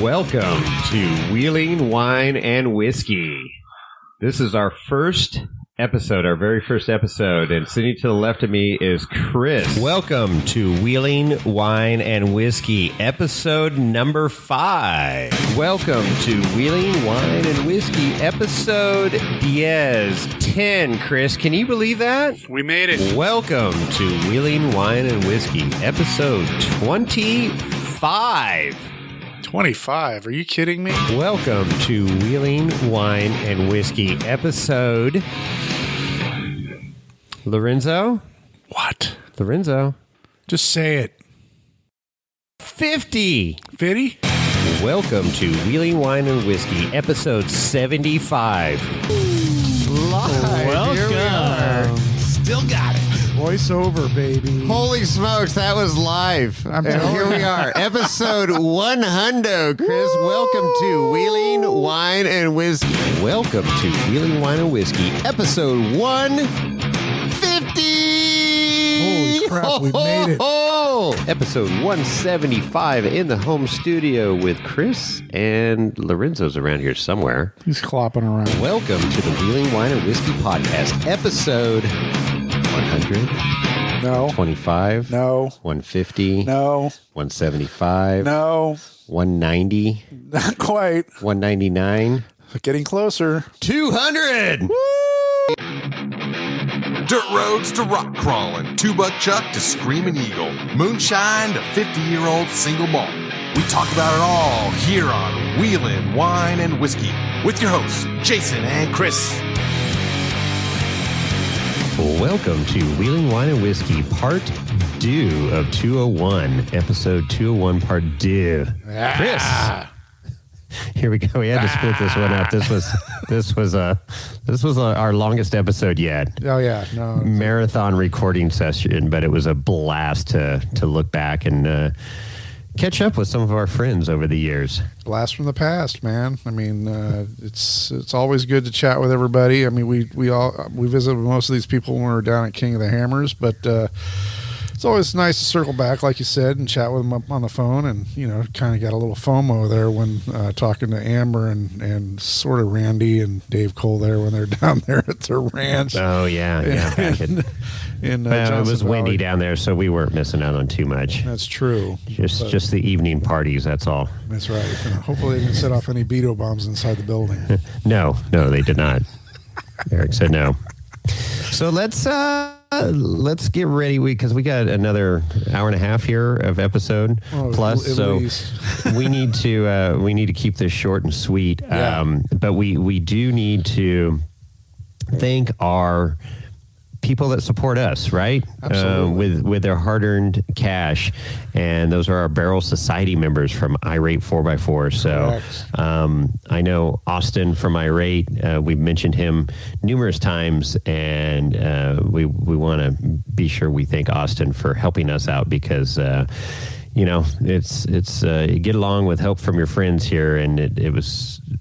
Welcome to Wheeling Wine and Whiskey. This is our first episode, our very first episode, and sitting to the left of me is Chris. Welcome to Wheeling Wine and Whiskey, episode number 5. Welcome to Wheeling Wine and Whiskey, episode Diaz 10. Chris, can you believe that? We made it. Welcome to Wheeling Wine and Whiskey, episode 25. 25? Are you kidding me? Welcome to Wheeling Wine and Whiskey, episode... Lorenzo? What? Lorenzo? Just say it. 50. 50? Welcome to Wheeling Wine and Whiskey, episode 75. Live. Welcome. Here we are. Still got it. Voiceover, baby. Holy smokes, that was live. And here we are, episode 100. Chris, welcome to Wheeling Wine and Whiskey. Welcome to Wheeling Wine and Whiskey, Episode 150. Holy crap, we made it. episode 175 in the home studio with Chris, and Lorenzo's around here somewhere. He's clopping around. Welcome to the Wheeling Wine and Whiskey podcast, episode 100, No. 25, No. 150, No. 175, No. 190, Not quite. 199, Getting closer. 200. Dirt roads to rock crawling, two-buck chuck to screaming eagle, moonshine to 50-year-old single malt. We talk about it all here on Wheeling Wine and Whiskey with your hosts, Jason and Chris. Welcome to Wheeling Wine and Whiskey, part 2 of 201, episode 201, part 2. Chris, here we go. We had to split this one up. This was our longest episode yet. Oh, yeah. No. Marathon recording session, but it was a blast to look back and catch up with some of our friends over the years. Blast from the past, man. I mean, it's always good to chat with everybody. I mean, we visit with most of these people when we were down at King of the Hammers, but it's always nice to circle back, like you said, and chat with them up on the phone. And kind of got a little FOMO there when talking to Amber and sort of Randy and Dave Cole there when they're down there at their ranch. Oh yeah. Back it was windy down there, so we weren't missing out on too much. That's true. Just the evening parties, that's all. That's right. Hopefully they didn't set off any Beto bombs inside the building. No, they did not. Eric said no. So let's get ready because we got another hour and a half here of episode plus. So we need to keep this short and sweet. Yeah. But we do need to thank our people that support us, right? Absolutely. With their hard-earned cash, and those are our Barrel Society members from Irate 4x4. So I know Austin from Irate. We've mentioned him numerous times, and we want to be sure we thank Austin for helping us out because it's you get along with help from your friends here, and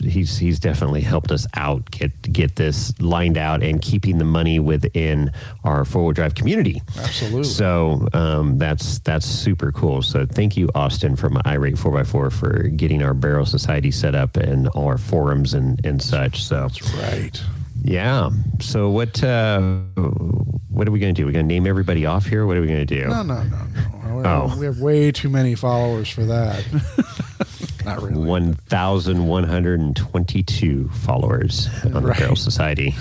he's definitely helped us out get this lined out and keeping the money within our 4-wheel drive community. Absolutely. So that's super cool. So thank you, Austin from Irate 4x4 for getting our Barrel Society set up and all our forums and such. So that's right. Yeah. So what are we going to do? We're going to name everybody off here? What are we going to do? No. We have way too many followers for that. Not really. 1,122 followers on the Barrel Society.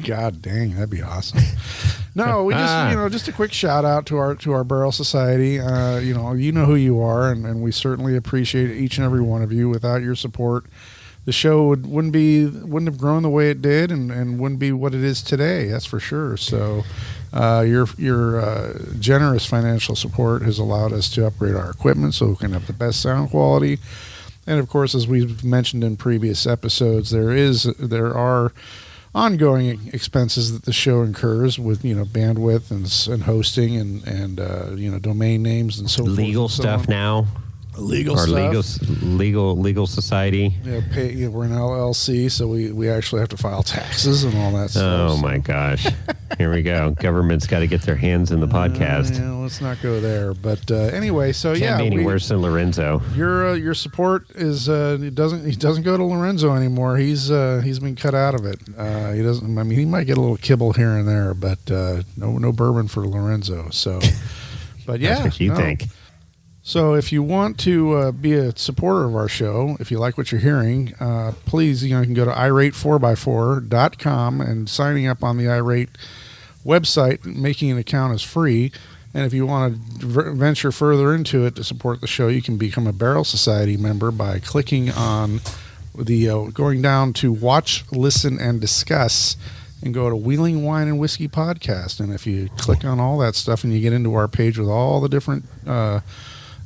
God dang, that'd be awesome. No, we just just a quick shout out to our Barrel Society. You know who you are, and we certainly appreciate each and every one of you. Without your support, the show wouldn't have grown the way it did, and wouldn't be what it is today. That's for sure. So. Your generous financial support has allowed us to upgrade our equipment so we can have the best sound quality. And of course, as we've mentioned in previous episodes, there are ongoing expenses that the show incurs with bandwidth and hosting and domain names and so forth. Legal stuff now. legal our stuff. legal society. Yeah, we're an LLC, so we actually have to file taxes and all that stuff. Oh my gosh! Here we go. Government's got to get their hands in the podcast. Yeah, let's not go there. But anyway, so Can't be any worse than Lorenzo. Your support is he doesn't go to Lorenzo anymore. He's been cut out of it. He doesn't. I mean, he might get a little kibble here and there, but no bourbon for Lorenzo. So, but yeah, that's what you think. So if you want to be a supporter of our show, if you like what you're hearing, please, you can go to irate4x4.com, and signing up on the iRate website, making an account is free. And if you want to venture further into it to support the show, you can become a Barrel Society member by clicking on the going down to Watch, Listen, and Discuss, and go to Wheeling Wine and Whiskey Podcast. And if you click on all that stuff and you get into our page with all the different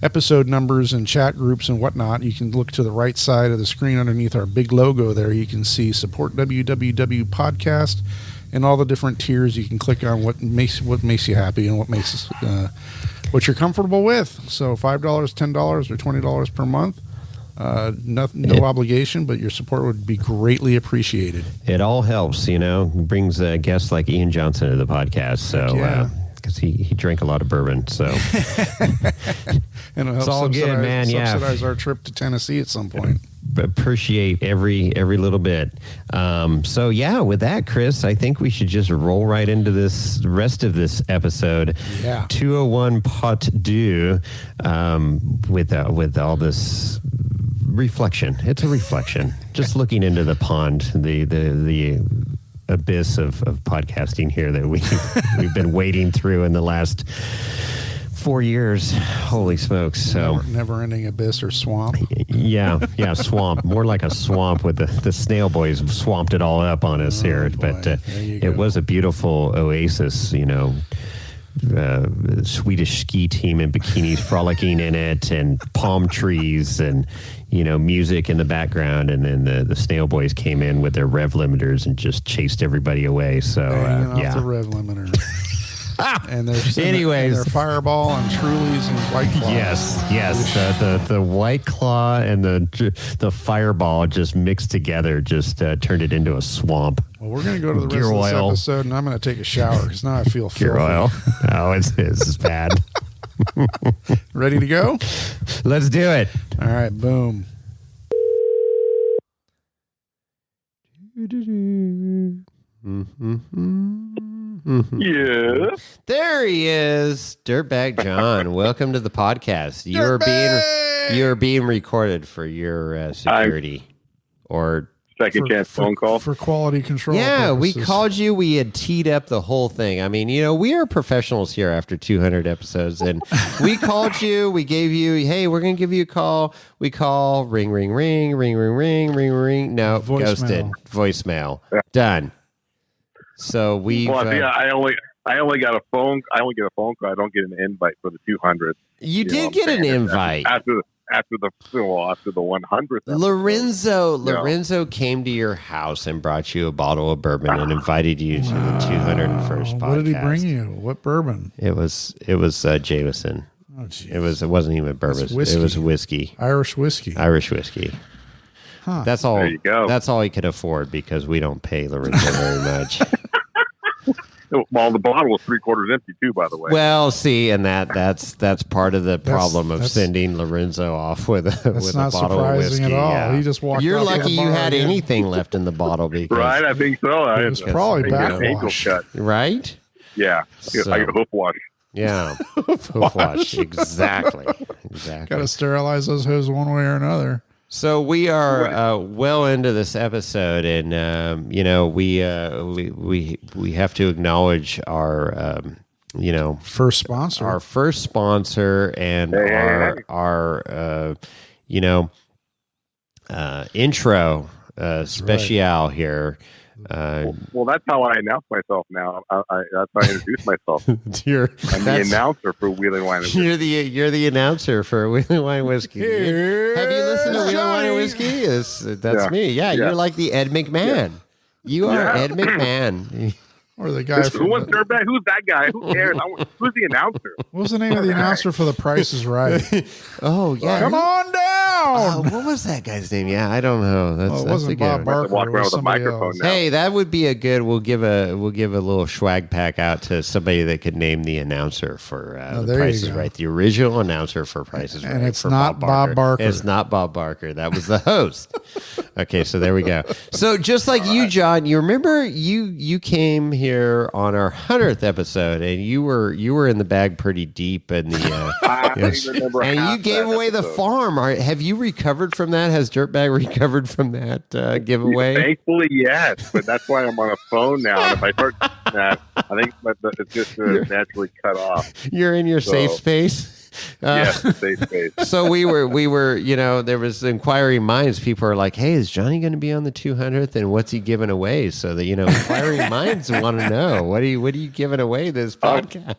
episode numbers and chat groups and whatnot, you can look to the right side of the screen underneath our big logo there. You can see Support WWW Podcast and all the different tiers. You can click on what makes you happy and what you're comfortable with. So $5, $10, or $20 per month. No obligation, but your support would be greatly appreciated. It all helps, brings guests like Ian Johnson to the podcast. So, because he drank a lot of bourbon, so and it'll help it's all good, man. Subsidize our trip to Tennessee at some point. Appreciate every little bit. So with that, Chris, I think we should just roll right into the rest of this episode. 201 Pot Deux, with all this reflection. It's a reflection. Just looking into the pond, the abyss of podcasting here that we've been wading through in the last 4 years. Holy smokes. So never-ending abyss or swamp. Yeah, swamp. More like a swamp with the snail boys swamped it all up on us here. Boy. But it was a beautiful oasis, Swedish ski team in bikinis frolicking in it, and palm trees, and music in the background, and then the snail boys came in with their rev limiters and just chased everybody away. So off the rev limiter. And their Fireball and Trulies and White Claw. Yes. The White Claw and the Fireball just mixed together, just turned it into a swamp. Well, we're going to go to the rest of this episode, and I'm going to take a shower because now I feel Gear filthy. oil. Oh, it's bad. Ready to go? Let's do it. All right, boom. Yeah. There he is, Dirtbag John. Welcome to the podcast. You are being recorded for your security or second chance phone call for quality control. Yeah, purposes. we called you. We had teed up the whole thing. I mean, we are professionals here after 200 episodes, and we called you. We gave you, hey, we're going to give you a call. We call, ring, ring, ring, ring, ring, ring, ring, ring. No, Voicemail. Ghosted. Voicemail. Yeah. Done. So we. I only get a phone call. I don't get an invite for the 200th. You did get an invite after the 100th. Lorenzo came to your house and brought you a bottle of bourbon and invited you to the 201st podcast. What did he bring you? What bourbon? It was Jameson. Oh, geez. It wasn't even bourbon. It was whiskey. Irish whiskey. Huh. That's all. There you go. That's all he could afford because we don't pay Lorenzo very much. Well, the bottle was 3/4 empty too, by the way. Well, see, and that's part of the problem of sending Lorenzo off with a bottle of whiskey. That's not surprising at all. Yeah. He just walked. You're off to lucky the you bar had again. anything left in the bottle because right? I think so. It was probably ankle backwash. cut. Right? Yeah, So- I got hoof wash. Yeah, hoof wash. Exactly. Got to sterilize those hooves one way or another. So we are well into this episode, and we have to acknowledge our First sponsor. our first sponsor, and our intro special here. Well, that's how I announce myself now. That's how I introduce myself. I'm the announcer for Wheeling Wine and Whiskey. You're the announcer for Wheeling Wine and Whiskey. Have you listened to Wheeling Wine and Whiskey? That's me. Yeah, you're like the Ed McMahon. You are Ed McMahon. Or the guy who wants dirtbag? Who's that guy? Who cares? Who's the announcer? What was the name of the announcer for The Price is Right? Oh, yeah. Come on down. What was that guy's name? Yeah, I don't know. That's It wasn't Bob Barker. Walk It around was with a somebody microphone else. now. Hey, that would be a good. We'll give a little swag pack out to somebody that could name the announcer for The there Price you is go. Right. The original announcer for Price is Right. And it's for not Bob Barker. It's not Bob Barker. That was the host. Okay, so there we go. So just like you, John, you remember you came here on our 100th episode, and you were in the bag pretty deep in the. I remember And half you gave that away the episode. farm. Have you recovered from that? Has Dirtbag recovered from that giveaway? Thankfully, yes, but that's why I'm on a phone now. And if I start, I think it's just naturally cut off. You're in your safe space. Yes, safe space. So we were, there was inquiring minds. People are like, "Hey, is Johnny going to be on the 200th? And what's he giving away?" So that inquiring minds want to know what are you giving away this podcast?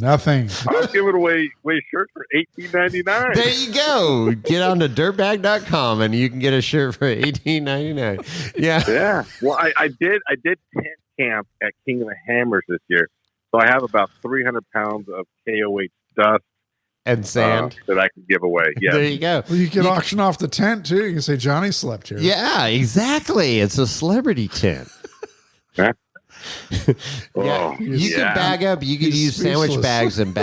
Nothing. I'm giving away shirts for $18.99. There you go. Get on to dirtbag.com and you can get a shirt for $18.99. Yeah. Yeah. Well, I did tent camp at King of the Hammers this year, so I have about 300 pounds of KOH dust And sand. that I can give away. Yeah. There you go. Well, you can auction off the tent too. You can say Johnny slept here. Yeah, exactly. It's a celebrity tent. Huh? Yeah, you yeah. can bag up. You could He's use sandwich speechless. bags and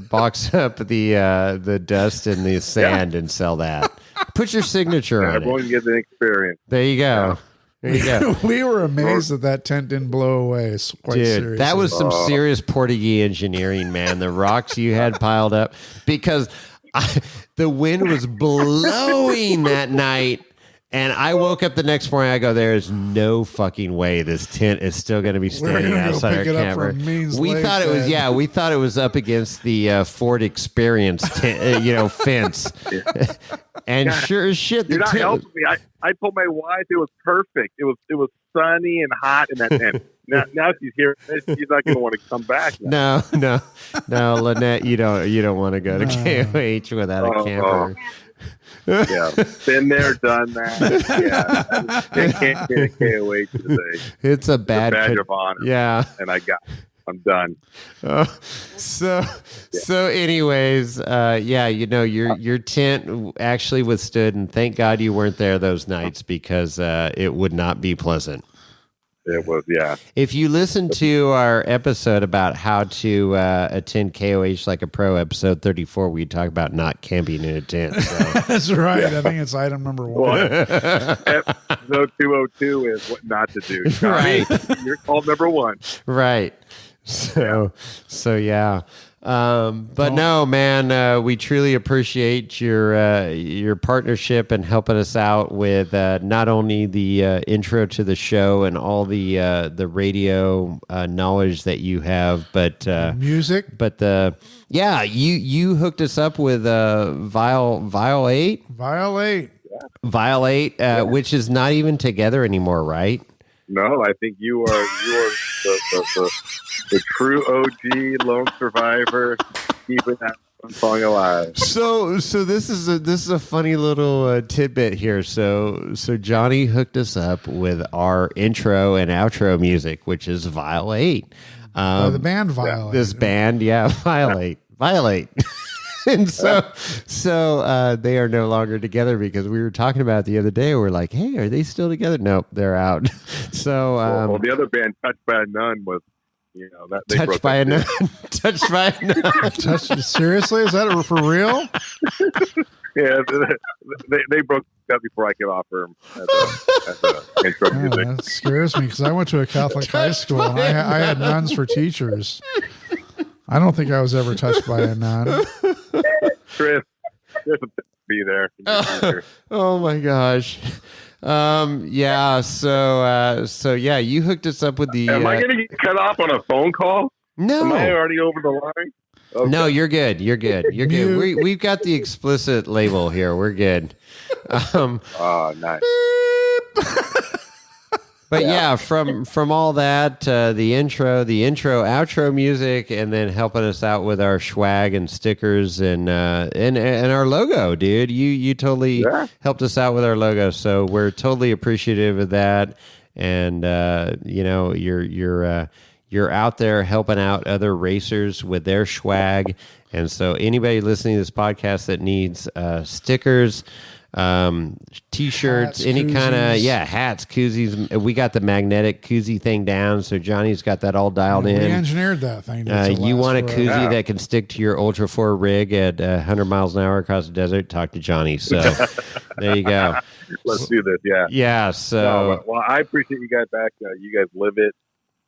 box up the dust and the sand and sell that. Put your signature on Everyone it. gets an experience. There you go. There you go. We were amazed that tent didn't blow away. It's quite Dude, seriously. that was some serious Portuguese engineering, man. The rocks you had piled up because the wind was blowing that night. And I woke up the next morning. I go, there is no fucking way this tent is still going to be standing gonna go outside our pick it up camper. from Means We Lake thought it was, then. we thought it was up against the Ford Experience, fence. And sure as shit, the You're not tent. helping me. I told my wife it was perfect. It was sunny and hot in that tent. Now she's here. She's not going to want to come back. Now. No, Lynette, you don't want to go to KOH without a camper. Yeah, been there, done that. Yeah, I can't get a KOH today. It's a bad badge of honor. Yeah. And I'm done. So anyways, your tent actually withstood, and thank God you weren't there those nights because it would not be pleasant. It was, yeah. If you listen to our episode about how to attend KOH like a pro, episode 34, we talk about not camping in a tent. So. That's right. I think it's item number 1. Well, episode 202 is what not to do. Right. You're called number 1. Right. So yeah. But no, man, we truly appreciate your partnership and helping us out with not only the intro to the show and all the radio knowledge that you have, but Music. But you hooked us up with Vial 8, which is not even together anymore, right? No, I think you are the true OG lone survivor, keeping that song alive. So this is a funny little tidbit here. So Johnny hooked us up with our intro and outro music, which is Vial 8. The band Violate. This band, Violate. And so they are no longer together because we were talking about it the other day. We're like, hey, are they still together? Nope, they're out. So well, the other band, Touched by a Nun, was, that they Touched broke by a up Nun. too. Touched by a Nun. Seriously? Is that for real? Yeah, they broke up before I could offer them as a intro Yeah, music. that scares me because I went to a Catholic high school and I had nuns for teachers. I don't think I was ever touched by a nun. Chris will be there. Oh my gosh. So you hooked us up with the Am I going to get cut off on a phone call? No. Am I already over the line? Okay. No, you're good. You're good. We've got the explicit label here. We're good. Oh, nice. But yeah, from all that, the intro, outro music, and then helping us out with our swag and stickers and our logo, dude. You totally helped us out with our logo, so we're totally appreciative of that. and you're out there helping out other racers with their swag. And so anybody listening to this podcast that needs stickers, T-shirts, hats, any kind of koozies. hats, koozies. We got the magnetic koozie thing down, so Johnny's got that all dialed We in. engineered that thing. You want a forever. koozie that can stick to your Ultra 4 rig at 100 miles an hour across the desert? Talk to Johnny. So there you go. Let's do this. Yeah. Yeah. So Well, I appreciate you guys back. You guys live it.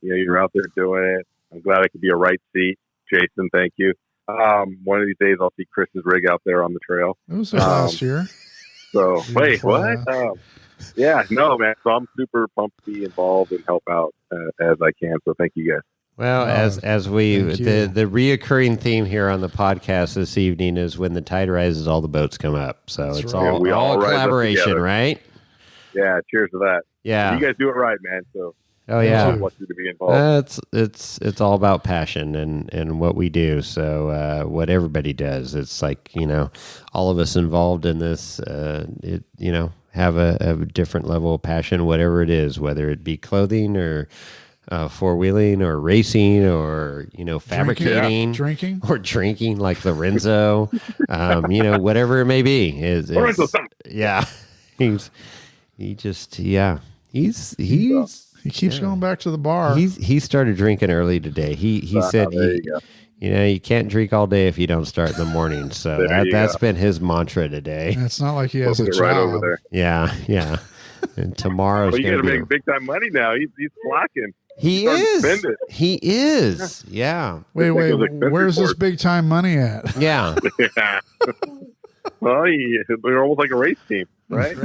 You're out there doing it. I'm glad I could be a right seat. Jason, thank you. One of these days I'll see Chris's rig out there on the trail. It was last year. So wait, Beautiful, what? Yeah, no, man. So I'm super pumped to be involved and help out as I can. So thank you guys. well, as we thank you. the reoccurring theme here on the podcast this evening is when the tide rises, all the boats come up. So That's it's right. all We all rise up collaboration, together. right? Yeah, cheers to that. Yeah. You guys do it right, man. So Oh yeah. Thank you. lucky to be involved. It's all about passion and what we do. So what everybody does, it's like all of us involved in this. Have a different level of passion, whatever it is, whether it be clothing or four wheeling or racing or fabricating, Drinking. or drinking like Lorenzo. Whatever it may be. Lorenzo, son. Yeah, he's He keeps going back to the bar. he started drinking early today. He said there you go. you can't drink all day if you don't start in the morning. So There you that's go. been his mantra today. It's not like he has a Put it job. right over there. Yeah. And tomorrow's Well, you going got to to be. make big time money now. He's flocking. He starting to is. spend it. He is. Yeah. Wait, It was expensive where's for this it. big time money at? Yeah. Yeah. Well, they're almost like a race team, right?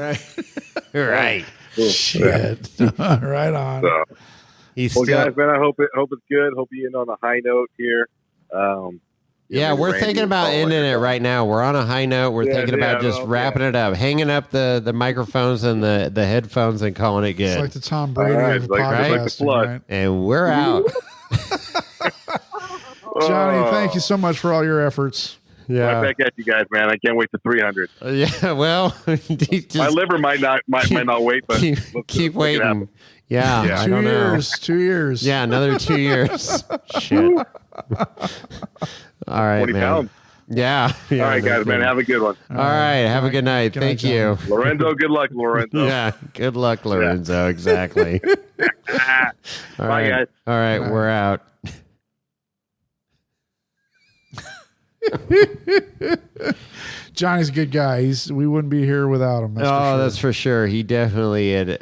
Right. Shit. Right on. So, He's well, still. guys, man, I hope it's good. Hope you end on a high note here. Yeah, we're Randy thinking about was all ending like- it right now. We're on a high note. We're Yeah, thinking about yeah, just well, wrapping it up, hanging up the microphones and the headphones and calling it It's good. like the Tom Brady All right, of like the podcasting, flood. right? And we're out. Johnny, thank you so much for all your efforts. Right back at you guys, man. I can't wait to 300. Yeah, well, just My liver might not wait, but keep let's make it waiting. happen. Yeah, Yeah. I 2 don't know. years. 2 years. Yeah, another 2 years. Shit. All right, 20 man. pounds. Yeah. All right, guys, man. Have a good one. All right. Have a good night. Good night, Thank you. Lorenzo, good luck, Lorenzo. Yeah. Good luck, Lorenzo. Exactly. Bye, guys. All right. Bye. We're out. Johnny's a good guy. We wouldn't be here without him. That's for sure. He definitely had,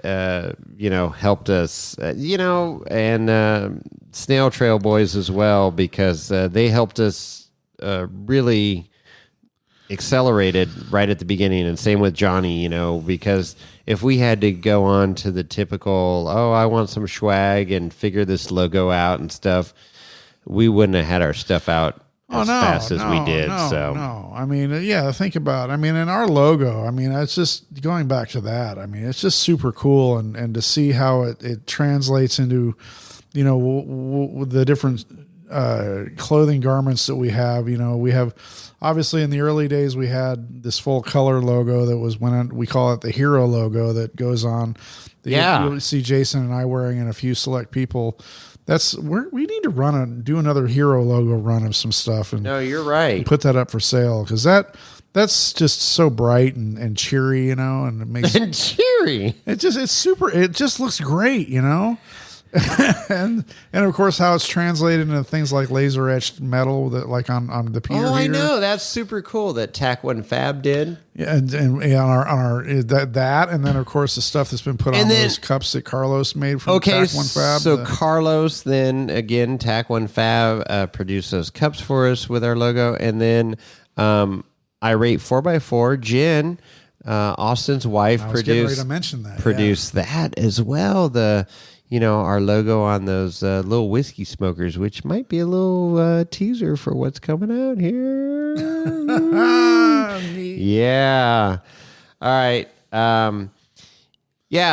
helped us, and Snail Trail Boys as well, because they helped us really accelerated right at the beginning, and same with Johnny, because if we had to go on to the typical, I want some swag and figure this logo out and stuff, we wouldn't have had our stuff out as fast as we did. No. I mean, think about it. I mean, in our logo, I mean, it's just going back to that. I mean, it's just super cool, and to see how it translates into, the different clothing garments that we have. We have, obviously in the early days, we had this full color logo that was we call it the hero logo that goes on. You'll see Jason and I wearing, and a few select people. We need to do another hero logo run of some stuff, and No, you're right. put that up for sale, because that's just so bright and cheery, and it makes And cheery. it's super. It just looks great, and of course how it's translated into things like laser etched metal that like on the Peter Oh, I heater. know. That's super cool that Tac One Fab did. Yeah, and on our that, and then of course the stuff that's been put on those cups that Carlos made from Tac One Fab. So Carlos then again, Tac One Fab produced those cups for us with our logo, and then Irate 4x4 Jen, Austin's wife, I was getting ready to mention that. produced that as well. Our logo on those little whiskey smokers, which might be a little teaser for what's coming out here. Yeah. All right.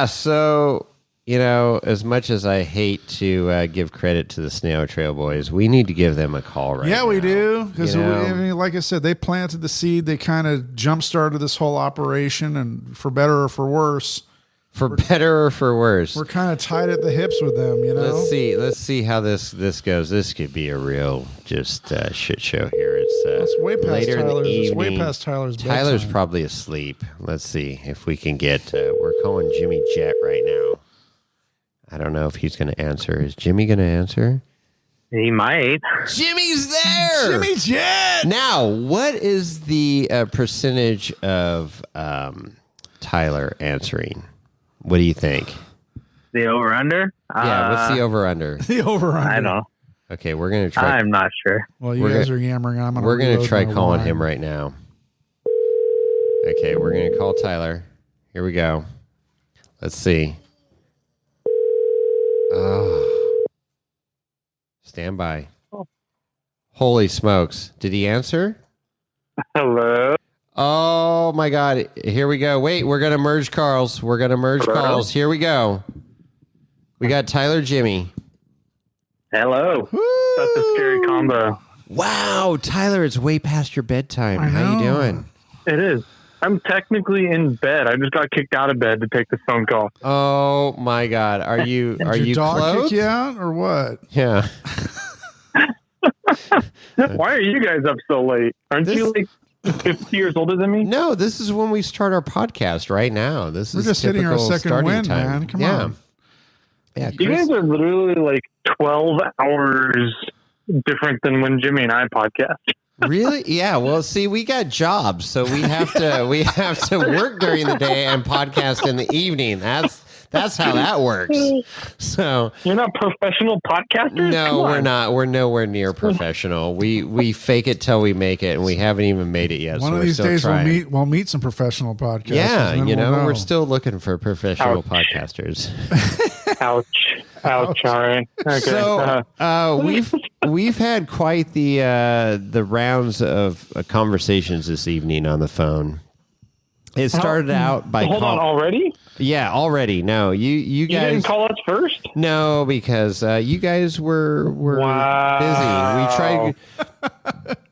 So, as much as I hate to give credit to the Snail Trail Boys, we need to give them a call right now. Yeah, we do. Because, You know? like I said, they planted the seed. They kind of jump-started this whole operation, and for better or for worse, For better or for worse? We're kind of tied at the hips with them, you know. Let's see how this goes. This could be a real just shit show here. It's way past later in the Tyler's. It's way evening. past Tyler's bedtime. Probably asleep. Let's see if we can get. We're calling Jimmy Jet right now. I don't know if he's going to answer. Is Jimmy going to answer? He might. Jimmy's there. Jimmy Jet. Now, what is the percentage of Tyler answering? What do you think? The over-under? Yeah, what's the over-under? The over-under. I don't know. Okay, we're going to try. I'm not sure. Well, you guys are yammering. We're going to try calling him right now. Okay, we're going to call Tyler. Here we go. Let's see. Oh. Stand by. Holy smokes. Did he answer? Hello? Oh, my God. Here we go. Wait, we're going to merge calls. Calls. Here we go. We got Tyler Jimmy. Hello. Woo! That's a scary combo. Wow, Tyler, it's way past your bedtime. How you doing? It is. I'm technically in bed. I just got kicked out of bed to take this phone call. Oh, my God. Are you Did your dog clothed? kick you out or what? Yeah. Why are you guys up so late? Aren't you like 50 years older than me? No, this is when we start our podcast right now. We're just hitting our second win, man. Come on. Yeah, You guys are literally like 12 hours different than when Jimmy and I podcast. Really? Yeah. Well, see, we got jobs, so we have to work during the day and podcast in the evening. That's how that works. So you're not professional podcasters? No, we're not. We're nowhere near professional. We fake it till we make it, and we haven't even made it yet. One of these days we'll meet some professional podcasters. Yeah, we'll we're still looking for professional podcasters. Ouch. All right. Okay. So we've had quite the rounds of conversations this evening on the phone. It started out by hold on already. Yeah, already. No, you guys didn't call us first. No, because you guys were busy. We tried.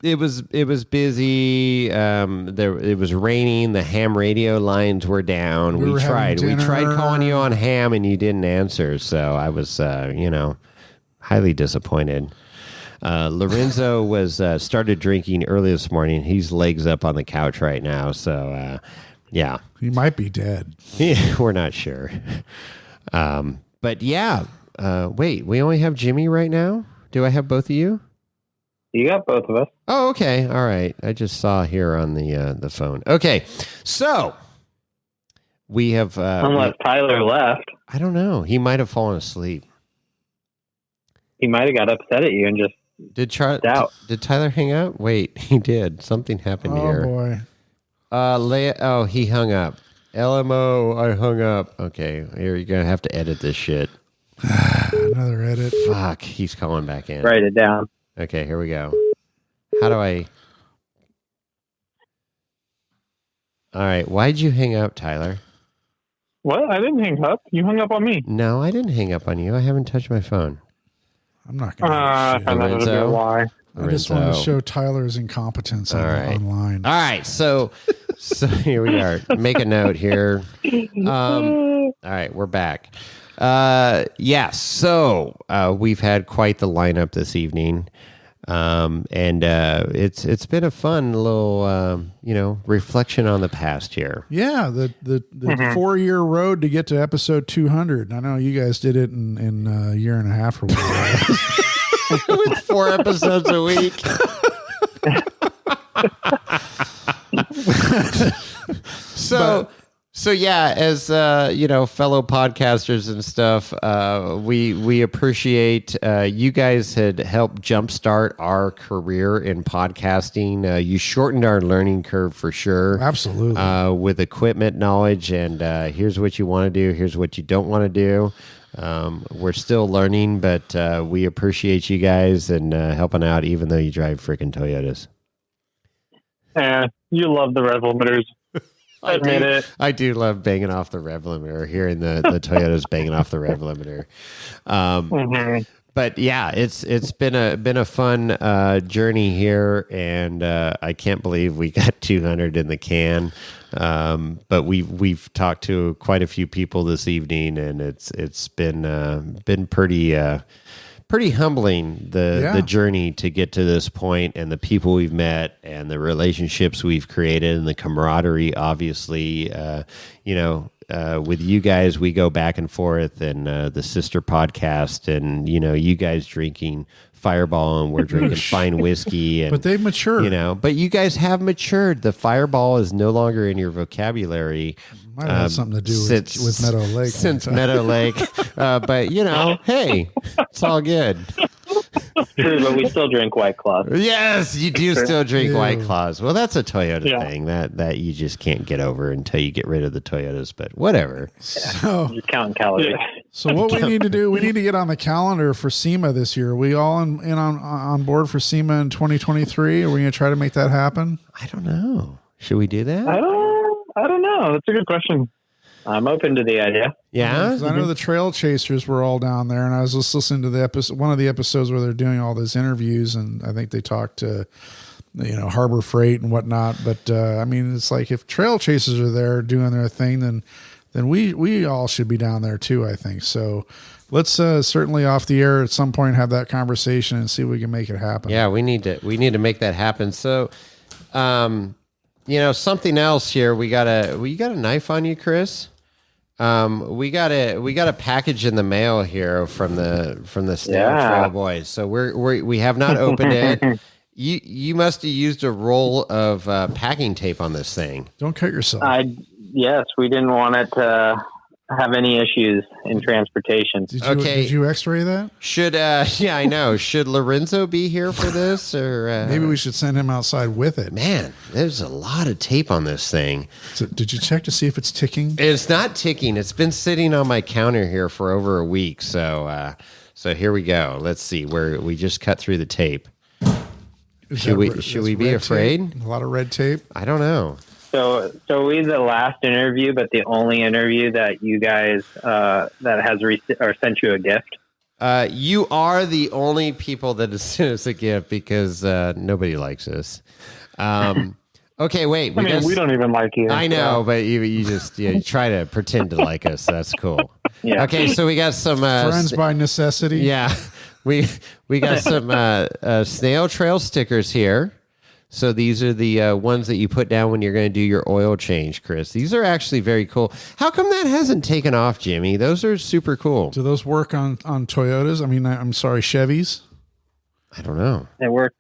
It was busy. It was raining. The ham radio lines were down. We tried calling you on ham, and you didn't answer. So I was, highly disappointed. Lorenzo was started drinking early this morning. He's legs up on the couch right now. So yeah, he might be dead. Yeah, we're not sure. But yeah, wait, we only have Jimmy right now. Do I have both of you? You got both of us. Oh, okay. All right. I just saw here on the phone. Okay. So we have unless Tyler left. I don't know. He might have fallen asleep. He might have got upset at you and just did Tyler hang up? Wait, he did. Something happened here. Oh boy. He hung up. LMO, I hung up. Okay. Here, you're going to have to edit this shit. Another edit. Fuck. He's calling back in. Write it down. Okay, here we go. How do I... All right, why'd you hang up, Tyler? What? I didn't hang up. You hung up on me. No, I didn't hang up on you. I haven't touched my phone. I'm not going to Lorenzo? Why? I just want to show Tyler's incompetence online. All right, so here we are. Make a note here. All right, we're back. So we've had quite the lineup this evening, and it's been a fun little reflection on the past year. Yeah, the 4-year road to get to episode 200. I know you guys did it in a year and a half or whatever. With 4 episodes a week. So yeah, as fellow podcasters and stuff, we appreciate you guys had helped jumpstart our career in podcasting. You shortened our learning curve for sure. Absolutely. With equipment knowledge, and here's what you want to do, here's what you don't want to do. We're still learning, but we appreciate you guys and helping out, even though you drive freaking Toyotas. You love the rev limiters. I do love banging off the rev limiter, hearing the Toyotas banging off the rev limiter. But yeah, it's been a fun journey here, and I can't believe we got 200 in the can. But we've talked to quite a few people this evening, and it's been pretty humbling the journey to get to this point, and the people we've met, and the relationships we've created, and the camaraderie. Obviously, with you guys, we go back and forth, and the sister podcast, and you guys drinking Fireball, and we're drinking fine whiskey, and but they've matured. But you guys have matured. The Fireball is no longer in your vocabulary. Might have something to do with Meadow Lake. Since Meadow Lake. But, hey, it's all good. True, but we still drink White Claws. Yes, you do still drink White Claws. Well, that's a Toyota thing that you just can't get over until you get rid of the Toyotas, but whatever. So, just counting calories. So what we need to do, we need to get on the calendar for SEMA this year. Are we all on board for SEMA in 2023? Are we going to try to make that happen? I don't know. Should we do that? I don't know. That's a good question. I'm open to the idea. Yeah, because I know the Trail Chasers were all down there, and I was just listening to one of the episodes where they're doing all those interviews, and I think they talked to Harbor Freight and whatnot. But it's like if Trail Chasers are there doing their thing, then we all should be down there too, I think. So let's certainly off the air at some point have that conversation and see if we can make it happen. Yeah, we need to make that happen. So, something else here. You got a knife on you, Chris? We got a package in the mail here from the Snail Trail Boys. So we have not opened it. You must have used a roll of packing tape on this thing. Don't cut yourself. Yes, we didn't want it to have any issues in transportation. Did you X-ray that? Should I know. Should Lorenzo be here for this, or maybe we should send him outside with it? Man, there's a lot of tape on this thing. So, did you check to see if it's ticking? It's not ticking. It's been sitting on my counter here for over a week. So here we go. Let's see where we just cut through the tape. Should we be afraid? Tape? A lot of red tape. I don't know. So we the last interview, but the only interview that you guys that has sent you a gift. You are the only people that has sent us a gift because nobody likes us. Okay, wait. We don't even like you. I know, but you just you try to pretend to like us. That's cool. Yeah. Okay, so we got some friends by necessity. Yeah, we got some Snail Trail stickers here. So these are the ones that you put down when you're going to do your oil change, Chris. These are actually very cool. How come that hasn't taken off, Jimmy? Those are super cool. Do those work on Toyotas? I mean, I'm sorry, Chevys? I don't know. They work.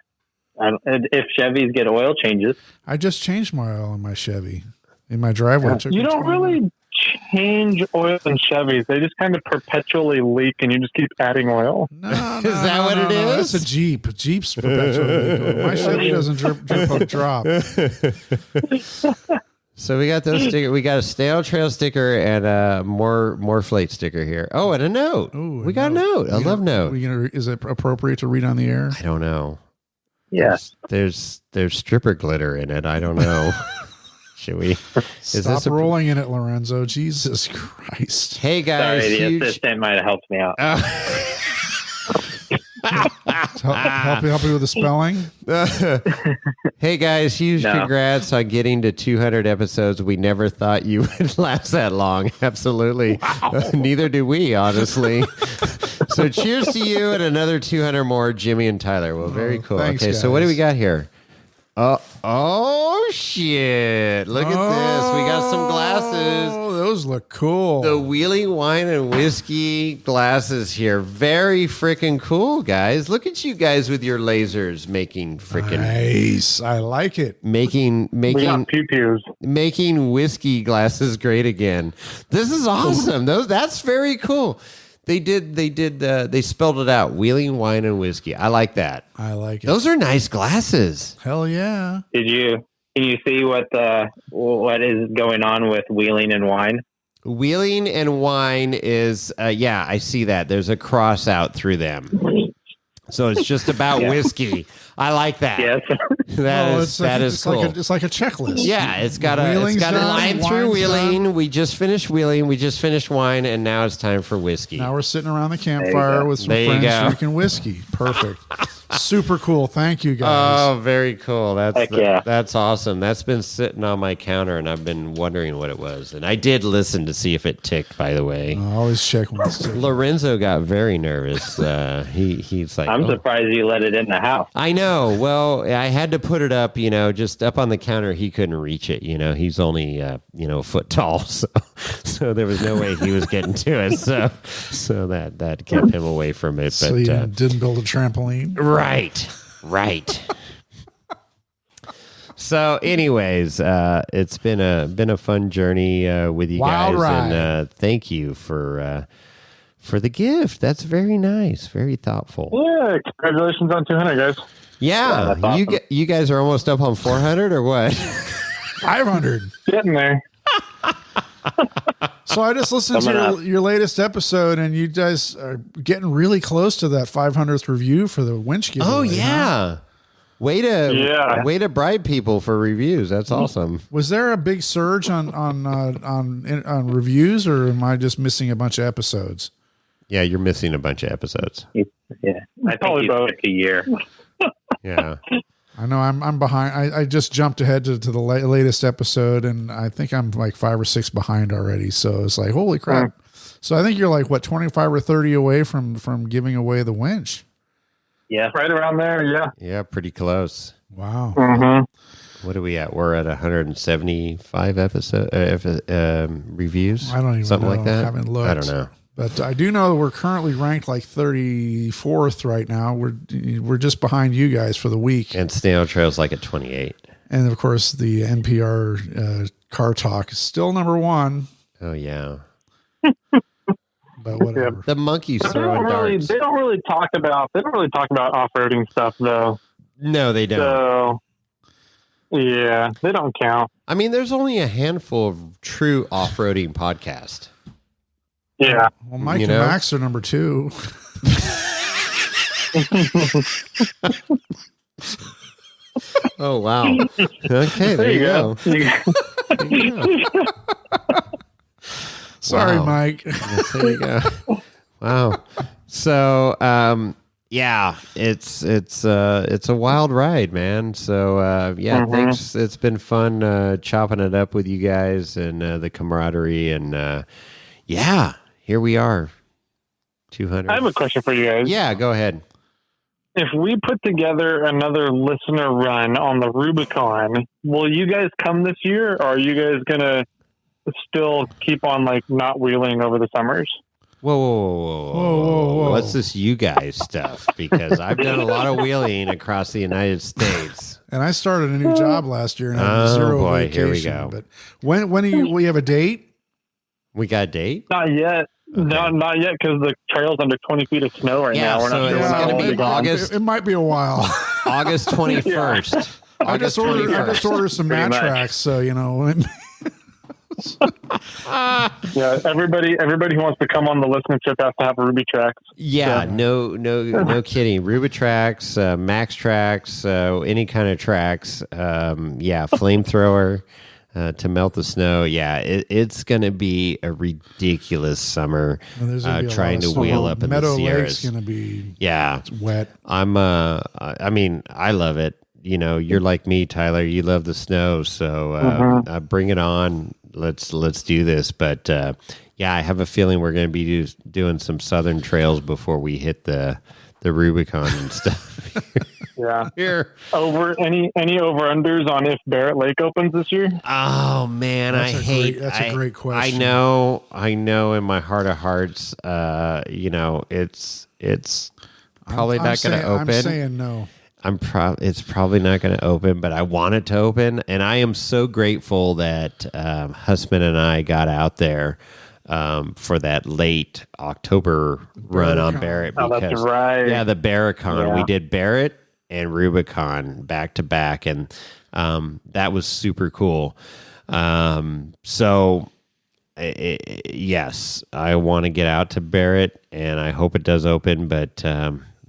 If Chevys get oil changes. I just changed my oil in my Chevy. In my driveway. You don't really change oil in Chevys. They just kind of perpetually leak, and you just keep adding oil. No, is that what it is? That's a Jeep. Jeep's perpetually leak. My Chevy doesn't drip a drop. So we got those stickers. We got a Snail Trail sticker and a more Flate sticker here. Oh, and a note. Ooh, we got a note. A love note. Is it appropriate to read on the air? I don't know. Yes. There's stripper glitter in it. I don't know. Should we? Stop rolling in it, Lorenzo. Jesus Christ. Hey, guys. Sorry, the assistant might have helped me out. Help you with the spelling? Hey, guys. Huge congrats on getting to 200 episodes. We never thought you would last that long. Absolutely. Wow. Neither do we, honestly. So cheers to you and another 200 more, Jimmy and Tyler. Well, very cool. Thanks, okay, guys. so what do we got here? Oh shit! Look at this. We got some glasses. Oh, those look cool. The Wheeling Wine and Whiskey glasses here. Very freaking cool, guys. Look at you guys with your lasers making freaking nice. I like it. Making We got pew-pews. making whiskey glasses great again. This is awesome. That's very cool. They spelled it out. Wheeling Wine and Whiskey. I like that. I like it. Those are nice glasses. Hell yeah. Can you see what is going on with Wheeling and Wine? Wheeling and Wine is, I see that. There's a cross out through them. So it's just about whiskey. I like that. Yes. That is cool. It's like a checklist. Yeah, it's got a Wheeling's done, line through wine's wheeling. done. We just finished wheeling. We just finished wine, and now it's time for whiskey. Now we're sitting around the campfire with some There you friends go. drinking whiskey. Perfect. Super cool. Thank you, guys. Oh, very cool. Heck yeah. That's awesome. That's been sitting on my counter, and I've been wondering what it was. And I did listen to see if it ticked, by the way. Always check when it's ticking. Lorenzo got very nervous. He's like, I'm surprised you let it in the house. I know. Well, I had to put it up, just up on the counter. He couldn't reach it. He's only, a foot tall. So there was no way he was getting to it. So that kept him away from it. So but you didn't build a trampoline? Right. So, anyways, it's been a fun journey with you Wild guys, ride. and thank you for the gift. That's very nice, very thoughtful. Yeah, congratulations on 200, guys. Yeah, that's awesome. you guys are almost up on 400 or what? 500. Getting there. So I just listened to your latest episode, and you guys are getting really close to that 500th review for the winch giveaway. Oh yeah. Huh? Way to bribe people for reviews. That's awesome. Was there a big surge on reviews, or am I just missing a bunch of episodes? Yeah, you're missing a bunch of episodes. Yeah, I think you took a year. Yeah. I know I'm behind. I just jumped ahead to the latest episode, and I think I'm like 5 or 6 behind already. So it's like, holy crap. So I think you're like, 25 or 30 away from giving away the winch. Yeah, Right around there, yeah. Yeah, pretty close. Wow. Mm-hmm. What are we at? We're at 175 reviews. I don't even something know. like that. I haven't looked. I don't know. But I do know that we're currently ranked like 34th right now. We're just behind you guys for the week. And Snail Trail's like at 28. And of course, the NPR Car Talk is still number 1. Oh yeah. But whatever. The monkeys They throwing darts. they don't really talk about off-roading stuff though. No, they don't. So yeah, they don't count. I mean, there's only a handful of true off-roading podcasts. Yeah. Well, Mike You and know? Max are number 2. Oh wow. Okay, there you go. There you go. Sorry, Wow. Mike. Yes, there you go. Wow. So, yeah, it's a wild ride, man. So, thanks. It's been fun chopping it up with you guys and the camaraderie, and here we are. 200. I have a question for you guys. Yeah, go ahead. If we put together another listener run on the Rubicon, will you guys come this year, or are you guys gonna still keep on like not wheeling over the summers? Whoa. What's this you guys stuff? Because I've done a lot of wheeling across the United States. And I started a new job last year and had 0 boy, vacation. here we go. But when we have a date? We got a date? Not yet. Okay. No, not yet, because the trail's under 20 feet of snow right Yeah, now. We're so not sure it's when gonna that'll be be gone. August. It might be a while. August 21st. I just ordered some Pretty mat much. tracks, so Yeah, everybody who wants to come on the listening trip has to have Ruby tracks. Yeah, no kidding. Rubitrax, Max tracks, any kind of tracks. Flamethrower to melt the snow. Yeah, it's going to be a ridiculous summer. there's gonna be a trying lot to of snow. wheel up in Meadow the Sierras. Lake's gonna be wet. I'm. I mean, I love it. You're like me, Tyler. You love the snow, so bring it on. Let's do this. But I have a feeling we're going to be doing some southern trails before we hit the Rubicon and stuff. Yeah. Here. Over any over unders on if Barrett Lake opens this year? Oh man, That's a great question. I know. In my heart of hearts, it's probably not going to open. I'm saying no. It's probably not going to open, but I want it to open, and I am so grateful that Husband and I got out there for that late October run on Barrett. Oh, that's right. Yeah, the Barricon. Yeah. We did Barrett and Rubicon back to back, and that was super cool. Yes, I want to get out to Barrett, and I hope it does open, but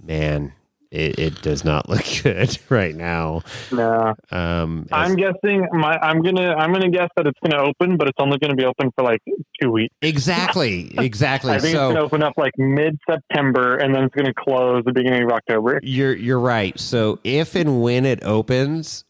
man, it does not look good right now. No. I'm guessing I'm gonna guess that it's gonna open, but it's only gonna be open for like 2 weeks. Exactly. I think it's gonna open up like mid-September, and then it's gonna close the beginning of October. You're right. So if and when it opens,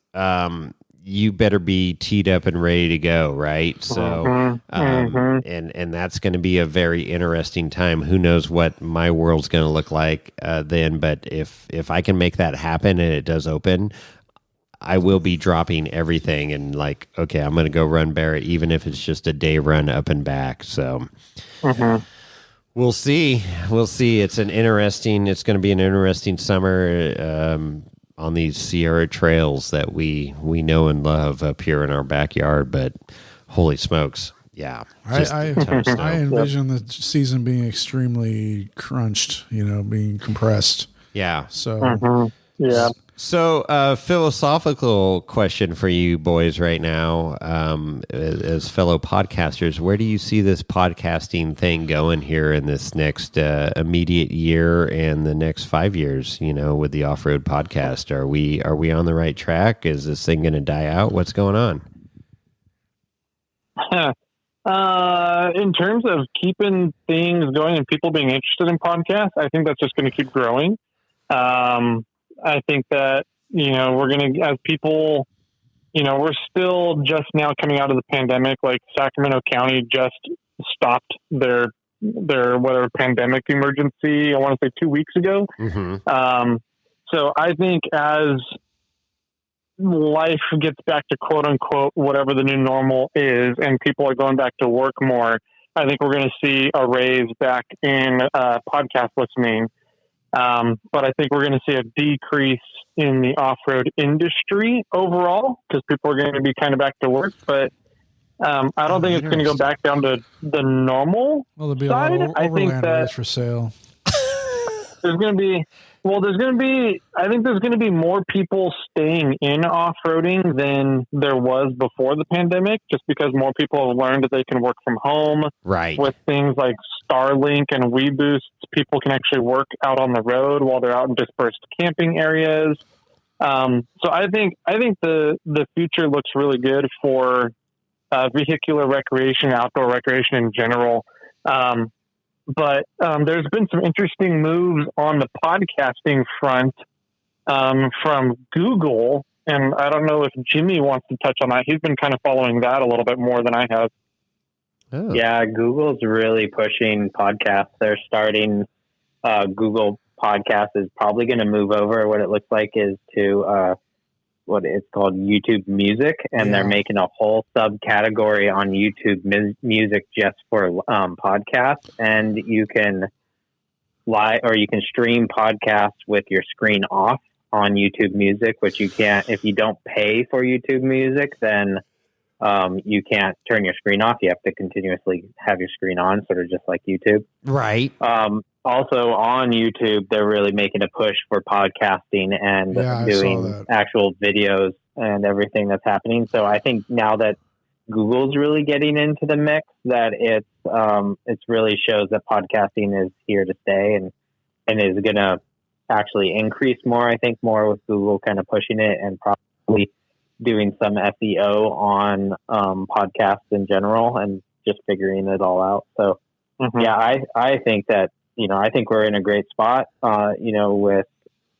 you better be teed up and ready to go, right? So, and that's going to be a very interesting time. Who knows what my world's going to look like then? But if I can make that happen and it does open, I will be dropping everything and like, okay, I'm going to go run Barrett, even if it's just a day run up and back. So. We'll see. It's going to be an interesting summer on these Sierra trails that we know and love up here in our backyard. But holy smokes, yeah! I envision the season being extremely crunched. Being compressed. Yeah. So. Yeah. So, philosophical question for you boys right now, as fellow podcasters, where do you see this podcasting thing going here in this next immediate year and the next 5 years? With the off-road podcast, are we on the right track? Is this thing going to die out? What's going on? In terms of keeping things going and people being interested in podcasts, I think that's just going to keep growing. I think that, we're going to, as people, we're still just now coming out of the pandemic. Like Sacramento County just stopped their whatever pandemic emergency, I want to say 2 weeks ago. So I think as life gets back to quote unquote, whatever the new normal is, and people are going back to work more, I think we're going to see a raise back in podcast listening. But I think we're going to see a decrease in the off-road industry overall because people are going to be kind of back to work. But I don't think it's going to go back down to the normal there'll be side. A lot of I think that for sale. there's going to be I think there's going to be more people staying in off-roading than there was before the pandemic, just because more people have learned that they can work from home. Right. With things like Starlink and WeBoost, people can actually work out on the road while they're out in dispersed camping areas. So I think the future looks really good for vehicular recreation, outdoor recreation in general. But there's been some interesting moves on the podcasting front from Google, and I don't know if Jimmy wants to touch on that. He's been kind of following that a little bit more than I have. Oh. Yeah, Google's really pushing podcasts. They're starting Google Podcast is probably going to move over. What it looks like is to what it's called YouTube Music, and they're making a whole subcategory on YouTube Music just for podcasts. And you can you can stream podcasts with your screen off on YouTube Music, which you can't if you don't pay for YouTube Music. Then you can't turn your screen off. You have to continuously have your screen on, sort of just like YouTube. Right. Also on YouTube, they're really making a push for podcasting and doing actual videos and everything that's happening. So I think now that Google's really getting into the mix, that it's really shows that podcasting is here to stay and is going to actually increase more. I think more with Google kind of pushing it and probably doing some SEO on podcasts in general and just figuring it all out. So I think that, I think we're in a great spot, with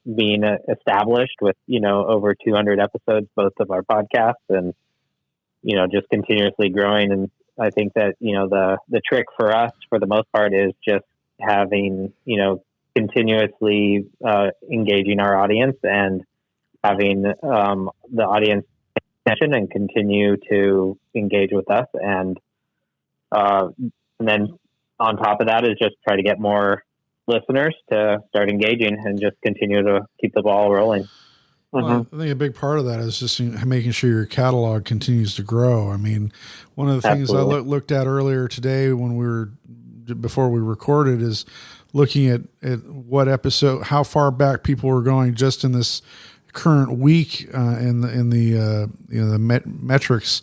being established with, over 200 episodes, both of our podcasts and, just continuously growing. And I think that, the trick for us for the most part is just having, continuously engaging our audience and having the audience attention and continue to engage with us. And then on top of that is just try to get more listeners to start engaging and just continue to keep the ball rolling. Well, I think a big part of that is just making sure your catalog continues to grow. I mean, one of the things I looked at earlier today before we recorded is looking at what episode, how far back people were going just in this current week in the metrics.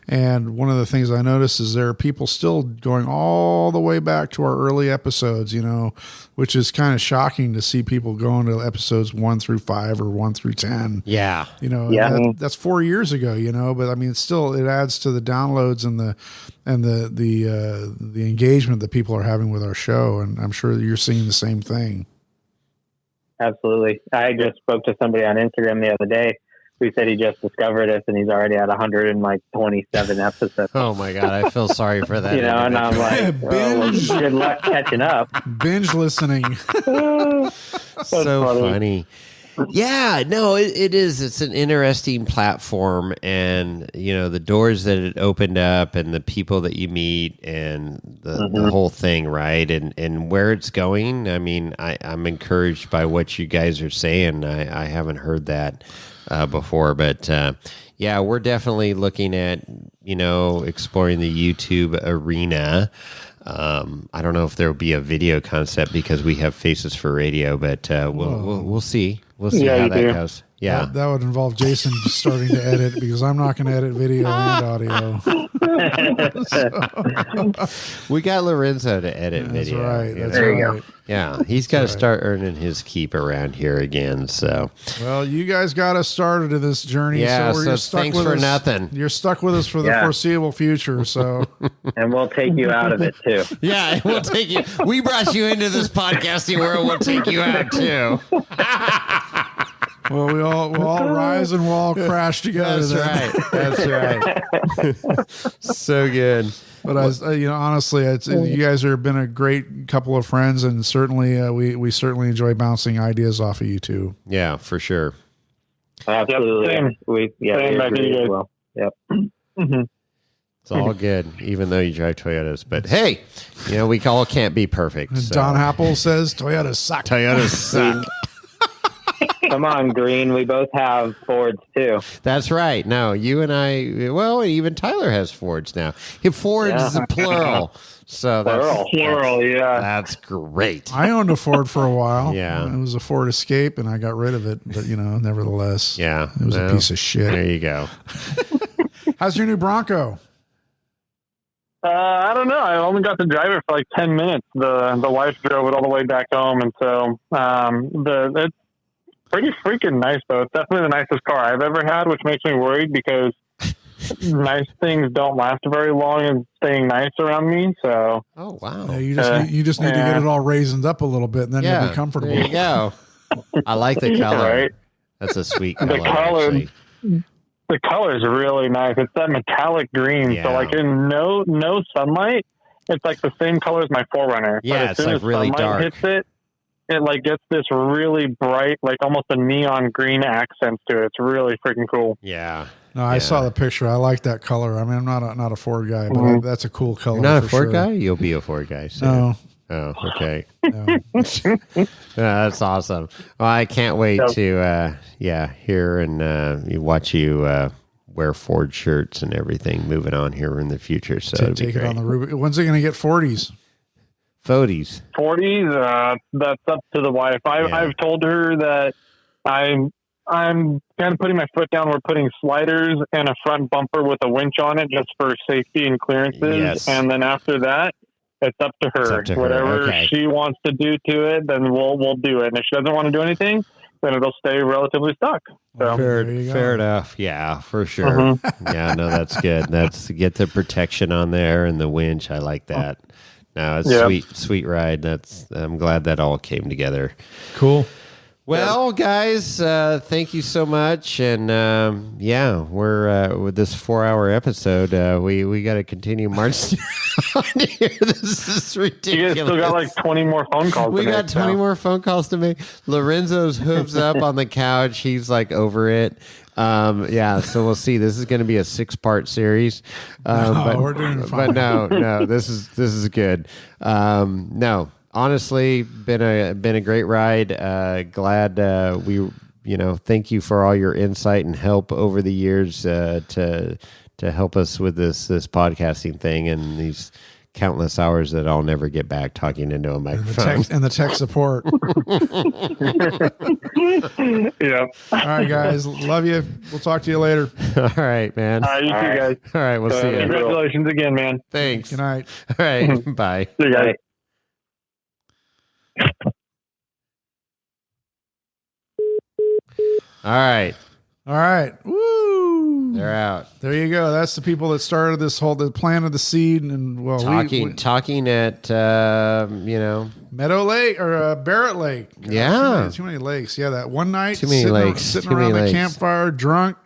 And one of the things I noticed is there are people still going all the way back to our early episodes, which is kind of shocking to see people going to episodes 1 through 5 or 1 through 10. Yeah. That's 4 years ago, but I mean, still it adds to the downloads and the engagement that people are having with our show. And I'm sure you're seeing the same thing. Absolutely. I just spoke to somebody on Instagram the other day who said he just discovered us and he's already at 127 episodes. Oh my God. I feel sorry for that. And I'm like, good luck catching up. Binge listening. So funny. Yeah, no, it is. It's an interesting platform, and the doors that it opened up, and the people that you meet, and the whole thing, right? And where it's going. I mean, I'm encouraged by what you guys are saying. I haven't heard that before, but yeah, we're definitely looking at exploring the YouTube arena. I don't know if there will be a video concept because we have Faces for Radio, but we'll see. We'll see how that goes. Yeah, that would involve Jason starting to edit because I'm not going to edit video and audio. We got Lorenzo to edit video. That's right. Yeah, he's got to start earning his keep around here again. So, well, you guys got us started in this journey. Yeah, so stuck thanks for nothing. You're stuck with us for the foreseeable future. So, and we'll take you out of it too. Yeah, we'll take you. We brought you into this podcasting world. We'll take you out too. Well, we'll all rise and we'll all crash together. That's right. So good. But honestly, you guys have been a great couple of friends, and certainly we certainly enjoy bouncing ideas off of you too. Yeah, for sure. Absolutely. Same. We agree as well. Yep. It's all good, even though you drive Toyotas. But hey, we all can't be perfect. So. Don Apple says Toyotas suck. Toyotas suck. Come on, Green. We both have Fords too. That's right. No, you and I. Well, even Tyler has Fords now. Fords is a plural. So that's plural. Yeah, that's great. I owned a Ford for a while. Yeah, it was a Ford Escape, and I got rid of it. But nevertheless, yeah, it was a piece of shit. There you go. How's your new Bronco? I don't know. I only got to drive it for like 10 minutes. The wife drove it all the way back home, and so it's pretty freaking nice, though. It's definitely the nicest car I've ever had, which makes me worried because nice things don't last very long and staying nice around me. So, oh wow, yeah, you just need to get it all raisined up a little bit, and then you'll be comfortable. There you go. I like the color. Right? That's a sweet color. The color is really nice. It's that metallic green. Yeah. So, like in no sunlight, it's like the same color as my 4Runner. Yeah, it's like really dark. Hits it like gets this really bright, like almost a neon green accent to it. It's really freaking cool. Yeah. No, I saw the picture. I like that color. I mean, I'm not a Ford guy, but that's a cool color. You're not a Ford guy? You'll be a Ford guy soon. No. Oh, okay. No. That's awesome. Well, I can't wait to hear and watch you wear Ford shirts and everything moving on here in the future. So take it on the Rubicon. When's it going to get 40s? 40s. 40s. That's up to the wife. I've told her that I'm kind of putting my foot down. We're putting sliders and a front bumper with a winch on it just for safety and clearances. Yes. And then after that, it's up to her. Whatever she wants to do to it, then we'll do it. And if she doesn't want to do anything, then it'll stay relatively stuck. So fair enough. Yeah, for sure. Yeah, no, that's good. That's get the protection on there and the winch. I like that. No, it's sweet ride. I'm glad that all came together. Cool. Well, guys, thank you so much. And we're with this 4-hour episode. We got to continue marching on here. This is ridiculous. You guys still got like 20 more phone calls. We got 20 more phone calls to make. Lorenzo's hooves up on the couch. He's like over it. So we'll see. This is going to be a 6-part series. But we're doing fine. But no, this is good. Honestly, been a great ride. Glad thank you for all your insight and help over the years to help us with this podcasting thing and these countless hours that I'll never get back talking into a microphone. And the tech support. Yeah. All right, guys. Love you. We'll talk to you later. All right, man. You too, guys. All right, we'll see you. Congratulations again, man. Thanks. Good night. All right, bye. See you guys. All right, All right. Woo. they're out. There you go. That's the people that started this whole, that planted the seed. And well, Talking at, Meadow Lake or Barrett Lake. God, Yeah. too many lakes. Yeah, that one night Too many lakes. sitting Too many around the lakes. campfire drunk.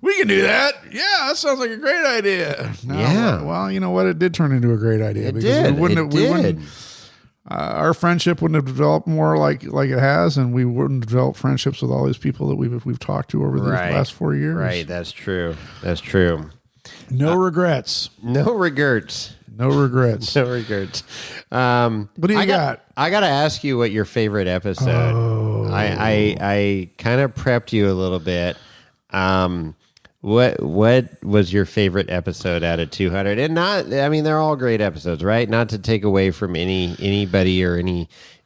We can do that. Yeah, that sounds like a great idea. No, Yeah. Well, you know what? It did turn into a great idea. It because did. We wouldn't, It did. our friendship wouldn't have developed more like it has, and we wouldn't develop friendships with all these people that we've talked to over the last 4 years. Right, that's true. That's true. No regrets. No regrets. No regrets. No regrets. What do you got? I got to ask you what your favorite episode. Oh. I kind of prepped you a little bit. What was your favorite episode out of 200? And they're all great episodes, right? Not to take away from anybody or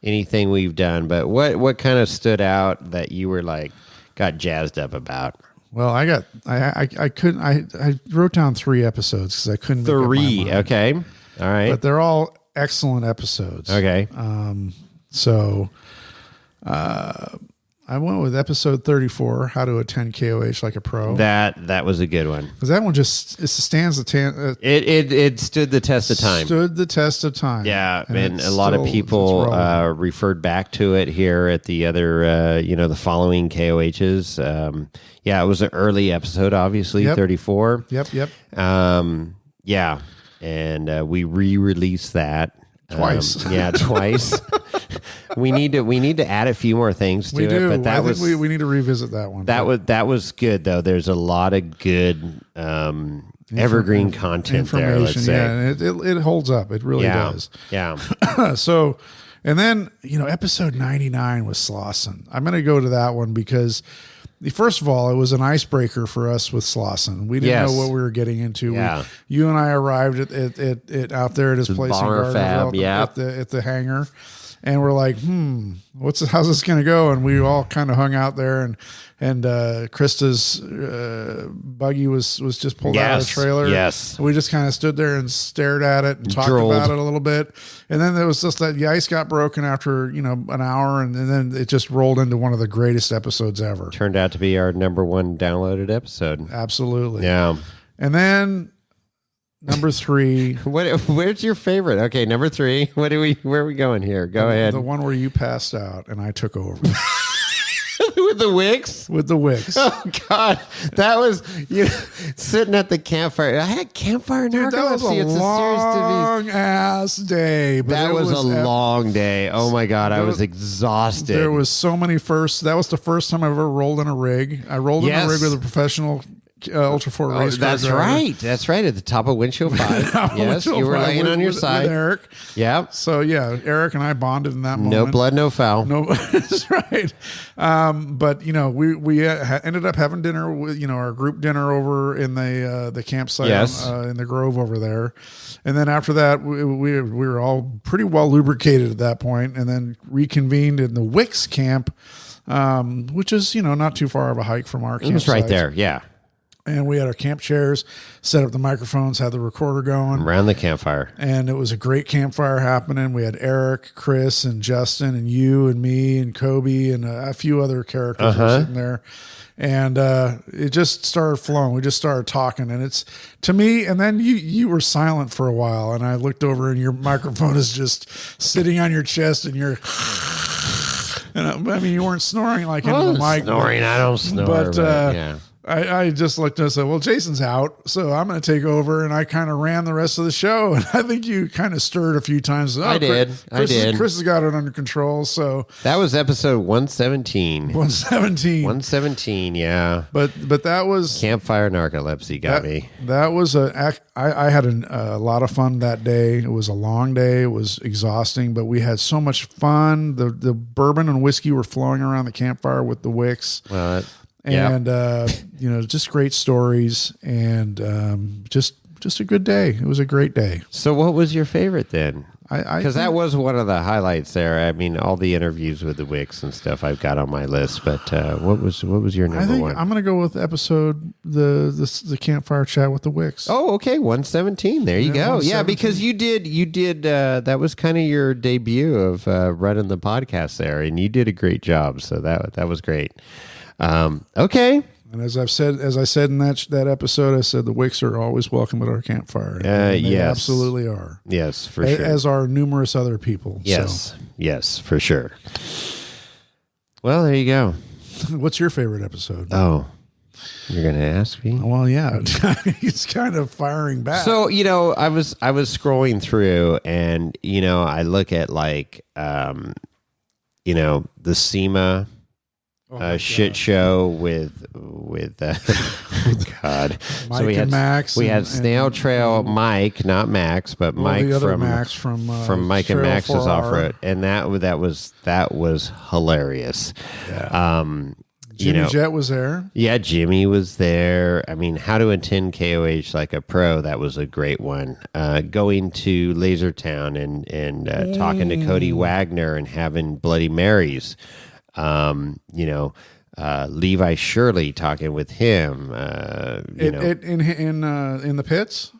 anything we've done, but what kind of stood out that you were like got jazzed up about? Well, I wrote down 3 episodes because I couldn't make up my 3, mind. okay. All right. But they're all excellent episodes. Okay. So I went with episode 34, How to Attend KOH Like a Pro. That was a good one. Because that one just stands the It stood the test of time. Stood the test of time. Yeah, and it's a lot of still- people it's relevant. referred back to it here at the other, the following KOHs. It was an early episode, obviously, Yep. 34. Yep. Yeah, and we re-released that Twice. Twice. we need to add a few more things to We it, do. but that I was think we need to revisit that one. that was good though. There's a lot of good evergreen content there. Let's say, yeah, and it holds up. It really does. Yeah. So, and then, episode 99 was Slauson. I'm going to go to that one because, first of all, it was an icebreaker for us with Slauson. We didn't know what we were getting into. Yeah. You and I arrived at out there at his place in Bar Fab, Gardnerville at the hangar. And we're like, how's this going to go? And we all kind of hung out there, and Krista's buggy was just pulled out of the trailer. Yes. We just kind of stood there and stared at it and talked about it a little bit. And then there was just that the ice got broken after, an hour, and then it just rolled into one of the greatest episodes ever. Turned out to be our number 1 downloaded episode. Absolutely. Yeah. And then number 3. Where's your favorite? Okay, number 3. Where are we going here? Go ahead. The one where you passed out and I took over. With the wicks? With the wicks. Oh, God. That was sitting at the campfire. I had campfire narcolepsy. That was a long ass day. But that was a long day. Oh, my God. I was exhausted. There was so many firsts. That was the first time I ever rolled in a rig. I rolled in a rig with a professional Ultra 4 race car That's driver. right. That's right. At the top of Windshield 5. Yes, you were laying on your side. With Eric. Yeah. So, yeah, Eric and I bonded in that moment. No blood, no foul. No, that's right. But, we ended up having dinner with, our group dinner over in the campsite in the Grove over there. And then after that, we were all pretty well lubricated at that point, and then reconvened in the Wicks camp, which is, not too far of a hike from our campsite. It was right there. Yeah. And we had our camp chairs, set up the microphones, had the recorder going. Around the campfire. And it was a great campfire happening. We had Eric, Chris, and Justin, and you, and me, and Kobe, and a few other characters were sitting there. And it just started flowing. We just started talking. And it's, to me, and then you were silent for a while. And I looked over, and your microphone is just sitting on your chest, and you're... And you weren't snoring like into the mic. Snoring, I don't snore. But yeah. I just looked and said, well, Jason's out, so I'm going to take over. And I kind of ran the rest of the show. And I think you kind of stirred a few times. I did. Chris has got it under control. So that was episode 117. 117, yeah. But that was... Campfire narcolepsy got me. That was I had a lot of fun that day. It was a long day. It was exhausting, but we had so much fun. The bourbon and whiskey were flowing around the campfire with the wicks. Well, and just great stories, and just a good day. It was a great day. So what was your favorite then? Because that was one of the highlights there. I mean, all the interviews with the Wicks and stuff I've got on my list. But what was your number one? I'm going to go with episode the campfire chat with the Wicks. Oh, okay, 117. There you go. Yeah, because you did. That was kind of your debut of running the podcast there, and you did a great job. So that was great. Okay. And as I said in that episode, I said the Wicks are always welcome at our campfire. And they yes, absolutely are. Yes, for sure. As are numerous other people. Yes, yes, for sure. Well, there you go. What's your favorite episode? Oh, you're going to ask me? Well, yeah, he's kind of firing back. So I was scrolling through, and I look at like the SEMA. Shit show with God. Mike so we had and Max. We had Snail Trail Mike, not Max, but Mike from Max from Mike and Max's 4R. off-road, and that was hilarious. Yeah. Jimmy Jett was there. Yeah, Jimmy was there. I mean, how to attend KOH like a pro, that was a great one. Going to Lasertown and talking to Cody Wagner and having Bloody Marys. Levi Shirley talking with him. In the pits.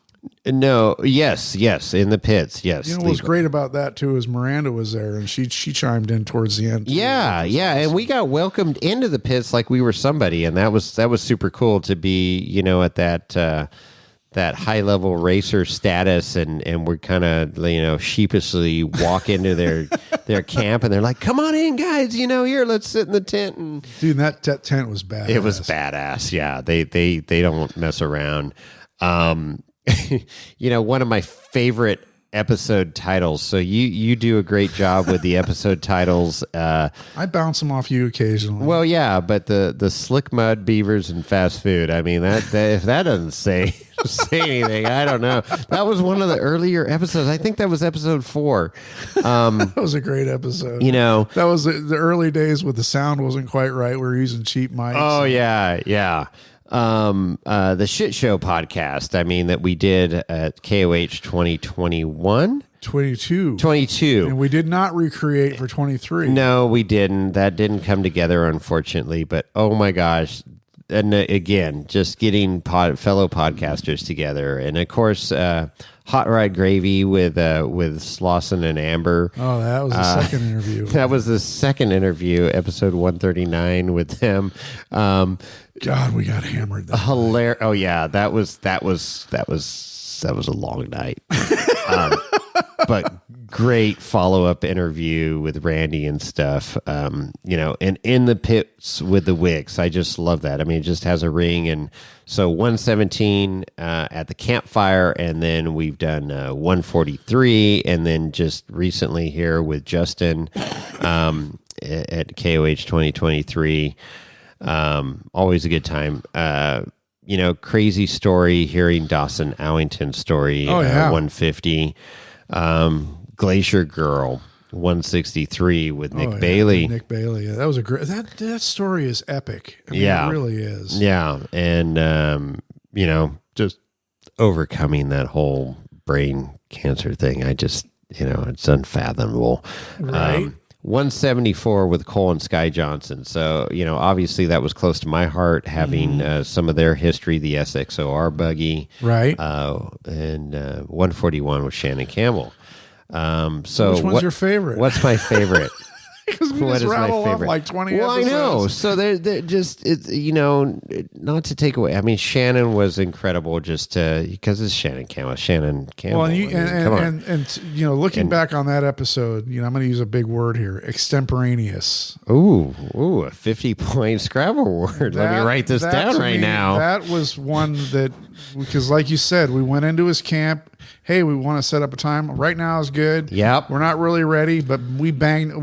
No, yes, in the pits, yes. What was great about that too is Miranda was there, and she chimed in towards the end. Yeah, awesome. And we got welcomed into the pits like we were somebody, and that was super cool to be at that high level racer status, and we're kind of sheepishly walk into their camp, and they're like, "Come on in, guys! Here, let's sit in the tent." And dude, that tent was badass. It was badass. Yeah, they don't mess around. One of my favorite episode titles. So you do a great job with the episode titles. I bounce them off you occasionally. Well, yeah, but the slick mud, beavers, and fast food. I mean, that if that doesn't say anything, I don't know. That was one of the earlier episodes. I think that was episode 4. That was a great episode. That was the early days with the sound wasn't quite right. We were using cheap mics. Oh yeah. The Shit Show podcast, I mean, that we did at KOH 2021. 22. And we did not recreate for 23. No, we didn't. That didn't come together, unfortunately. But, oh, my gosh. And again, just getting fellow podcasters together. And, of course, Hot Rod Gravy with Slauson and Amber. Oh, that was the second interview. That was the second interview, episode 139 with them. God, we got hammered. Hilarious! Oh yeah, that was a long night, but great follow up interview with Randy and stuff. And in the pits with the Wicks. I just love that. I mean, it just has a ring. And so 117 at the campfire, and then we've done 143, and then just recently here with Justin at KOH 2023. Always a good time. Crazy story hearing Dawson Allington's story. 150. Glacier Girl 163 with Nick Bailey. Nick Bailey. Yeah, that was a great. That story is epic. I mean, it really is. Yeah, and just overcoming that whole brain cancer thing. I just it's unfathomable. Right. 174 with Cole and Sky Johnson. So, obviously that was close to my heart, having some of their history, the SXOR buggy. Right. And 141 with Shannon Campbell. So which one's your favorite? What's my favorite? Because we just rattle off like 20 Well, episodes. I know. So they're just, not to take away. I mean, Shannon was incredible just because it's Shannon Campbell. Well, and looking back on that episode, I'm going to use a big word here, extemporaneous. Ooh, a 50-point Scrabble word. Let me write this down right now. That was one that, because like you said, we went into his camp. Hey, we want to set up a time. Right now is good. Yep. We're not really ready, but we banged.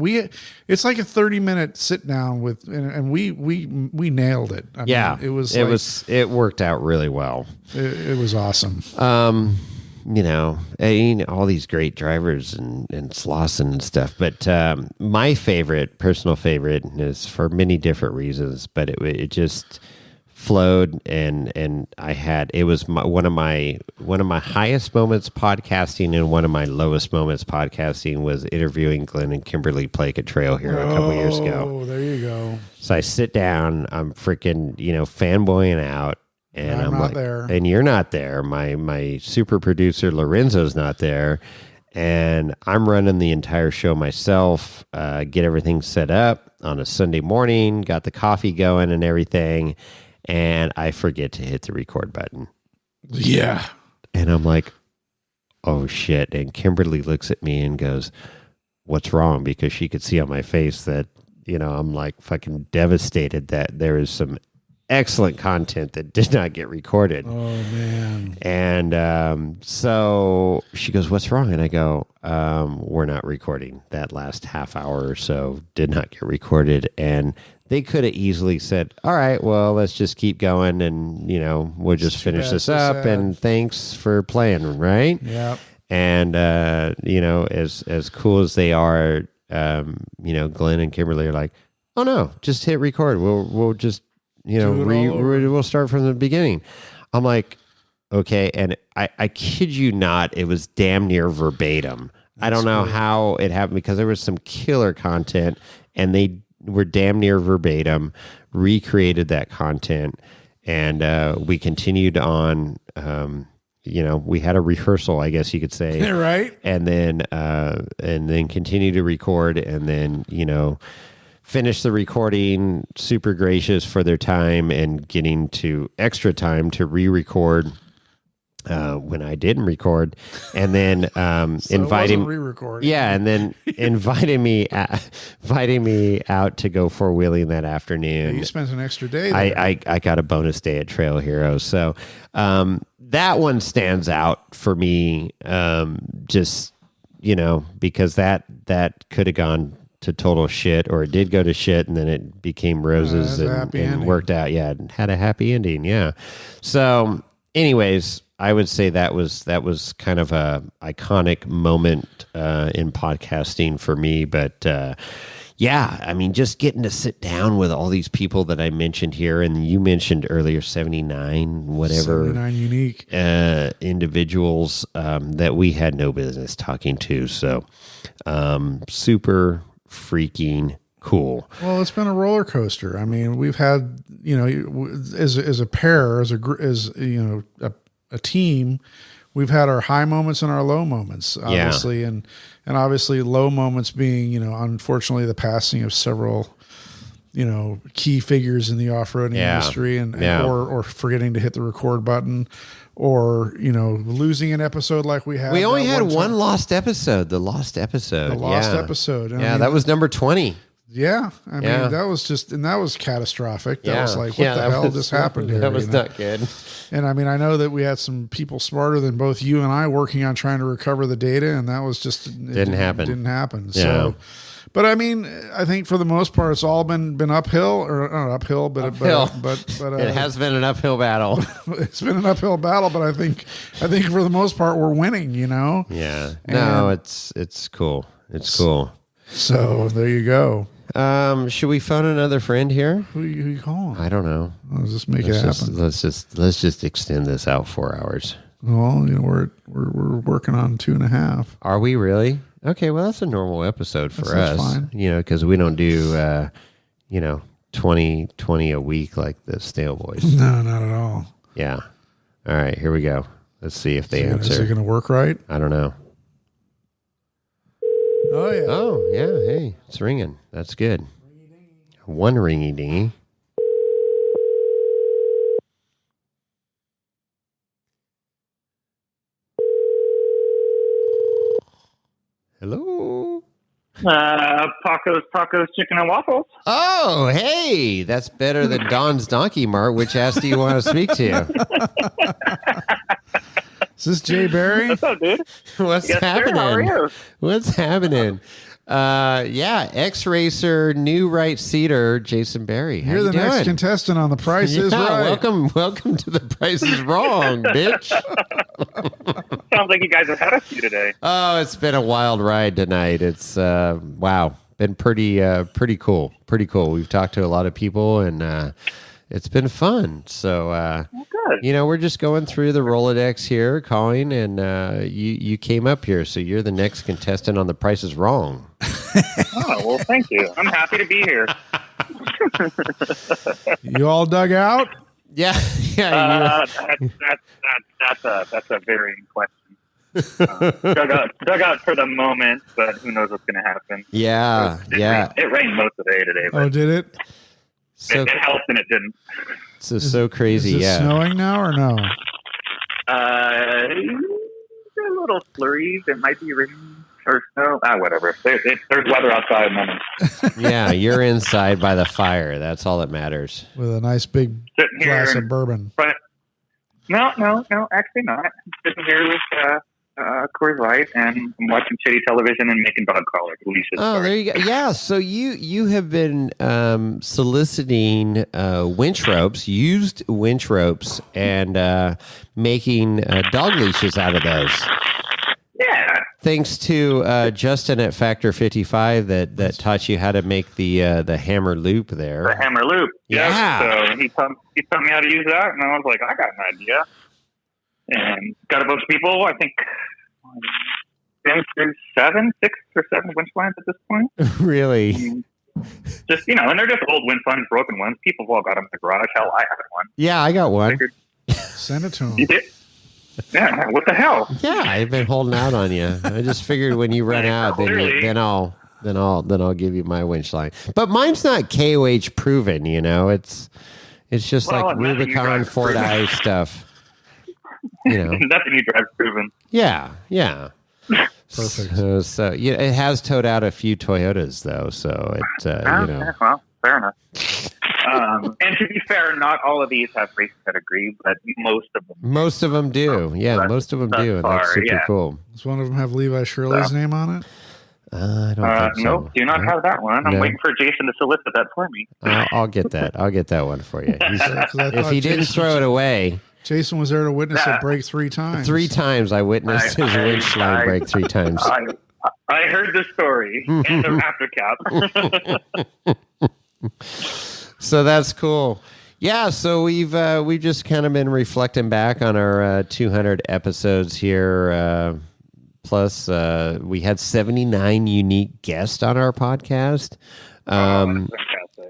It's like a 30-minute sit down and we nailed it. I mean, it worked out really well. It was awesome. All these great drivers and Slauson and stuff. But my personal favorite is for many different reasons, but it just flowed, and it was one of my highest moments podcasting, and one of my lowest moments podcasting was interviewing Glenn and Kimberly Plake at Trail here a couple years ago. Oh, there you go. So I sit down, I'm freaking fanboying out, and I'm not like, there, and you're not there. My super producer Lorenzo's not there, and I'm running the entire show myself. Get everything set up on a Sunday morning, got the coffee going and everything. And I forget to hit the record button. Yeah. And I'm like, oh shit. And Kimberly looks at me and goes, what's wrong? Because she could see on my face that, I'm like fucking devastated that there is some excellent content that did not get recorded. Oh, man. And so she goes, what's wrong? And I go, we're not recording. That last half hour or so did not get recorded. And they could have easily said, all right, well, let's just keep going and, we'll just finish this up. And thanks for playing, right? Yeah. And, as cool as they are, Glenn and Kimberly are like, oh, no, just hit record. We'll just, we'll start from the beginning. I'm like, okay. And I kid you not, it was damn near verbatim. I don't know how it happened because there was some killer content and they were damn near verbatim, recreated that content, and we continued on. We had a rehearsal, I guess you could say, right? And then continue to record, and then finish the recording. Super gracious for their time and getting to extra time to re-record. When I didn't record, and then inviting re-recording. Yeah, and then inviting me out to go four-wheeling that afternoon. Yeah, you spent an extra day there. I got a bonus day at Trail Heroes. So that one stands out for me, just because that could have gone to total shit, or it did go to shit, and then it became roses and worked out. Yeah, it had a happy ending. Yeah. So anyways, I would say that was kind of a iconic moment in podcasting for me. But just getting to sit down with all these people that I mentioned here, and you mentioned earlier 79 unique individuals that we had no business talking to. So super freaking cool. Well, it's been a roller coaster. I mean, we've had, as a pair, as a team, we've had our high moments and our low moments, obviously, and obviously low moments being, unfortunately, the passing of several, key figures in the off-roading industry, or forgetting to hit the record button, or losing an episode like we had. We only had one lost episode. The lost episode. That was number 20. Yeah, I mean that was that was catastrophic. That was like, what the hell just happened here? That was not good. And I mean, I know that we had some people smarter than both you and I working on trying to recover the data, and that was just didn't happen. Didn't happen. Yeah. So, but I mean, I think for the most part, it's all been uphill, or not uphill, but it has been an uphill battle. It's been an uphill battle, but I think for the most part, we're winning. Yeah. No, it's cool. It's cool. So there you go. Should we phone another friend here? Who you calling? I don't know. Let's just make it happen. Let's just extend this out 4 hours. Well, we're working on 2.5. Are we really? Okay, well that's a normal episode for us. Fine. Because we don't do 20 a week like the Stale Boys. No, not at all. Yeah. All right, here we go. Let's see if they answer. Is it going to work right? I don't know. Oh, yeah. Oh, yeah. Hey, it's ringing. That's good. One ringy dingy. Hello? Paco's Chicken and Waffles. Oh, hey. That's better than Don's Donkey Mart. Which ass do you want to speak to? Is this Jay Barry? What's up, dude? What's happening? Sir, how are you? What's happening? X-Racer, new right seater, Jason Barry. How You're the doing? next contestant on The Price is Right. Welcome to The Price is Wrong, bitch. Sounds like you guys have had a few today. Oh, it's been a wild ride tonight. It's wow, been pretty cool. Pretty cool. We've talked to a lot of people, and It's been fun. So, good. We're just going through the Rolodex here, calling, and you came up here, so you're the next contestant on The Price is Wrong. Oh, well, thank you. I'm happy to be here. You all dug out? Yeah. That's a varying question. Dug out for the moment, but who knows what's going to happen. Yeah, It rained most of the day today. But did it? it helped and it didn't. So crazy, Is it snowing now or no? A little flurries. It might be raining or snow. Whatever. There's weather outside. Yeah, you're inside by the fire. That's all that matters. With a nice big glass of bourbon. But no, actually not. I'm sitting here with Coors Light, and I'm watching shitty television and making dog collars. There you go. Yeah, so you have been soliciting winch ropes, used winch ropes, and making dog leashes out of those. Yeah. Thanks to Justin at Factor 55 that taught you how to make the hammer loop there. The hammer loop. Yeah. So he taught me how to use that, and I was like, I got an idea. And got a bunch of people, I think, there's 6 or 7 winch lines at this point. Really? Just, and they're just old winch lines, broken ones. People have all got them in the garage. Hell, I had one. Yeah, I got one. Send it to them. You did? Yeah, what the hell? Yeah, I've been holding out on you. I just figured when you run out, then I'll give you my winch line. But mine's not KOH proven, It's just like Rubicon, Ford I stuff. Nothing you drive proven. Yeah. Perfect. So it has towed out a few Toyotas though. So Well, fair enough. And to be fair, not all of these have race pedigree, but most of them. Most of them do. Yeah, most of them do, and that's super cool. Does one of them have Levi Shirley's name on it? I don't think so. Nope, do not have that one. I'm waiting for Jason to solicit that for me. I'll get that. I'll get that one for you. If he didn't throw it away. Jason was there to witness it break 3 times. 3 times I witnessed his winch line break 3 times. I heard the story and the after cap. So that's cool. Yeah, so we've just kind of been reflecting back on our 200 episodes here. Plus, we had 79 unique guests on our podcast.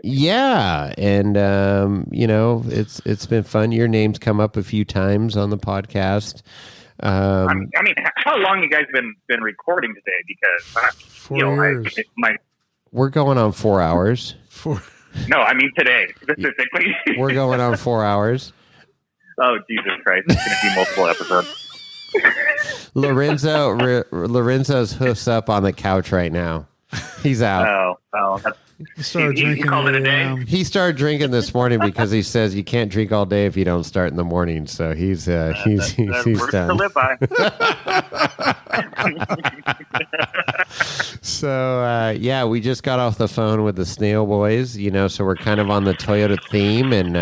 Yeah, and it's been fun. Your name's come up a few times on the podcast. How long you guys been recording today? Because 4 years. We're going on 4 hours. No, I mean today specifically. We're going on 4 hours. Oh Jesus Christ! It's going to be multiple episodes. Lorenzo's hoofs up on the couch right now. He's out. Oh, that's. He started drinking. He started drinking this morning because he says you can't drink all day if you don't start in the morning. So he's done. To live by. So we just got off the phone with the Snail Boys. So we're kind of on the Toyota theme, and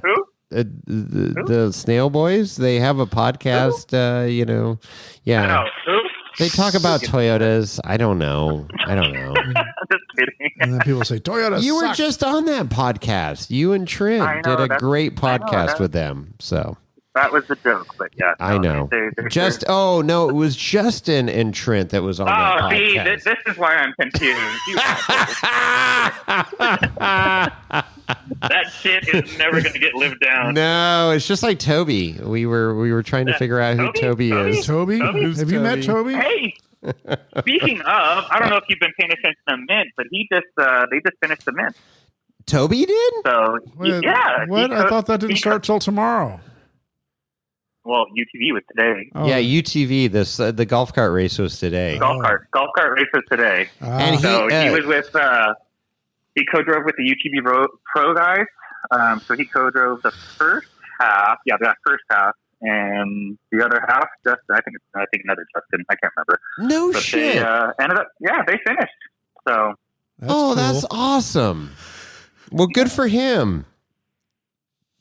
Who? The Snail Boys. They have a podcast. Yeah. Who? They talk about Toyotas. I don't know. Just kidding. And then people say, Toyota You suck. were just on that podcast. You and Trent did a great podcast with them. So that was the joke, but yeah. I know. They're it was Justin and Trent that was on that podcast. See, this is why I'm confused. That shit is never going to get lived down. No, it's just like Toby. We were trying to figure out who Toby is. Toby? Have you met Toby? Hey, speaking of, I don't know if you've been paying attention to Mint, but they just finished the Mint. Toby did? So yeah. What? I thought that didn't start till tomorrow. Well, UTV was today. Oh. Yeah, UTV. The golf cart race was today. Golf cart race was today. And he was with. He co-drove with the UTV Pro guys. So he co-drove the first half. Yeah, that first half, and the other half. I think another Justin. I can't remember. No but shit. They ended up. Yeah, they finished. So. That's awesome. Well, good for him.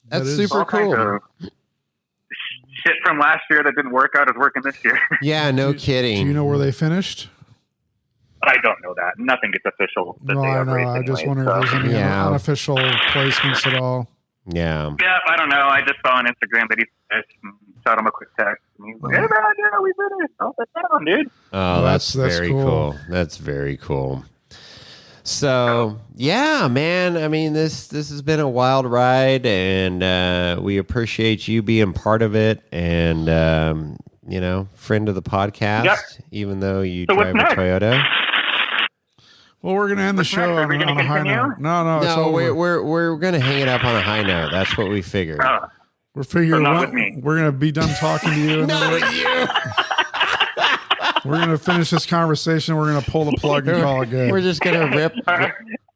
That's super cool. Shit from last year that didn't work out is working this year. Yeah, no kidding. Do you know where they finished? I don't know that. Nothing gets official. That No, they I have know. racing I just anyway, wonder if there's any Yeah. unofficial placements at all. Yeah. Yeah, I don't know. I just saw on Instagram that he finished and shot him a quick text. And he's like, hey, man, yeah, we finished. I'll sit down, dude. Oh, that's very cool. cool. That's very cool. So, yeah, man. I mean, this has been a wild ride, and we appreciate you being part of it, and friend of the podcast. Yep. Even though you So drive a what's next? Toyota. Well, we're going to end the show Are we on gonna a high continue? note. No, it's No, over. we're gonna hang it up on a high note. That's what we figured. We're figuring not with me. we're going to be done talking to you. And Not with you. we're going to finish this conversation. We're going to pull the plug and call it good. We're just gonna rip.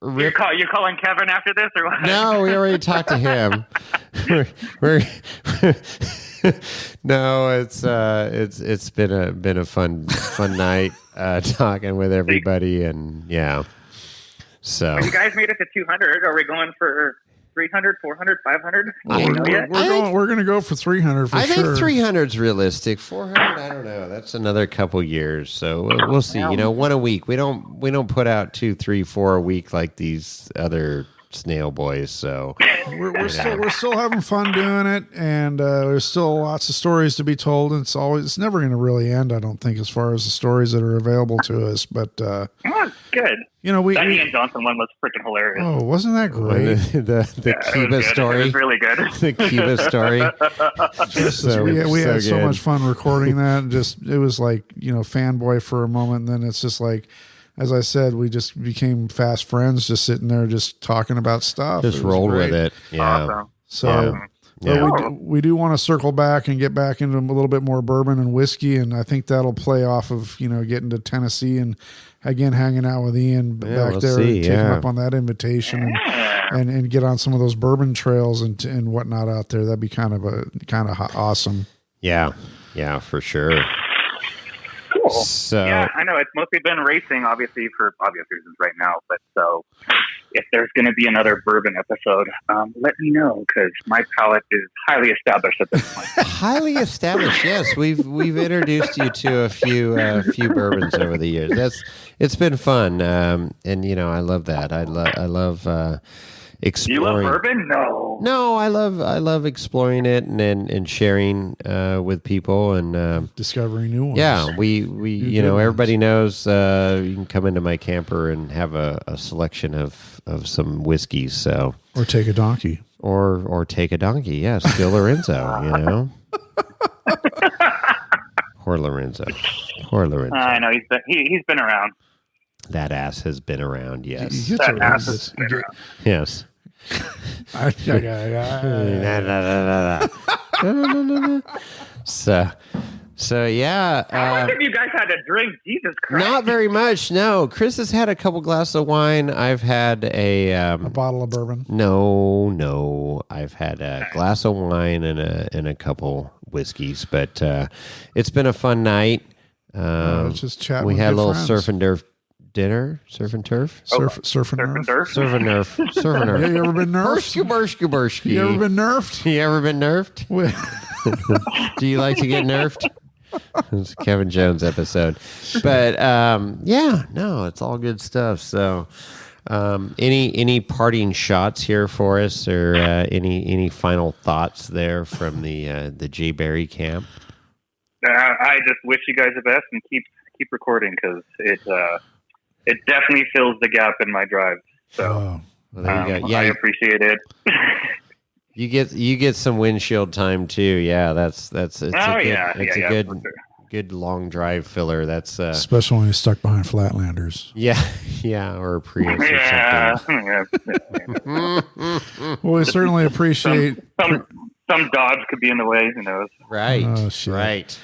You're calling Kevin after this, or what? No, we already talked to him. we're no, it's been a fun night talking with everybody, and yeah. So You guys made it to 200. Are we going for 300, 400, 500? We're going to go for 300 for I sure. think 300 is realistic. 400, I don't know. That's another couple years, so we'll see. One a week. We don't put out 2, 3, 4 a week like these other snail boys. So we're still having fun doing it, and there's still lots of stories to be told. And it's never going to really end, I don't think, as far as the stories that are available to us. But Oh, good. that Ian Johnson one was freaking hilarious. Oh, wasn't that great? the Cuba story. It was really good. The Cuba story. We had so good. much fun recording that. And it was like, fanboy for a moment. And then it's just like, as I said, we just became fast friends, just sitting there, just talking about stuff. Just It was rolled great. with it. Yeah. Awesome. So Yeah. we do want to circle back and get back into a little bit more bourbon and whiskey. And I think that'll play off of, getting to Tennessee and again, hanging out with Ian back we'll there, see, and taking yeah. up on that invitation and get on some of those bourbon trails and whatnot out there. That'd be kind of awesome. Yeah, for sure. Cool. So yeah, I know it's mostly been racing, obviously for obvious reasons right now. But so if there's going to be another bourbon episode, let me know because my palate is highly established at this point. highly established. Yes, we've introduced you to a few bourbons over the years. It's been fun, and I love that. I love exploring. You love bourbon? No, I love exploring it and sharing with people and Discovering new ones. yeah, we everybody knows you can come into my camper and have a selection of some whiskeys. So Or take a donkey. or take a donkey. Yes, Phil Lorenzo. Poor Lorenzo. I know he's been around. That ass has been around. Yes. He gets That around ass this. has been around. Yes. So yeah. How much have you guys had to drink? Jesus Christ! Not very much. No, Chris has had a couple glasses of wine. I've had a bottle of bourbon. No. I've had a glass of wine and a couple whiskeys, but it's been a fun night. It's just chatting. We with had a good little friends. surf and turf dinner. Surf and turf. Surf and nerf. Surf and nerf. Surf and nerf. Yeah, you ever been nerfed? Bursky. You ever been nerfed? You ever been nerfed? Do you like to get nerfed? It's a Kevin Jones episode. But it's all good stuff. So any parting shots here for us or any final thoughts there from the Jay Berry camp? I just wish you guys the best and keep recording because it definitely fills the gap in my drive. So Well, there you go. Yeah, I appreciate it. you get some windshield time too. Yeah, it's a good long drive filler. That's Especially when you're stuck behind Flatlanders. yeah, or a Prius or something. Well, we certainly appreciate. Some Dodge could be in the way. Who knows? Right. Oh, shit. Right.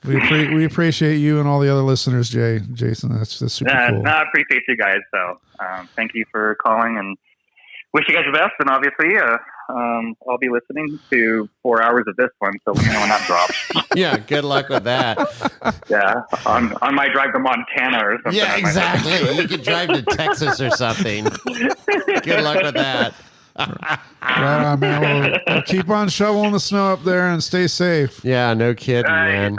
We appreciate you and all the other listeners, Jason. That's super cool. I appreciate you guys. So thank you for calling and wish you guys the best. And obviously, I'll be listening to 4 hours of this one, so we know when that drops. Yeah. Good luck with that. Yeah, on my drive to Montana or something. Yeah, exactly. You could drive to Texas or something. Good luck with that. Right on, man. We'll keep on shoveling the snow up there and stay safe. Yeah, no kidding, man.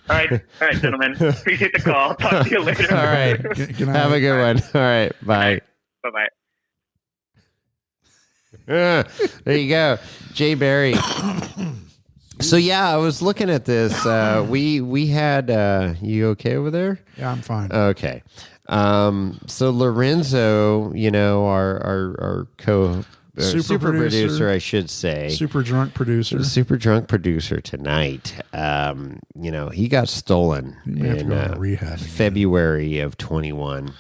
right, gentlemen. Appreciate the call. Talk to you later. All right. Have a good one. All right. Bye. Bye-bye. There you go. Jay Barry. So yeah, I was looking at this. We had you okay over there? Yeah, I'm fine. Okay. So Lorenzo, our super producer, I should say. Super drunk producer tonight. He got stolen in February of 21.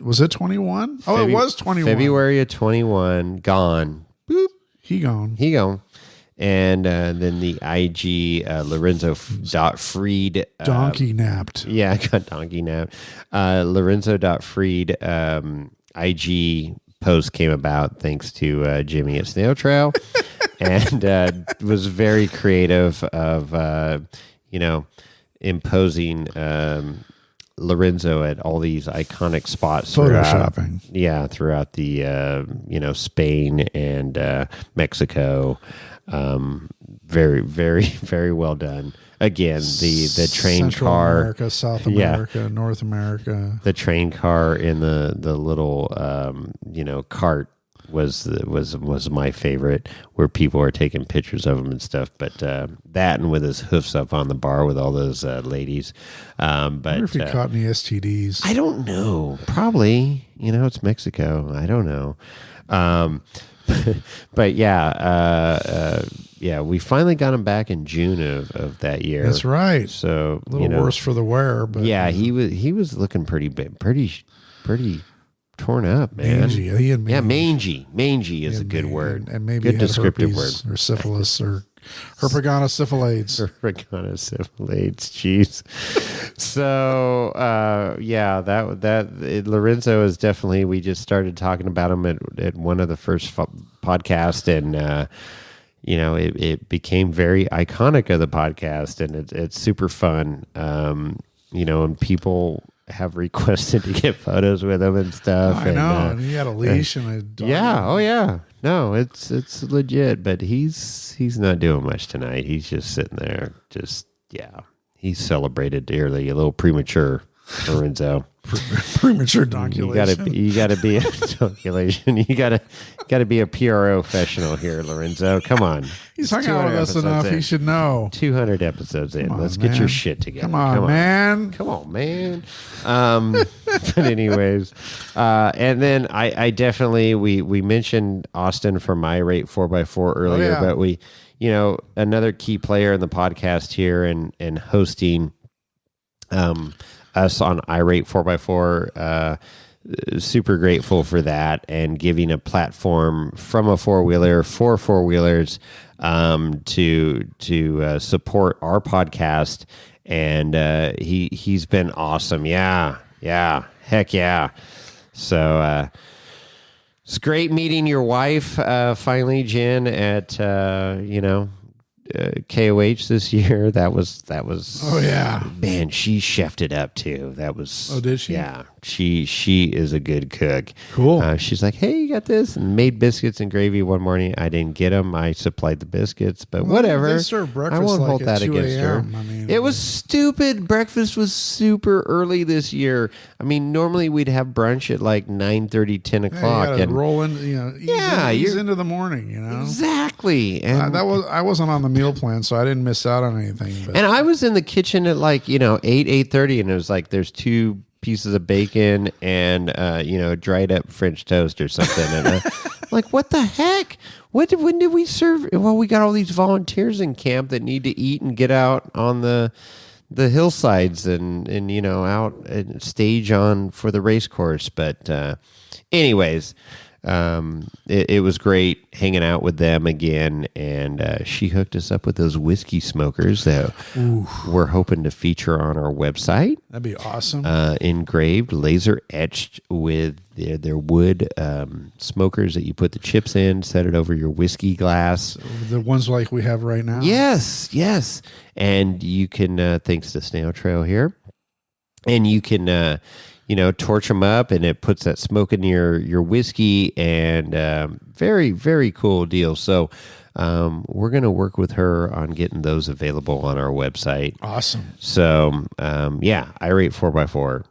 Was it 21? Oh, it was 21. February of 21. Gone. Boop. He gone. And then the IG Lorenzo Freed donkey napped. Yeah, I got donkey napped. Lorenzo.Freed IG post came about thanks to Jimmy at Snail Trail, and was very creative of imposing Lorenzo at all these iconic spots. Photoshopping. Throughout the Spain and Mexico. Very, very, very well done. Again, the train Central car, America, South America, North America. The train car in the little cart was my favorite, where people are taking pictures of him and stuff. But that, and with his hoofs up on the bar with all those ladies. But I wonder if he caught any STDs. I don't know. Probably. It's Mexico. I don't know. But we finally got him back in June of that year. That's right. So a little worse for the wear, but he was looking pretty torn up, man. Mangy. Mangy is a good word, and maybe good descriptive word, or syphilis, or Herpaganosyphilades. Jeez. So that Lorenzo is definitely. We just started talking about him at one of the first podcasts, and it became very iconic of the podcast, and it's super fun. And people have requested to get photos with him and stuff. I know, and he had a leash and a dog. Yeah, oh yeah. No, it's legit, but he's not doing much tonight. He's just sitting there, He's celebrated dearly, a little premature, Lorenzo. Premature donculation. You gotta be a donculation. You gotta be a PRO professional here, Lorenzo. Come on. He's hung out with us enough. He should know. 200 episodes in. Let's get your shit together. Come on, man. Come on, man. But anyways, and then I definitely we mentioned Austin from iRate 4x4 earlier, but we another key player in the podcast here and hosting us on iRate 4x4, super grateful for that, and giving a platform from a four-wheeler for four-wheelers to support our podcast, and he's been awesome. Yeah, heck yeah. So it's great meeting your wife finally, Jen, at KOH this year. That was oh yeah, man, she chefed it up too. That was, oh, did she? Yeah, she is a good cook. Cool. She's like, hey, you got this, and made biscuits and gravy one morning. I didn't get them. I supplied the biscuits, but whatever. They serve breakfast. I won't hold at that 2 against her. I mean, it was stupid. Breakfast was super early this year. I mean, normally we'd have brunch at like 9:30, 10 o'clock, and roll in. Ease into the morning. Exactly. And I wasn't on the meal plan, so I didn't miss out on anything. But. And I was in the kitchen at like 8:30, and it was like there's 2 pieces of bacon and dried up French toast or something, and like, what the heck? When did we serve? Well, we got all these volunteers in camp that need to eat and get out on the hillsides and out and stage on for the race course. But anyways. It was great hanging out with them again, and she hooked us up with those whiskey smokers that we're hoping to feature on our website. That'd be awesome. Engraved, laser etched with their wood smokers that you put the chips in, set it over your whiskey glass. The ones like we have right now. Yes, and you can thanks to Snail Trail here, and you can. Torch them up, and it puts that smoke in your whiskey, and very, very cool deal. So we're going to work with her on getting those available on our website. Awesome. So, iRate 4x4.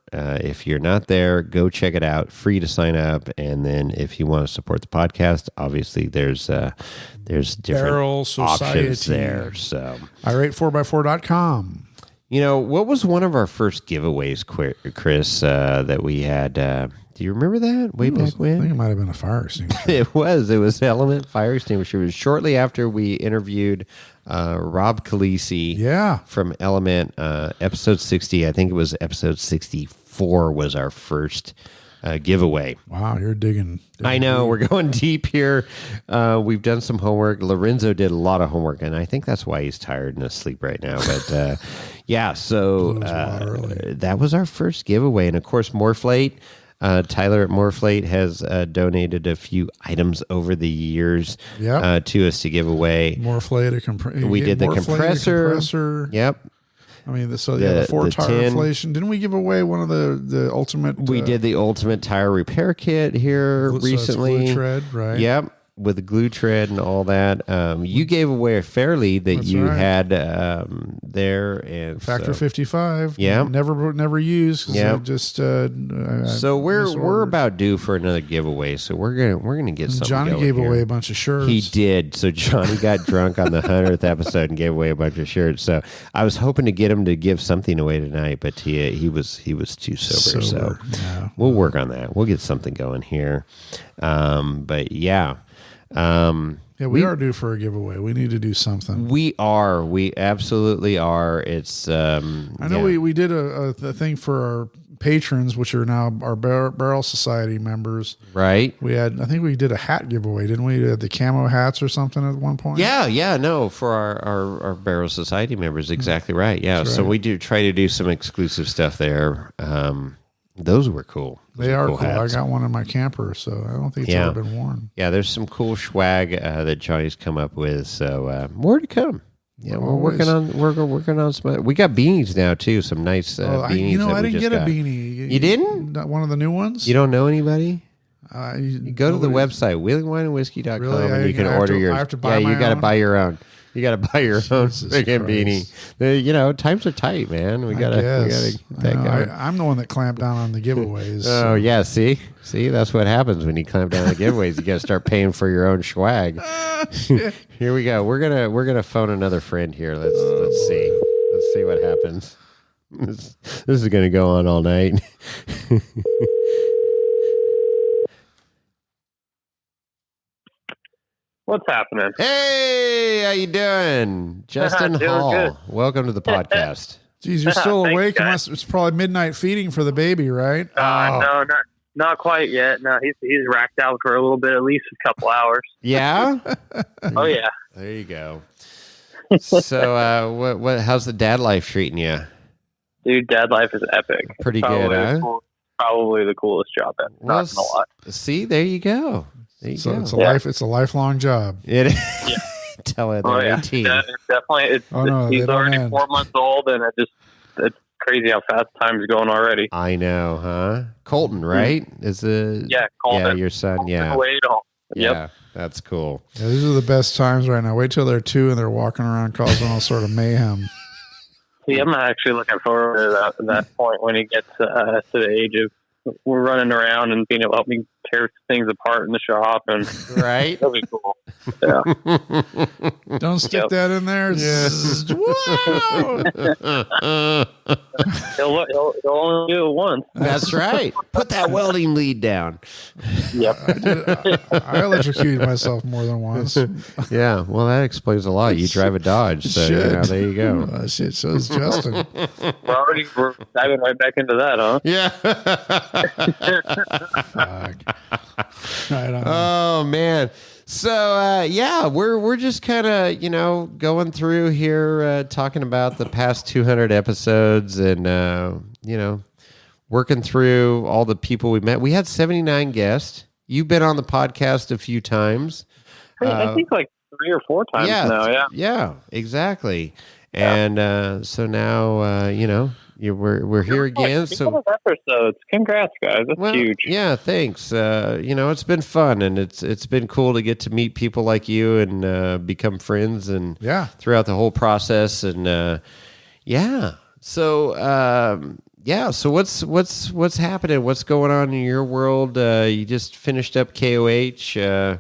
If you're not there, go check it out. Free to sign up. And then if you want to support the podcast, obviously there's different Barrel options Society. there. So, iRate4x4.com. you know, what was one of our first giveaways, Chris, that we had? Do you remember that way back I think when? it might have been a fire extinguisher. It was Element Fire Extinguisher. It was shortly after we interviewed Rob Khaleesi from Element, episode 60. I think it was episode 64 was our first giveaway. Wow, you're digging. I know. We're going deep here. We've done some homework. Lorenzo did a lot of homework, and I think that's why he's tired and asleep right now. But so that was our first giveaway. And, of course, Morflate. Tyler at Morflate has donated a few items over the years to us to give away. Morflate, we did the compressor. Yep. I mean, the 4-tire inflation. Didn't we give away one of the ultimate? We did the ultimate tire repair kit here recently. Glue tread, right? Yep. With the glue tread and all that. You gave away a Fairlead that you had there. And Factor 55. Yeah. Never used. Yeah. Just so we're about due for another giveaway. So we're gonna get something. Johnny gave away a bunch of shirts. He did. So Johnny got drunk on the 100th episode and gave away a bunch of shirts. So I was hoping to get him to give something away tonight, but he was too sober. So we'll work on that. We'll get something going here. But yeah. We are due for a giveaway. We need to do something. We are. We absolutely are. It's. I know we did a thing for our patrons, which are now our Barrel Society members. Right. I think we did a hat giveaway, didn't we? We had the camo hats or something at one point. Yeah. No, for our Barrel Society members, exactly right. Yeah. That's So right. we do try to do some exclusive stuff there. Those were cool. They are cool. Hats. I got one in my camper, so I don't think it's ever been worn. Yeah, there's some cool swag that Johnny's come up with. So more to come. Yeah, we're working on some. We got beanies now too. Some nice beanies. I didn't get a beanie. You didn't? Not one of the new ones. You don't know anybody? You go to the website wheelingwineandwhiskey.com Really? and you can order yours. I have to buy my you got to own? buy your own. You got to buy your own freaking beanie. Times are tight, man. We gotta I'm the one that clamped down on the giveaways. Oh yeah, see, that's what happens when you clamp down on giveaways. You got to start paying for your own swag. Here we go. We're gonna phone another friend here. Let's see what happens. This is gonna go on all night. What's happening? Hey, how you doing? Justin Doing Hall. good. Welcome to the podcast. Geez, you're still Thanks, awake. guys. It's probably midnight feeding for the baby, right? No, not quite yet. No, he's racked out for a little bit, at least a couple hours. Yeah? Oh yeah. There you go. So what how's the dad life treating you? Dude, dad life is epic. Pretty good, huh? Probably the coolest job ever. Well, Not gonna lie. See, there you go. It's a lifelong job. It is. Yeah. Tell it. Oh yeah, 18. definitely. He's already 4 months old, and it's crazy how fast time's going already. I know, huh? Colton, right? Colton. Yeah, your son. Yeah. Yeah, that's cool. Yeah, these are the best times right now. Wait till they're 2 and they're walking around causing all sort of mayhem. See, I'm actually looking forward to that point when he gets to the age of we're running around and being able to help me tear things apart in the shop, and right, that'll be cool. Yeah. Don't stick that in there. He'll only do it once. That's right. Put that welding lead down. Yep. I electrocuted myself more than once. Yeah, well, that explains a lot. You drive a Dodge, so there you go. Shit, so is Justin. We're diving right back into that, huh? Yeah. Oh man. So we're just kind of going through here talking about the past 200 episodes and working through all the people we met. We had 79 guests. You've been on the podcast a few times. I think like 3 or 4 times now. Yeah. Yeah, exactly. And so now we're here again. So episodes. Congrats, guys. That's huge. Yeah, thanks. It's been fun, and it's been cool to get to meet people like you and become friends, and throughout the whole process, and So what's happening? What's going on in your world? You just finished up KOH.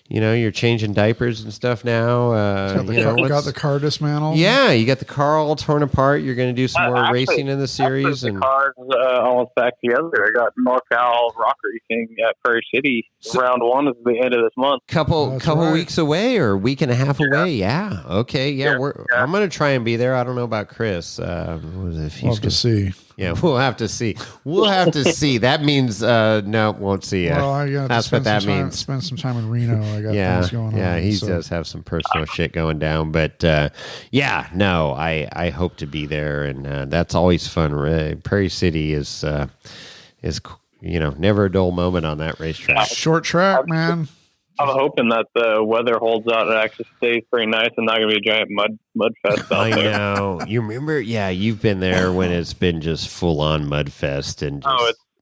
You're changing diapers and stuff now. Got the car dismantled. Yeah, you got the car all torn apart. You're going to do some more racing in the series. The car's almost back together. I got NorCal Rock Racing at Prairie City. Round 1 is the end of this month. Couple weeks away, or a week and a half away. Yeah. Okay. Yeah. I'm going to try and be there. I don't know about Chris. We'll have to see. Yeah, we'll have to see. That means no, won't see you. Well, that's what that means. Spend some time in Reno. I got things going on. Yeah, he does have some personal shit going down, but I hope to be there, and that's always fun. Prairie City is never a dull moment on that racetrack. Short track, man. I'm hoping that the weather holds out and actually stays pretty nice and not going to be a giant mud fest out there. I know. You remember? Yeah, you've been there when it's been just full on mud fest and.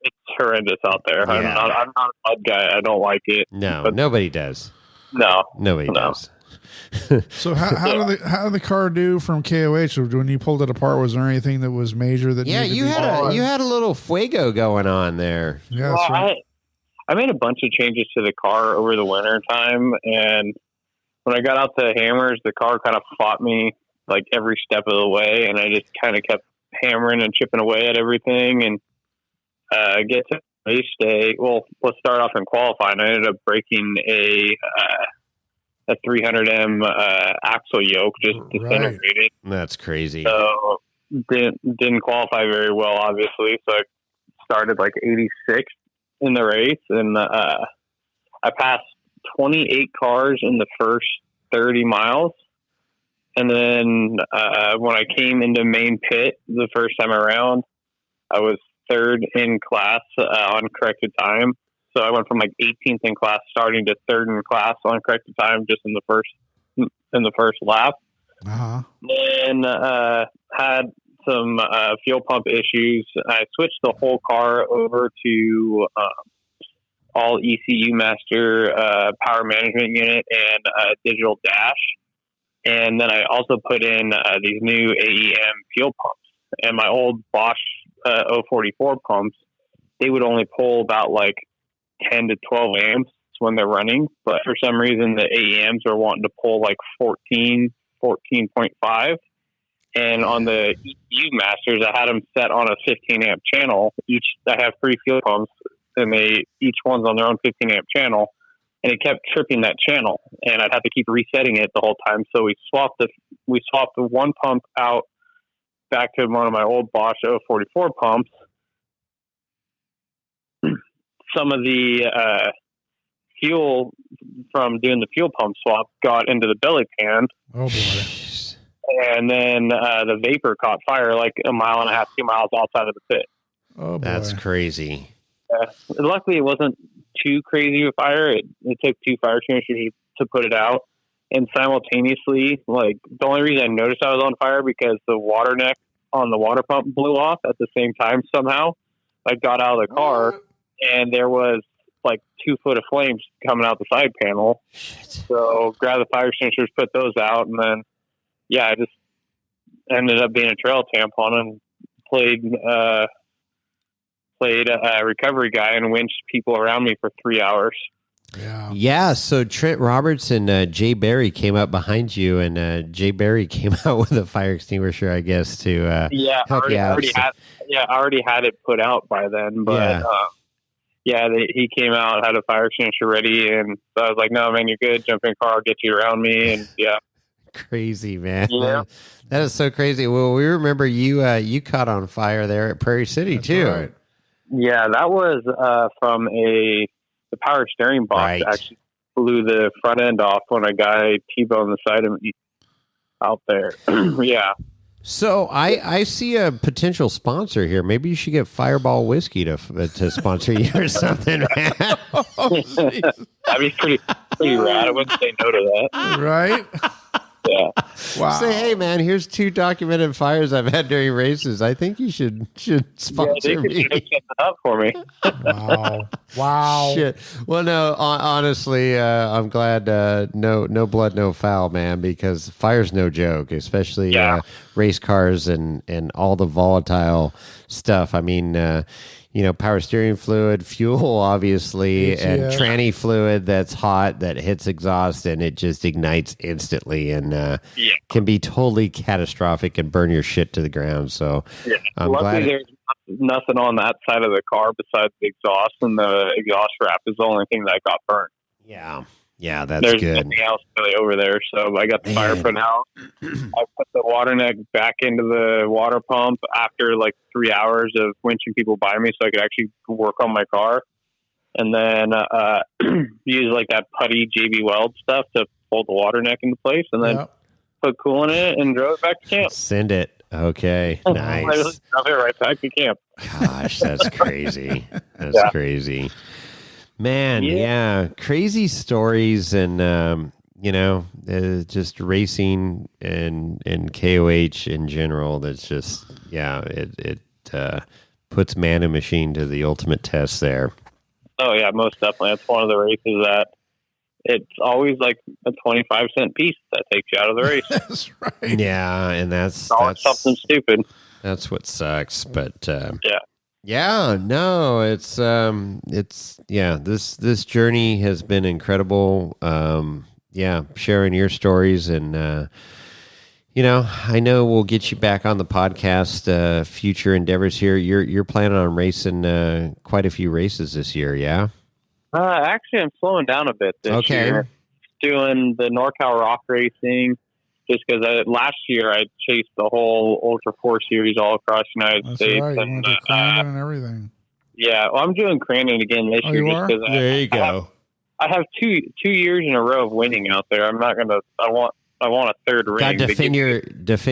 It's horrendous out there. Yeah. I'm not a mud guy. I don't like it. No, nobody does. No, nobody does. So how did the car do from KOH? When you pulled it apart, was there anything that was major that? Yeah, you had a little fuego going on there. Yeah, that's right. I made a bunch of changes to the car over the winter time, and when I got out to Hammers, the car kind of fought me like every step of the way, and I just kind of kept hammering and chipping away at everything, and get to race day. Well, let's start off in qualifying. I ended up breaking a 300M axle yoke, just disintegrated. That's crazy. So didn't qualify very well, obviously. So I started like 86th in the race, and I passed 28 cars in the first 30 miles. And then when I came into main pit the first time around, I was third in class on corrected time. So I went from like 18th in class starting to third in class on corrected time just in the first lap. And had some fuel pump issues. I switched the whole car over to all ECU master power management unit and digital dash. And then I also put in these new AEM fuel pumps. And my old Bosch 044 pumps, they would only pull about like 10 to 12 amps when they're running. But for some reason, the AEMs are wanting to pull like 14.5. And on the ECU masters, I had them set on a 15 amp channel. I have 3 fuel pumps, and each one's on their own 15 amp channel. And it kept tripping that channel, and I'd have to keep resetting it the whole time. So we swapped the one pump out back to one of my old Bosch 044 pumps. Some of the fuel from doing the fuel pump swap got into the belly pan. Oh boy! And then the vapor caught fire like a mile and a half, 2 miles outside of the pit. Oh boy! That's crazy. Luckily, it wasn't too crazy of fire. It took 2 fire extinguishers to put it out. And simultaneously, like, the only reason I noticed I was on fire because the water neck on the water pump blew off at the same time somehow. I got out of the car, and there was like 2 foot of flames coming out the side panel. Shit. So grabbed the fire extinguishers, put those out, and then, I just ended up being a trail tampon and played a recovery guy and winched people around me for 3 hours. Yeah. So Trent Roberts and Jay Berry came up behind you, and Jay Berry came out with a fire extinguisher, I guess, to help you out. I already had it put out by then, but he came out, had a fire extinguisher ready, and so I was like, "No, man, you're good. Jump in the car, I'll get you around me." And crazy, man. Yeah. That is so crazy. Well, we remember you caught on fire there at Prairie City. That's too. Right. Yeah, that was from the power steering box actually blew the front end off when a guy T-boned the side of me out there. Yeah. So I see a potential sponsor here. Maybe you should get Fireball Whiskey to sponsor you or something, man. That'd be pretty rad. I wouldn't say no to that. Right? Yeah. Wow. Say, hey, man, here's 2 documented fires I've had during races. I think you should sponsor me. Hook something up for me. Wow. Shit. Well, no, honestly, I'm glad no blood, no foul, man, because fire's no joke, especially race cars and all the volatile stuff. I mean, power steering fluid, fuel, obviously, and tranny fluid that's hot that hits exhaust and it just ignites instantly and can be totally catastrophic and burn your shit to the ground. So I'm luckily glad. there's nothing on that side of the car besides the exhaust, and the exhaust wrap is the only thing that got burnt. Yeah, that's There's good. nothing else really over there, so I got the fire put out. I put the water neck back into the water pump after like 3 hours of winching people by me so I could actually work on my car. And then use like that putty JB Weld stuff to hold the water neck into place, and then put coolant in it and drove it back to camp. Send it. Okay, nice. I just drove it right back to camp. Gosh, that's crazy. That's crazy. Man, crazy stories and, just racing and KOH in general. That's just, it puts man and machine to the ultimate test there. Oh, yeah, most definitely. That's one of the races that it's always like a 25-cent piece that takes you out of the race. That's right. Yeah, and that's something stupid. That's what sucks, but this journey has been incredible. Sharing your stories and I know we'll get you back on the podcast, future endeavors here. You're planning on racing quite a few races this year, yeah? Actually, I'm slowing down a bit this year. Doing the NorCal Rock Racing, just because last year I chased the whole Ultra 4 series all across the United States. Right. You went to Crandon and everything. Yeah, well, I'm doing Crandon again this year. Just because there you go. I have two years in a row of winning out there. I'm not gonna. I want a third ring. Got to defend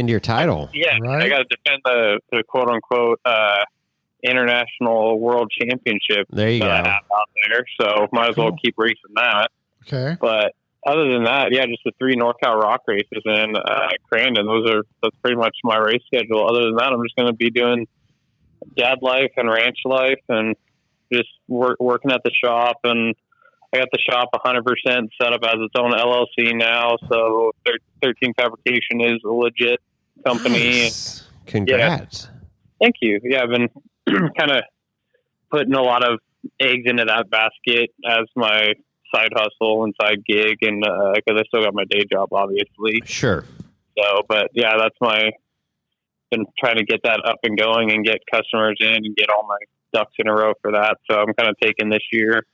your title. Yeah, right? I got to defend the quote unquote international world championship. There you go. I have out there, so might as well keep racing that. Okay, but other than that, just the 3 NorCal Rock races and Crandon. That's pretty much my race schedule. Other than that, I'm just going to be doing dad life and ranch life and just working at the shop. And I got the shop 100% set up as its own LLC now. So 13 Fabrication is a legit company. Nice. Congrats. Thank you. Yeah, I've been kind of putting a lot of eggs into that basket as my side hustle and side gig, and because I still got my day job, obviously. Sure. So, but that's been trying to get that up and going and get customers in and get all my ducks in a row for that. So I'm kind of taking this year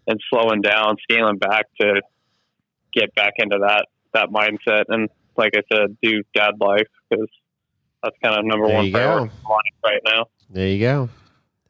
and slowing down, scaling back to get back into that mindset. And like I said, do dad life, because that's kind of number one priority right now. There you go.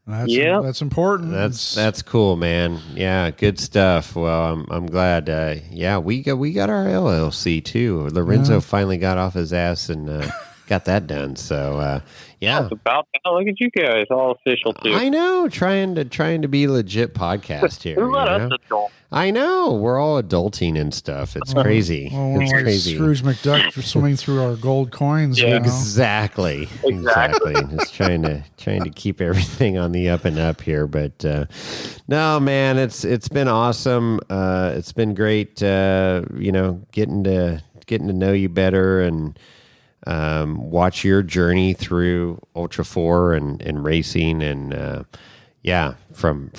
That's important. That's cool, man. Yeah, good stuff. Well, I'm glad. We got our LLC too. Lorenzo finally got off his ass and got that done. So it's about now. Look at you guys, all official too. I know, trying to be legit podcast here. Who let us adult? I know, we're all adulting and stuff. It's crazy. Well, it's like crazy. Scrooge McDuck for swimming through our gold coins. Yeah. Exactly. Just trying to keep everything on the up and up here. But no, man, it's been awesome. It's been great. Getting to know you better and watch your journey through Ultra 4 and racing and from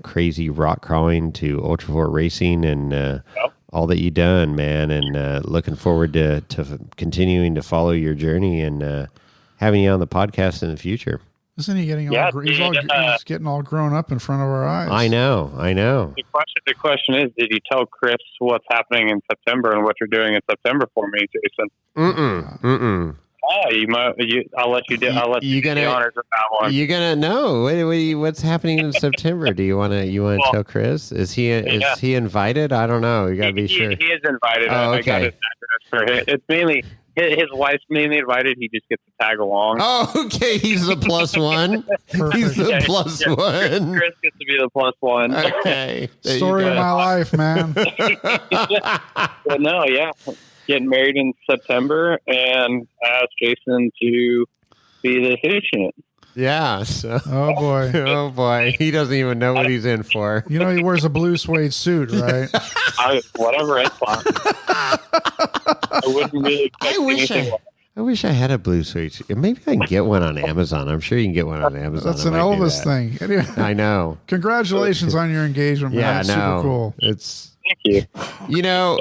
crazy rock crawling to Ultra 4 racing and all that you've done, man, and looking forward to continuing to follow your journey and having you on the podcast in the future. Isn't he getting he's getting all grown up in front of our eyes? I know. The question is, did you tell Chris what's happening in September and what you're doing in September for me, Jason? I'll let you do. I'll let you get the honors of that one. You're gonna know what's happening in September. Do you want to tell Chris? Is he invited? I don't know. You gotta be sure. He is invited. Oh, okay. I got his address for him. It's mainly his wife's mainly invited. He just gets to tag along. Oh, okay. He's the plus one. He's the plus one. Chris gets to be the plus one. Okay. Story of my life, man. But no, getting married in September, and asked Jason to be the officiant. Yeah. So. Oh boy. Oh boy. He doesn't even know what he's in for. You know he wears a blue suede suit, right? Whatever it's fine. I wouldn't really expect anything. I wish I had a blue suede. Maybe I can get one on Amazon. I'm sure you can get one on Amazon. That's an Elvis thing. Anyway, I know. Congratulations on your engagement, man. Yeah, That's super cool. Thank you. You know,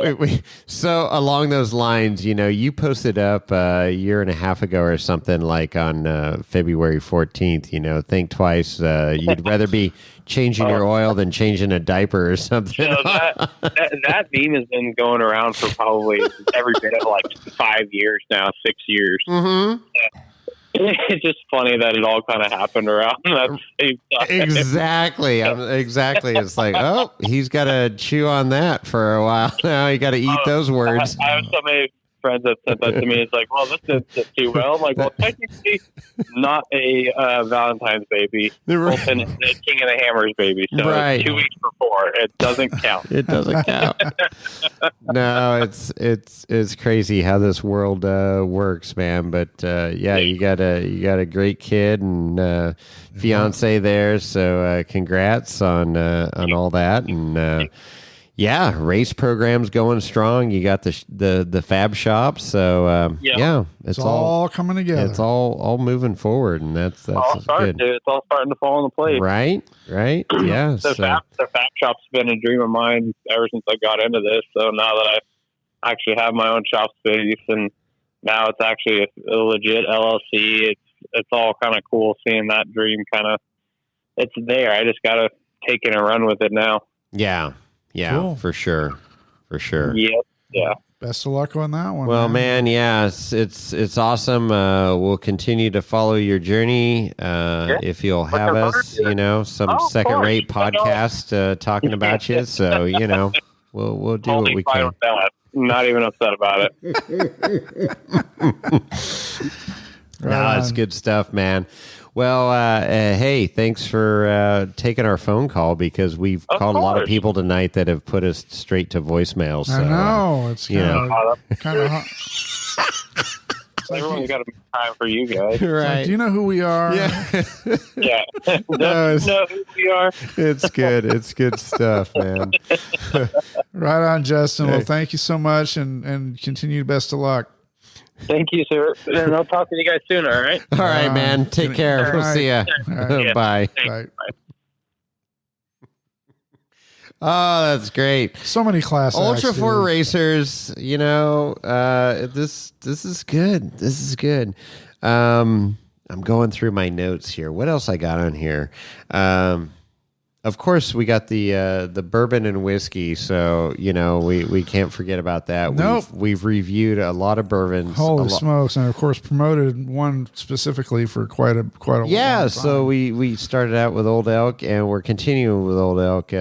so along those lines, you posted up a year and a half ago or something like on February 14th, think twice. You'd rather be changing your oil than changing a diaper or something. That meme has been going around for probably every bit of like 5 years now, 6 years. Mm-hmm. It's just funny that it all kind of happened around that same time. Exactly. Exactly. It's like, oh, he's got to chew on that for a while now. You got to eat those words. I have so many friends that said that to me. It's like, well, this didn't sit too well. I'm like, well, technically, not a Valentine's baby. Right. The King of the Hammers baby. So right. 2 weeks before, it doesn't count. It doesn't count. No, it's crazy how this world works, man. But yeah, you got a great kid and fiance there. So congrats on all that and. Yeah, race program's going strong. You got the fab shop, so yeah, it's all coming together. It's all moving forward, and that's all good. It's all starting to fall into place. Right, yeah. The fab shop's been a dream of mine ever since I got into this. So now that I actually have my own shop space, and now it's actually a legit LLC, it's all kind of cool seeing that dream kind of. It's there. I just got to take it and run with it now. Yeah. Yeah, cool. For sure. Yeah. Best of luck on that one. Well, man, yeah, it's awesome. We'll continue to follow your journey. If you'll have us, some second-rate podcast talking about you. So, we'll do what we can. Not even upset about it. No, it's good stuff, man. Well, hey, thanks for taking our phone call because we've called a lot of people tonight that have put us straight to voicemail. So, I know. It's kind of hot. Everyone's got to make time for you guys. Right. Like, do you know who we are? Yeah. Know who we are. It's good. It's good stuff, man. Right on, Justin. Well, thank you so much and continue best of luck. Thank you, sir. And I'll talk to you guys soon, all right? All right, man. Take care. We'll see you. Right. Bye. Bye. Oh, that's great. So many class Ultra acts, 4 racers, this is good. This is good. I'm going through my notes here. What else I got on here? Of course, we got the bourbon and whiskey, so we can't forget about that. Nope. We've reviewed a lot of bourbons. Holy smokes! And of course, promoted one specifically for quite a long time. So we started out with Old Elk, and we're continuing with Old Elk.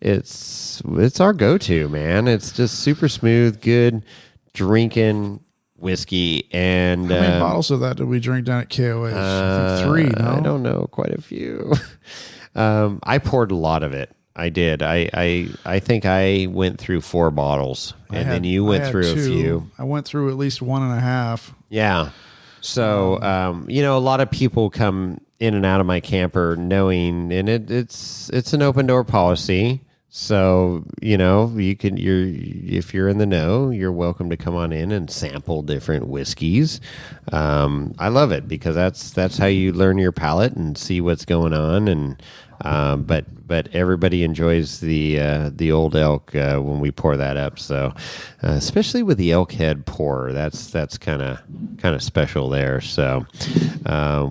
It's our go-to, man. It's just super smooth, good drinking whiskey. And how many bottles of that did we drink down at KOH? I think 3. No, I don't know, quite a few. I poured a lot of it. I did. I think I went through 4 bottles, and then you went through 2. a few. I went through at least 1.5. Yeah. So, a lot of people come in and out of my camper knowing, and it's an open door policy. So, if you're in the know, you're welcome to come on in and sample different whiskeys. I love it because that's how you learn your palate and see what's going on. And, but everybody enjoys the Old Elk, when we pour that up. So, especially with the elk head pour, that's kind of special there. So,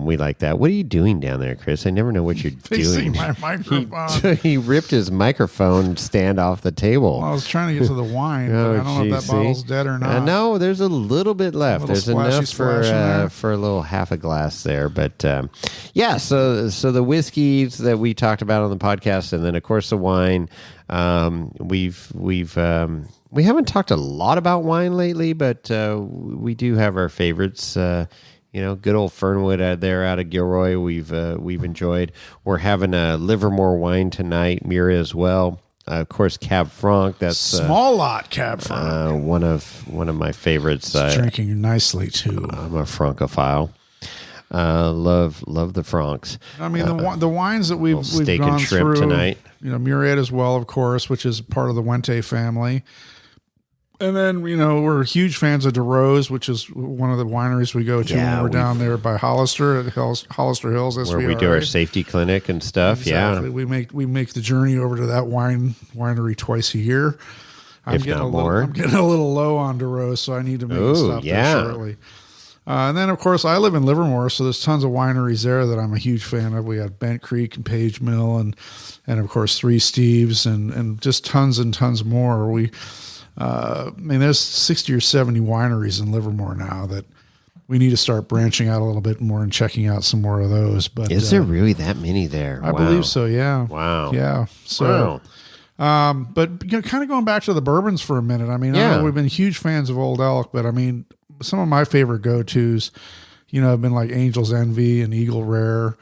we like that. What are you doing down there, Chris? I never know what you're Fixing doing. my microphone. He ripped his microphone stand off the table. Well, I was trying to get to the wine, but I don't know if that bottle's dead or not. No, there's a little bit left. There's enough for a little half a glass there. But yeah, so the whiskeys that we talked about on the podcast, and then of course the wine. We haven't talked a lot about wine lately, but we do have our favorites. Good old Fernwood there out of Gilroy. We've enjoyed. We're having a Livermore wine tonight, Mira as well. Of course, Cab Franc. That's small lot Cab Franc. One of my favorites. It's drinking nicely too. I'm a Francophile. Love the Francs. I mean, the wines that we've steak gone and shrimp through tonight. Murrieta as well, of course, which is part of the Wente family. And then, we're huge fans of DeRose, which is one of the wineries we go to when we're down there by Hollister at Hollister Hills. Where we do our safety clinic and stuff. Exactly. Yeah, we make the journey over to that winery twice a year. If not more. I'm getting a little low on DeRose, so I need to make a stop there shortly. And then, of course, I live in Livermore, so there's tons of wineries there that I'm a huge fan of. We have Bent Creek and Page Mill and of course, Three Steves and just tons and tons more. There's 60 or 70 wineries in Livermore now that we need to start branching out a little bit more and checking out some more of those. But is there really that many there? I believe so. Yeah. Wow. Yeah. So, but kind of going back to the bourbons for a minute. I mean, I know we've been huge fans of Old Elk, but I mean, some of my favorite go-tos, have been like Angel's Envy and Eagle Rare.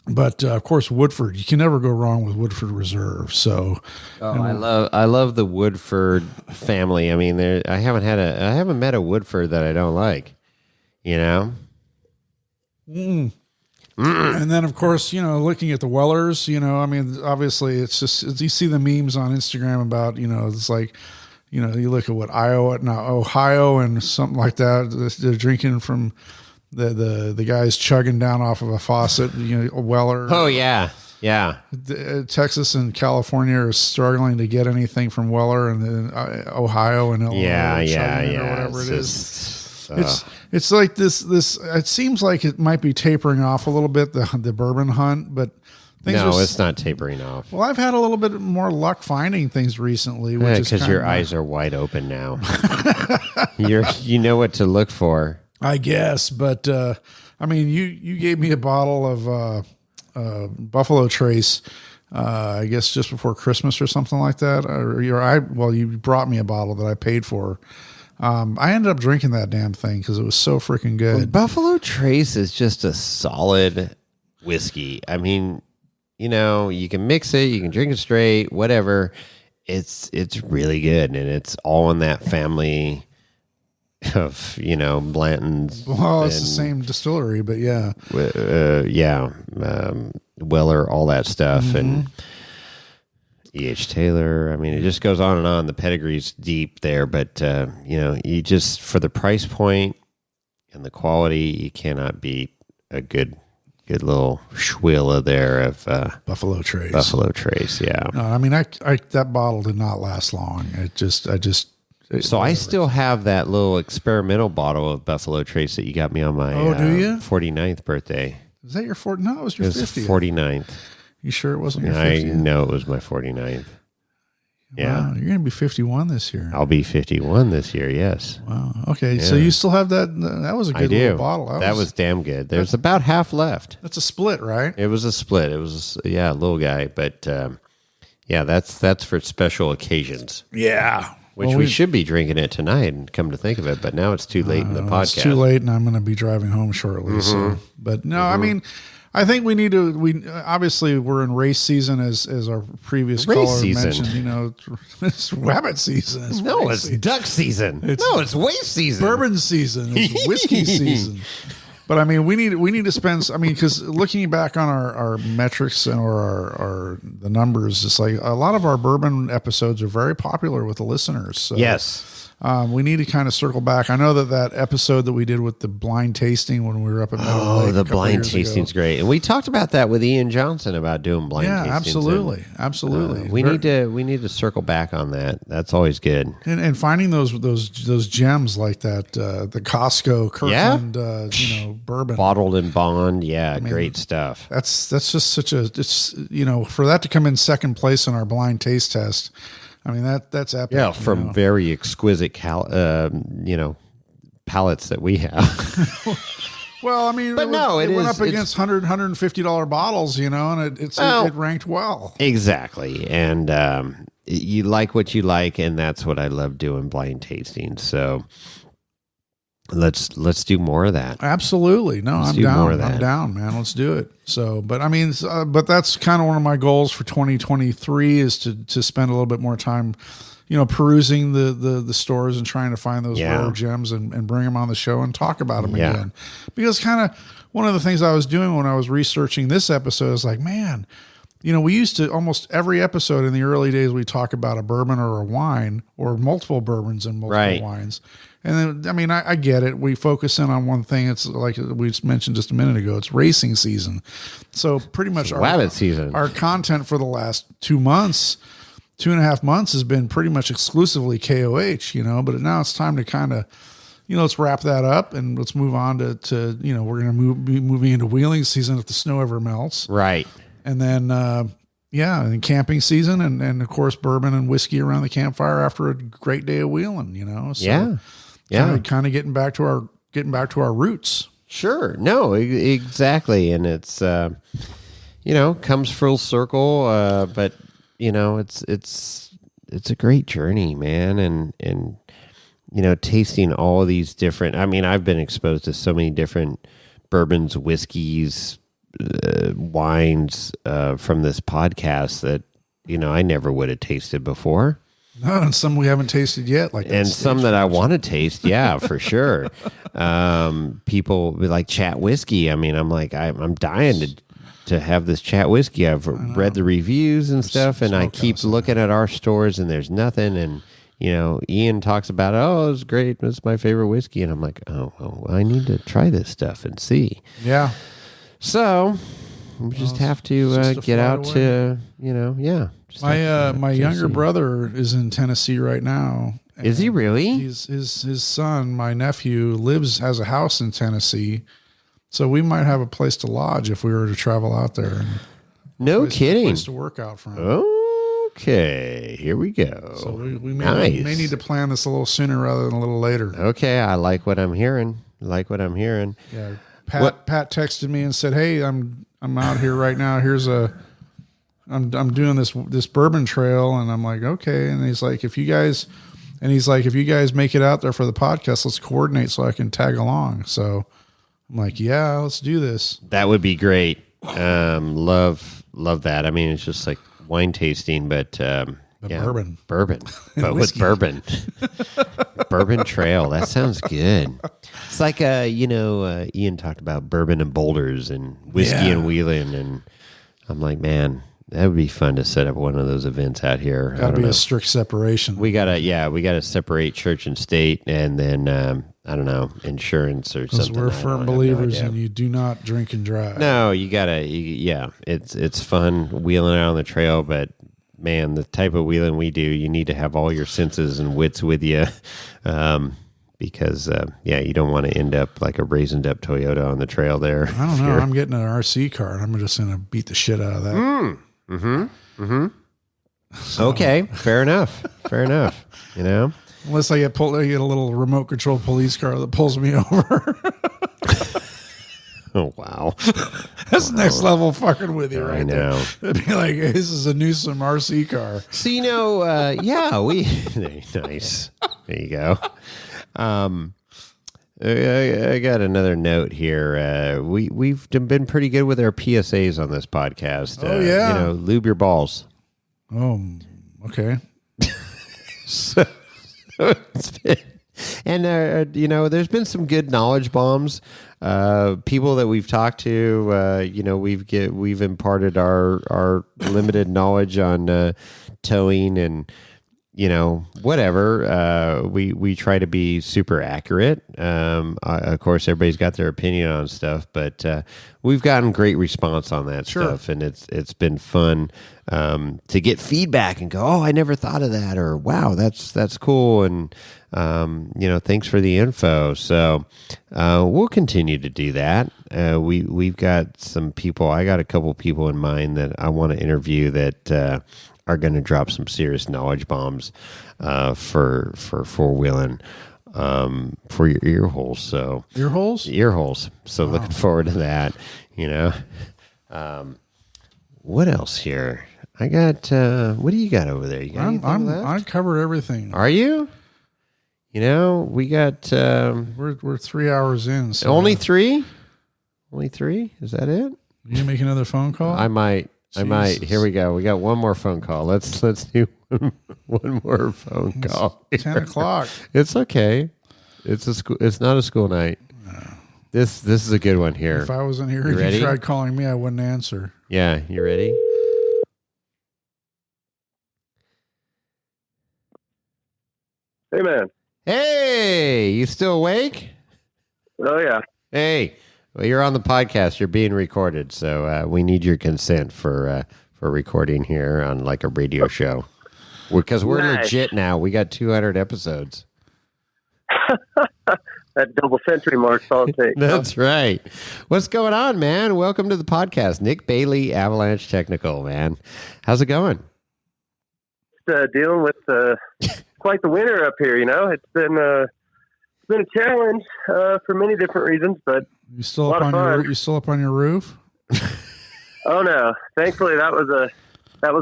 But of course, Woodford. You can never go wrong with Woodford Reserve. So, I love the Woodford family. I mean, I haven't met a Woodford that I don't like. And then of course, looking at the Wellers. Obviously, it's just you see the memes on Instagram about it's like, you look at what Ohio and something like that. They're drinking from. The guy's chugging down off of a faucet, a Weller. Oh yeah. Texas and California are struggling to get anything from Weller, and then Ohio and Illinois, or whatever it is. It's like this. It seems like it might be tapering off a little bit, the bourbon hunt, but it's not tapering off. Well, I've had a little bit more luck finding things recently, which is because your eyes are wide open now. You know what to look for. I guess, but you gave me a bottle of Buffalo Trace, I guess just before Christmas or something like that. You brought me a bottle that I paid for. I ended up drinking that damn thing because it was so freaking good. Well, Buffalo Trace is just a solid whiskey. I mean, you can mix it, you can drink it straight, whatever. It's really good, and it's all in that family of Blanton's. Well, it's the same distillery, but Weller, all that stuff, and E.H. Taylor. I mean, it just goes on and on. The pedigree's deep there, but you just, for the price point and the quality, you cannot beat a good little schwilla there of Buffalo Trace. Buffalo Trace, yeah. No, I mean, I that bottle did not last long. So I still have that little experimental bottle of Buffalo Trace that you got me on my 49th birthday. Is that your 40th? No, it was your 50th. 49th. You sure it wasn't your 50th? I know it was my 49th. Yeah. Wow, you're going to be 51 this year. I'll be 51 this year, yes. Wow. Okay, so you still have that. That was a good little bottle. That was damn good. There's about half left. That's a split, right? It was a split. It was, a little guy. But, that's for special occasions. Yeah. Which we should be drinking it tonight, and come to think of it, but now it's too late in the podcast. It's too late, and I'm going to be driving home shortly. So, but no, I mean, I think we need to. Obviously we're in race season, as our previous caller mentioned. It's rabbit season. It's duck season. It's waste season. Bourbon season. It's whiskey season. But I mean, we need to spend. I mean, because looking back on our metrics or the numbers, it's like a lot of our bourbon episodes are very popular with the listeners. So, yes. We need to kind of circle back. I know that episode that we did with the blind tasting when we were up at Meadow Lake. The blind tasting's great, and we talked about that with Ian Johnson about doing blind tastings. Absolutely. We need to circle back on that. That's always good. And finding those gems like that, the Costco Kirkland, bourbon, bottled in bond. Yeah, great stuff. That's just such a for that to come in second place in our blind taste test. I mean, that's epic. Yeah, from very exquisite, palates that we have. Well, I mean, but it went up against $100, $150 bottles, and it ranked well. Exactly. And you like what you like, and that's what I love doing, blind tasting. So, let's do more of that. Absolutely. No, Let's I'm do down. more of that. I'm down, man. Let's do it. So, but I mean, but that's kind of one of my goals for 2023 is to spend a little bit more time, perusing the stores and trying to find those rare gems and bring them on the show and talk about them again. Because kind of one of the things I was doing when I was researching this episode is like, man, we used to almost every episode in the early days, we talk about a bourbon or a wine or multiple bourbons and multiple wines. And then, I mean, I get it. We focus in on one thing. It's like we mentioned just a minute ago. It's racing season. So pretty much rabbit season. Our content for the last 2.5 months has been pretty much exclusively KOH, but now it's time to kind of, let's wrap that up and let's move on to we're going to be moving into wheeling season if the snow ever melts. Right. And then, and camping season and of course, bourbon and whiskey around the campfire after a great day of wheeling, So kind of getting back to our roots. Sure. No, exactly. And it's, comes full circle. But it's a great journey, man. And, tasting all of these different, I mean, I've been exposed to so many different bourbons, whiskeys, wines, from this podcast that, I never would have tasted before. No, and some we haven't tasted yet, and some that I want to taste, for sure. People like Chat Whiskey. I mean, I'm like, I'm dying to have this Chat Whiskey. I've read the reviews and stuff, and I keep looking at our stores, and there's nothing. And Ian talks about, oh, it's great, it's my favorite whiskey, and I'm like, oh, I need to try this stuff and see. Yeah. So we just have to get out to, My younger brother is in Tennessee right now. Is he really? His son, my nephew, has a house in Tennessee. So we might have a place to lodge if we were to travel out there. No kidding. A place to work out from. Okay, here we go. So we may need to plan this a little sooner rather than a little later. Okay, I like what I'm hearing. Yeah. Pat texted me and said, "Hey, I'm out here right now. I'm doing this bourbon trail," and I'm like, "Okay." And he's like, if you guys make it out there for the podcast, let's coordinate so I can tag along. So I'm like, "Yeah, let's do this." That would be great. Love that. I mean, it's just like wine tasting, but bourbon, but with bourbon, bourbon trail. That sounds good. It's like Ian talked about bourbon and boulders and whiskey and wheeling, and I'm like, man, that would be fun to set up one of those events out here. Got to be a strict separation. We gotta separate church and state, and then I don't know, insurance or something. We're firm believers, and you do not drink and drive. No, you gotta. It's fun wheeling out on the trail, but man, the type of wheeling we do, you need to have all your senses and wits with you, because you don't want to end up like a raisined up Toyota on the trail there. I don't know. I'm getting an RC car, and I'm just gonna beat the shit out of that. So, okay, fair enough. Unless I get a little remote control police car that pulls me over. Oh, wow. That's next level fucking with you, right? I know. It'd be like, this is a Newsom RC car. So, nice. There you go. I got another note here. We've been pretty good with our PSAs on this podcast. Oh, yeah. Lube your balls. Oh, okay. So it's been, and there's been some good knowledge bombs. People that we've talked to, we've imparted our limited knowledge on towing and whatever. We try to be super accurate. Of course, everybody's got their opinion on stuff, but we've gotten great response on that stuff, and it's been fun to get feedback and go, oh, I never thought of that, or wow, that's cool, and thanks for the info. So we'll continue to do that. We've got some people. I got a couple people in mind that I want to interview that are going to drop some serious knowledge bombs for four-wheeling for your ear holes. So ear holes. So looking forward to that. What else here? I got. What do you got over there? You got anything left? I covered everything. Are you? You know, we got we're 3 hours in. So only 3. Only 3. Is that it? You make another phone call? I might. Jesus. Here we go. We got one more phone call. Let's do one more phone call. 10 o'clock. It's okay. It's a school. It's not a school night. No. This is a good one here. If I wasn't here, if you tried calling me, I wouldn't answer. Yeah, you ready? Hey, man. Hey, you still awake? Oh, yeah. Hey, well, you're on the podcast. You're being recorded, so we need your consent for recording here on like a radio show. Because we're legit now. We got 200 episodes. That double century mark's all it takes. That's right. What's going on, man? Welcome to the podcast. Nick Bailey, Avalanche Technical, man. How's it going? Dealing with quite the winter up here, you know. It's been a challenge for many different reasons, but you still up on your roof? Oh no! Thankfully, that was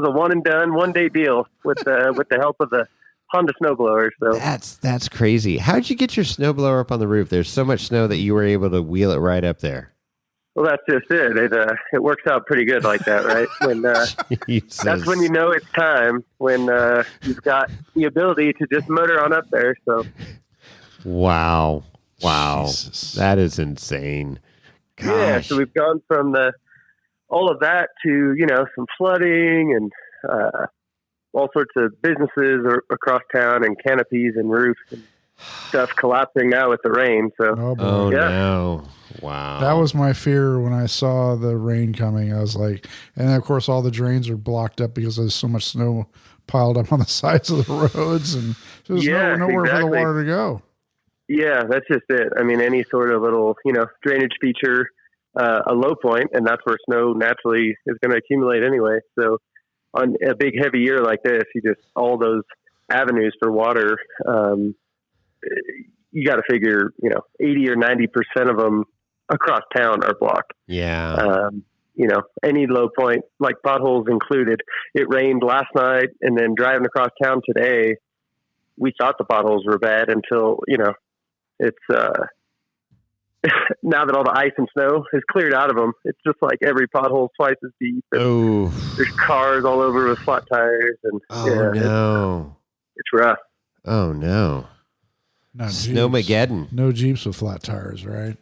a one and done, one day deal with the help of the Honda snowblower. So that's crazy. How'd you get your snowblower up on the roof? There's so much snow that you were able to wheel it right up there. Well, that's just it. It works out pretty good like that, right? When that's when you know it's time, when you've got the ability to just motor on up there. So, wow, Jesus. That is insane. Gosh. Yeah, so we've gone from all of that to some flooding and all sorts of businesses across town and canopies and roofs and stuff collapsing now with the rain. So, no. Wow. That was my fear when I saw the rain coming. I was like, and of course all the drains are blocked up because there's so much snow piled up on the sides of the roads, and there's nowhere for the water to go. Yeah, that's just it. I mean, any sort of little, drainage feature, a low point, and that's where snow naturally is going to accumulate anyway. So on a big heavy year like this, all those avenues for water, you got to figure, 80 or 90% of them across town are blocked. Yeah. Any low point, like potholes included. It rained last night, and then driving across town today, we thought the potholes were bad until, it's, now that all the ice and snow has cleared out of them, it's just like every pothole twice as deep. Oh. There's cars all over with flat tires. And no. It's rough. Oh, no. Snowmageddon. No Jeeps with flat tires, right?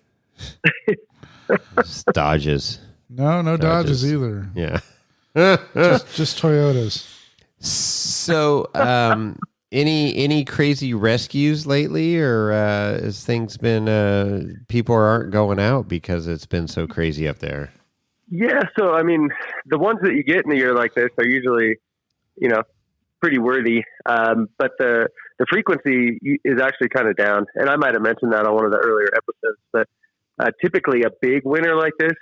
Dodges. No Dodges either. Yeah. just Toyotas. So, any crazy rescues lately, or has things been people aren't going out because it's been so crazy up there? Yeah. So, I mean, the ones that you get in a year like this are usually, pretty worthy. But the frequency is actually kind of down. And I might have mentioned that on one of the earlier episodes, but typically a big winter like this,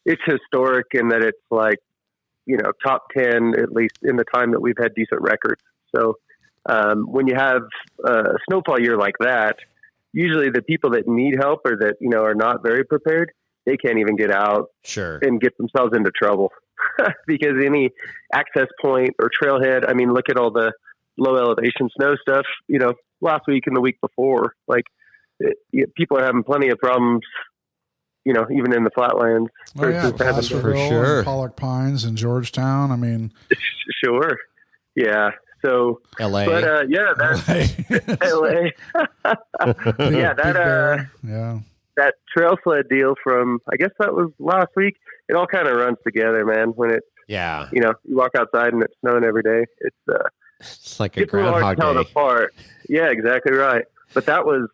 it's historic in that it's like, top 10, at least in the time that we've had decent records. So when you have a snowfall year like that, usually the people that need help or that, are not very prepared, they can't even get out and get themselves into trouble because any access point or trailhead, I mean, look at all the low elevation snow stuff, last week and the week before, like people are having plenty of problems, even in the flatlands. For sure. Pollock Pines and Georgetown. I mean, sure. Yeah. So, LA. But, LA. That trail sled deal from, I guess that was last week. It all kind of runs together, man. When it's, you walk outside and it's snowing every day. It's like a Groundhog Day. Apart. Yeah, exactly right. But that one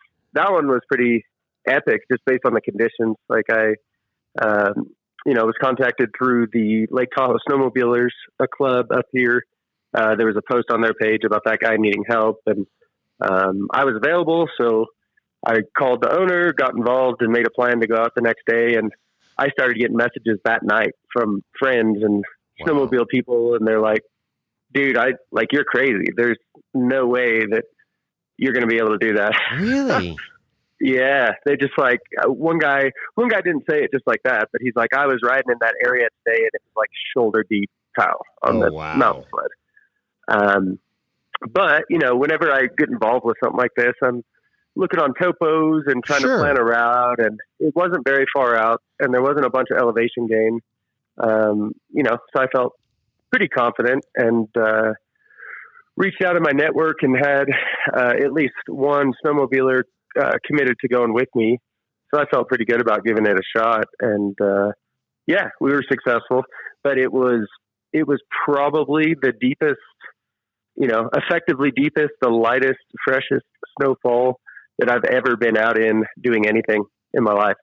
was pretty epic just based on the conditions. Like I was contacted through the Lake Tahoe Snowmobilers, a club up here. There was a post on their page about that guy needing help, and I was available, so I called the owner, got involved, and made a plan to go out the next day. And I started getting messages that night from friends and snowmobile people, and they're like, "Dude, you're crazy. There's no way that you're going to be able to do that." Really? Yeah. They just like one guy didn't say it just like that, but he's like, "I was riding in that area today, and it was like shoulder deep tile on the mountain sled." But, whenever I get involved with something like this, I'm looking on topos and trying to plan a route, and it wasn't very far out, and there wasn't a bunch of elevation gain. So I felt pretty confident and reached out in my network and had at least one snowmobiler committed to going with me. So I felt pretty good about giving it a shot. And we were successful, but it was probably the deepest, effectively deepest, the lightest, freshest snowfall that I've ever been out in doing anything in my life.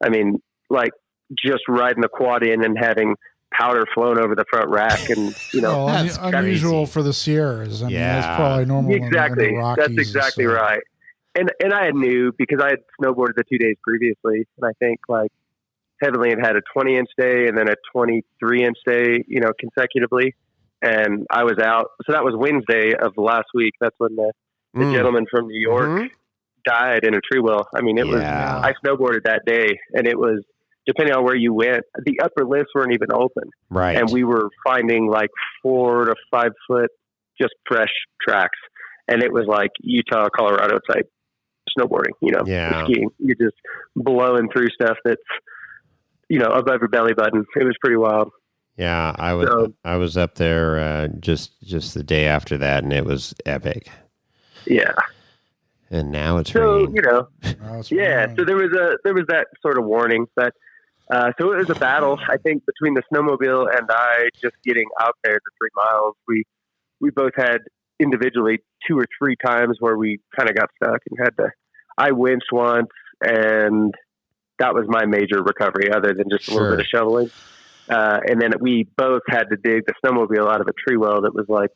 I mean, like just riding the quad in and having powder flown over the front rack, and that's unusual for the Sierras. I mean, that's probably normal. Exactly, in the Rockies, that's exactly right. And I knew because I had snowboarded the 2 days previously, and I think like Heavenly had a 20-inch day and then a 23-inch day, consecutively, and I was out. So that was Wednesday of last week. That's when the gentleman from New York died in a tree well. I mean, I snowboarded that day, and it was, depending on where you went, the upper lifts weren't even open. Right. And we were finding like 4 to 5 foot, just fresh tracks. And it was like Utah, Colorado type snowboarding, skiing. You're just blowing through stuff that's, above your belly button. It was pretty wild. Yeah. I was up there, just the day after that, and it was epic. Yeah. And now it's raining. So there was that sort of warning, but so it was a battle, I think, between the snowmobile and I just getting out there to 3 miles. We both had individually 2 or 3 times where we kind of got stuck and I winched once, and that was my major recovery other than just a little bit of shoveling. And then we both had to dig the snowmobile out of a tree well that was like,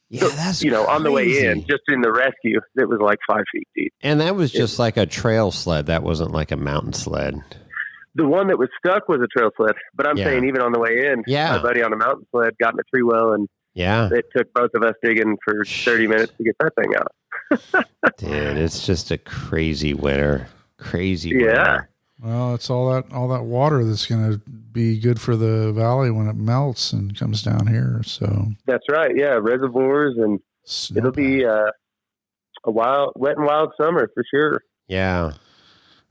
that's on the way in, just in the rescue, it was like 5 feet deep. And that was just like a trail sled. That wasn't like a mountain sled. The one that was stuck was a trail sled, but I'm saying even on the way in, my buddy on a mountain sled got in a tree well, and it took both of us digging for 30 minutes to get that thing out. Dude, it's just a crazy winter. Crazy winter. Well, it's all that water that's going to be good for the valley when it melts and comes down here. So that's right. Yeah, reservoirs, and it'll be a wet and wild summer for sure. Yeah.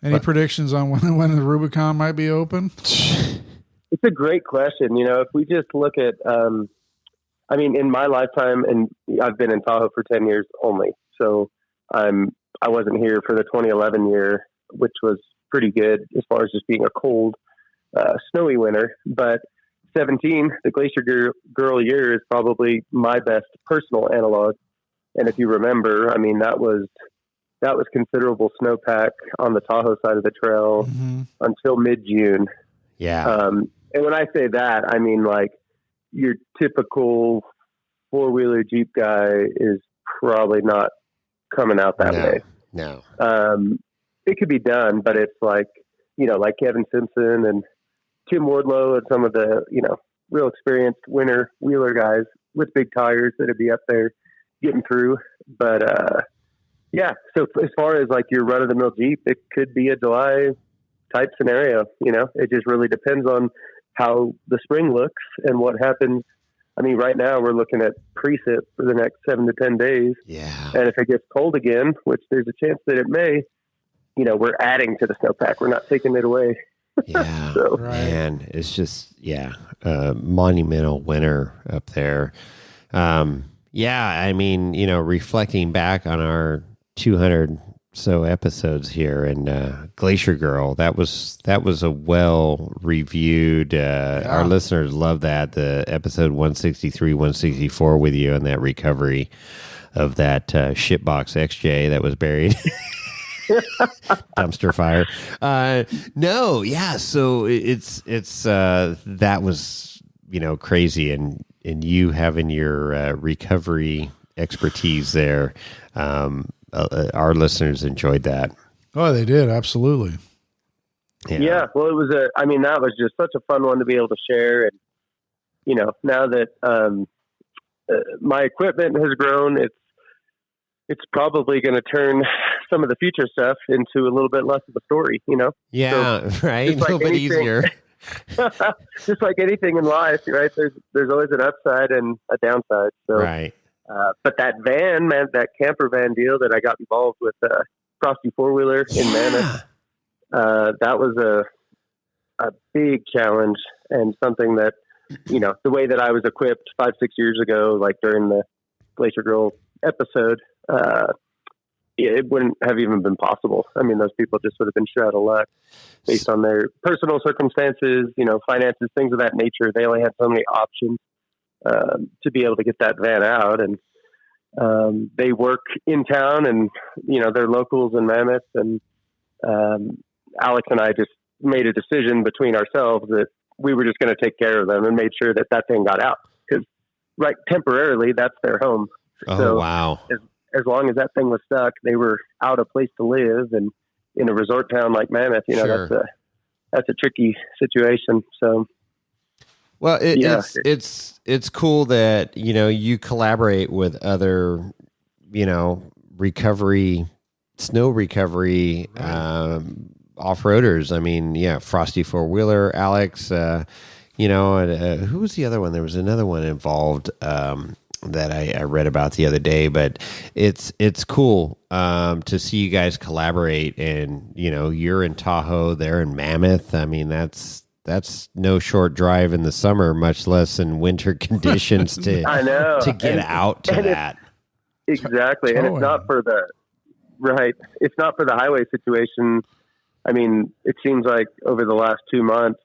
Any predictions on when the Rubicon might be open? It's a great question. If we just look at, in my lifetime, and I've been in Tahoe for 10 years only, so I wasn't here for the 2011 year, which was pretty good as far as just being a cold, snowy winter. But 17, the Glacier Girl year, is probably my best personal analog. And if you remember, that was considerable snowpack on the Tahoe side of the trail until mid-June. Yeah. And when I say that, I mean like your typical 4-wheeler Jeep guy is probably not coming out that way. No. It could be done, but it's like, like Kevin Simpson and Tim Wardlow and some of the, real experienced winter wheeler guys with big tires that'd be up there getting through. But, so as far as like your run of the mill Jeep, it could be a July type scenario. It just really depends on how the spring looks and what happens. Right now we're looking at precip for the next 7 to 10 days. Yeah. And if it gets cold again, which there's a chance that it may, we're adding to the snowpack. We're not taking it away. Yeah. Man, it's just, monumental winter up there. Reflecting back on our 200 so episodes here, and Glacier Girl, that was a well reviewed. Our listeners love that, the episode 163, 164 with you and that recovery of that shitbox XJ that was buried. Dumpster fire. So it's that was crazy, and you having your recovery expertise there. Our listeners enjoyed that. Oh, they did. Absolutely. Yeah. Well, it was that was just such a fun one to be able to share. And, now that, my equipment has grown, it's probably going to turn some of the future stuff into a little bit less of a story, Yeah. So, right. A little bit easier. Just like anything in life, right? There's always an upside and a downside. So, right. But that van, man, that camper van deal that I got involved with, Frosty four-wheeler in Mammoth, that was a big challenge and something that, the way that I was equipped 5-6 years ago, like during the Glacier Girl episode, it wouldn't have even been possible. I mean, those people just would have been shit out of luck based on their personal circumstances, finances, things of that nature. They only had so many options to be able to get that van out. And they work in town and, they're locals in Mammoth. And Alex and I just made a decision between ourselves that we were just going to take care of them and made sure that that thing got out. Because temporarily, that's their home. Oh, so wow. As long as that thing was stuck, they were out a place to live. And in a resort town like Mammoth, Sure. that's a tricky situation. So, well, it's cool that, you collaborate with other, snow recovery, off-roaders. I mean, Frosty four-wheeler, Alex, who was the other one? There was another one involved, that I read about the other day, but it's cool to see you guys collaborate, and you're in Tahoe, they're in Mammoth. I mean, that's no short drive in the summer, much less in winter conditions to get out to that. Exactly, and it's not for it's not for the highway situation. I mean, it seems like over the last 2 months,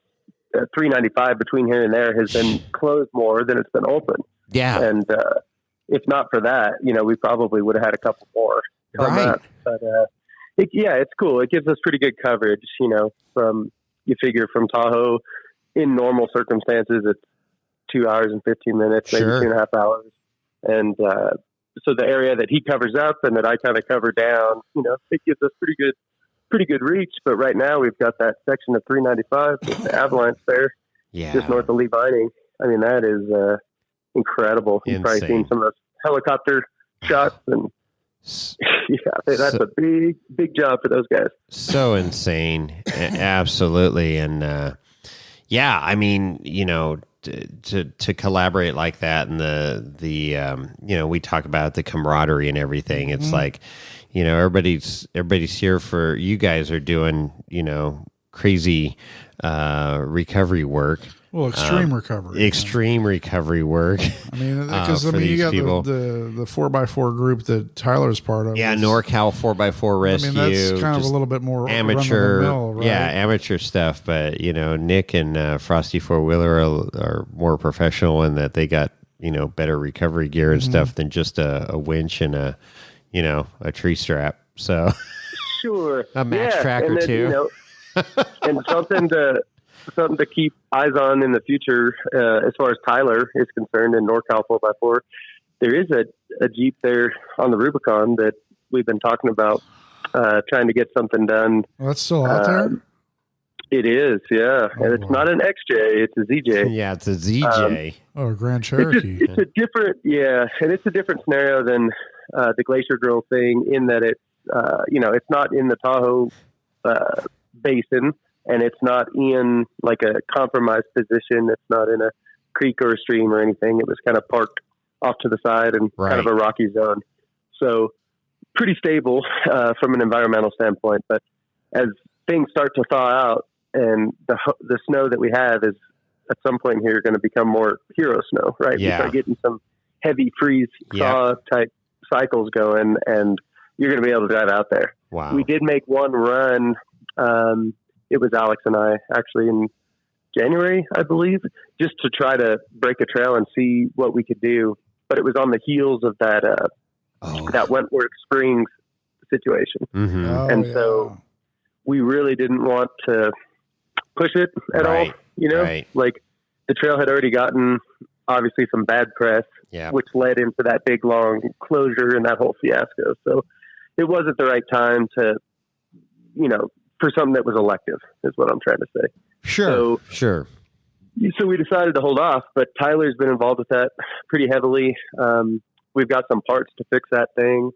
395 between here and there has been closed more than it's been open. Yeah. And if not for that, we probably would have had a couple more. Right. But it's cool. It gives us pretty good coverage, from Tahoe in normal circumstances, it's 2 hours and 15 minutes, maybe 2.5 hours. And so the area that he covers up and that I kind of cover down, it gives us pretty good reach. But right now we've got that section of 395 with the avalanche there, just north of Lee Vining. I mean, that is incredible. You've probably seen some of those helicopter shots, and that's a big job for those guys. So insane. Absolutely. And I mean, to collaborate like that, and the we talk about the camaraderie and everything. It's like, everybody's here for, you guys are doing, crazy recovery work. Well, extreme recovery. Extreme recovery work. I mean, because you got the 4x4 group that Tyler's part of. Yeah, NorCal 4x4 Rescue. I mean, that's kind of a little bit more amateur, run-of-the-mill, right? Yeah, amateur stuff. But Nick and Frosty Four Wheeler are more professional in that they got better recovery gear and stuff than just a winch and a tree strap. So sure, a match track or two, and something to keep eyes on in the future, as far as Tyler is concerned in NorCal 4x4. There is a Jeep there on the Rubicon that we've been talking about, trying to get something done. Well, that's still out there? It is, yeah. And it's not an XJ, it's a ZJ. Yeah, it's a ZJ. A Grand Cherokee. It's a different, and it's a different scenario than the Glacier Girl thing, in that it's, it's not in the Tahoe basin, and it's not in like a compromised position. It's not in a creek or a stream or anything. It was kind of parked off to the side and kind of a rocky zone. So pretty stable from an environmental standpoint. But as things start to thaw out, and the snow that we have is at some point here going to become more hero snow, right? Yeah. We start getting some heavy freeze thaw type cycles going, and you're going to be able to drive out there. Wow. We did make one run. It was Alex and I actually in January, I believe, just to try to break a trail and see what we could do. But it was on the heels of that Wentworth Springs situation. Mm-hmm. And so we really didn't want to push it at all, like the trail had already gotten obviously some bad press, which led into that big long closure and that whole fiasco. So it wasn't the right time to, for something that was elective, is what I'm trying to say. Sure. So we decided to hold off, but Tyler's been involved with that pretty heavily. We've got some parts to fix that thing.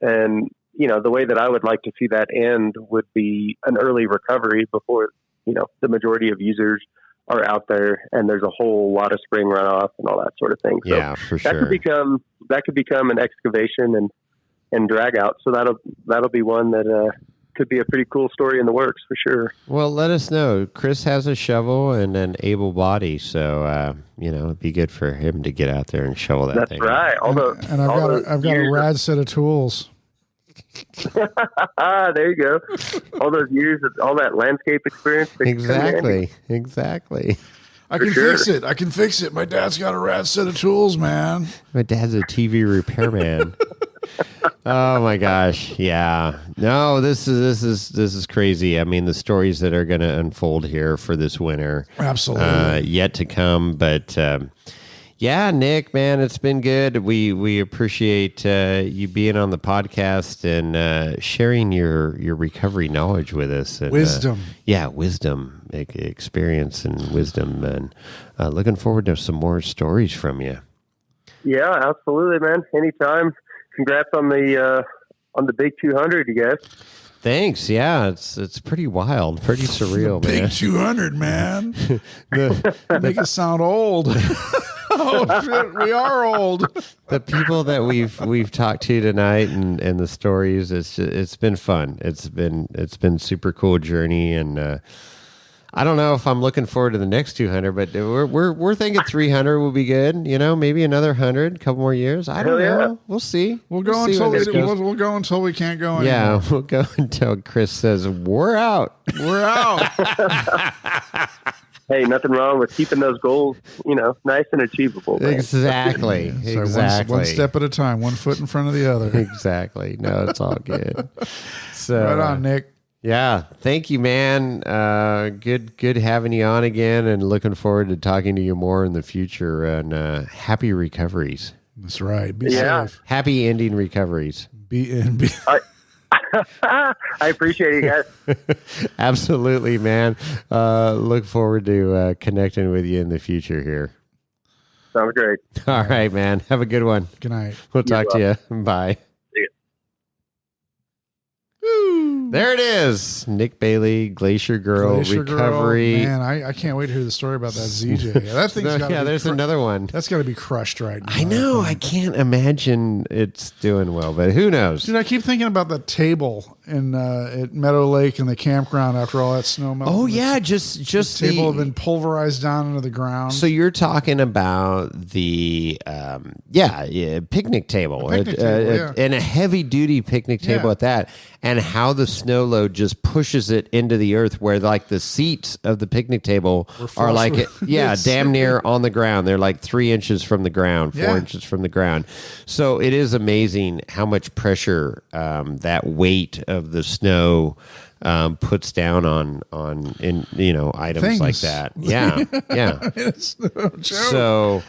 And, the way that I would like to see that end would be an early recovery before, the majority of users are out there and there's a whole lot of spring runoff and all that sort of thing. So for sure. That could become, that could become an excavation and drag out. So that'll be one that could be a pretty cool story in the works for sure. Well, let us know. Chris has a shovel and an able body, so it'd be good for him to get out there and shovel that thing. That's right. I've got a rad set of tools. There you go. All those years of all that landscape experience. Exactly. I can fix it. My dad's got a rad set of tools, man. My dad's a TV repairman. Oh my gosh. Yeah. No, this is crazy. I mean, the stories that are going to unfold here for this winter. Absolutely. Yet to come, but yeah, Nick, man, it's been good. We appreciate you being on the podcast and sharing your recovery knowledge with us. And, wisdom. Wisdom, experience and wisdom. And looking forward to some more stories from you. Yeah, absolutely, man. Anytime. Congrats on the big 200, you guys. Thanks. Yeah, it's pretty wild, pretty surreal, man. Big 200, man. Make it sound old. Oh shit, we are old. The people that we've talked to tonight and the stories, it's been fun. It's been super cool journey, and I don't know if I'm looking forward to the next 200, but we're thinking 300 will be good. Maybe another 100, a couple more years. I don't know. Yeah. We'll see. We'll go until we can't go anymore. Yeah, we'll go until Chris says we're out. We're out. Hey, nothing wrong with keeping those goals, nice and achievable. Man. Exactly. So exactly. One step at a time, one foot in front of the other. Exactly. No, it's all good. So right on, Nick. Yeah, thank you, man. Good having you on again, and looking forward to talking to you more in the future. And happy recoveries. That's right. Be safe. Happy ending recoveries. I appreciate you guys. Absolutely, man. Look forward to connecting with you in the future here. Sounds great. All right, man. Have a good one. Good night. We'll talk to you. Bye. There it is. Nick Bailey, Glacier Girl recovery. Man, I can't wait to hear the story about that ZJ. That thing's got there's another one. That's got to be crushed right now. I know. I can't imagine it's doing well, but who knows? Dude, I keep thinking about the table in at Meadow Lake in the campground after all that snow melted. Oh yeah, just the table had been pulverized down into the ground. So you're talking about the picnic table, and a heavy duty picnic table at that, and how the snow load just pushes it into the earth, where like the seats of the picnic table are like damn near on the ground. They're like 3 inches from the ground, 4 inches from the ground. So it is amazing how much pressure that weight of the snow puts down on items things like that. Yeah. It's no joke. So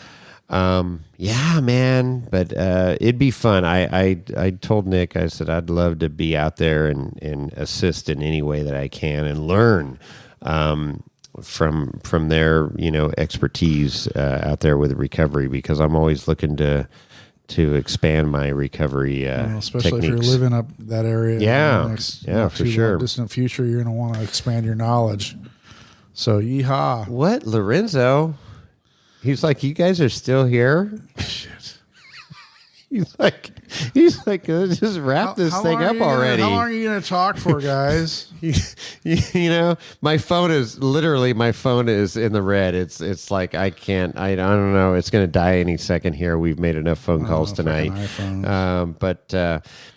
man, but it'd be fun. I told Nick, I said I'd love to be out there and assist in any way that I can and learn from their expertise out there with recovery, because I'm always looking to expand my recovery especially techniques. If you're living up that area. For sure. Distant future, you're going to want to expand your knowledge. So yeehaw. What, Lorenzo? He's like, you guys are still here? Shit. He's like, let's just wrap this thing up already. How long are you going to talk for, guys? My phone is in the red. It's like I don't know. It's going to die any second here. We've made enough phone calls tonight.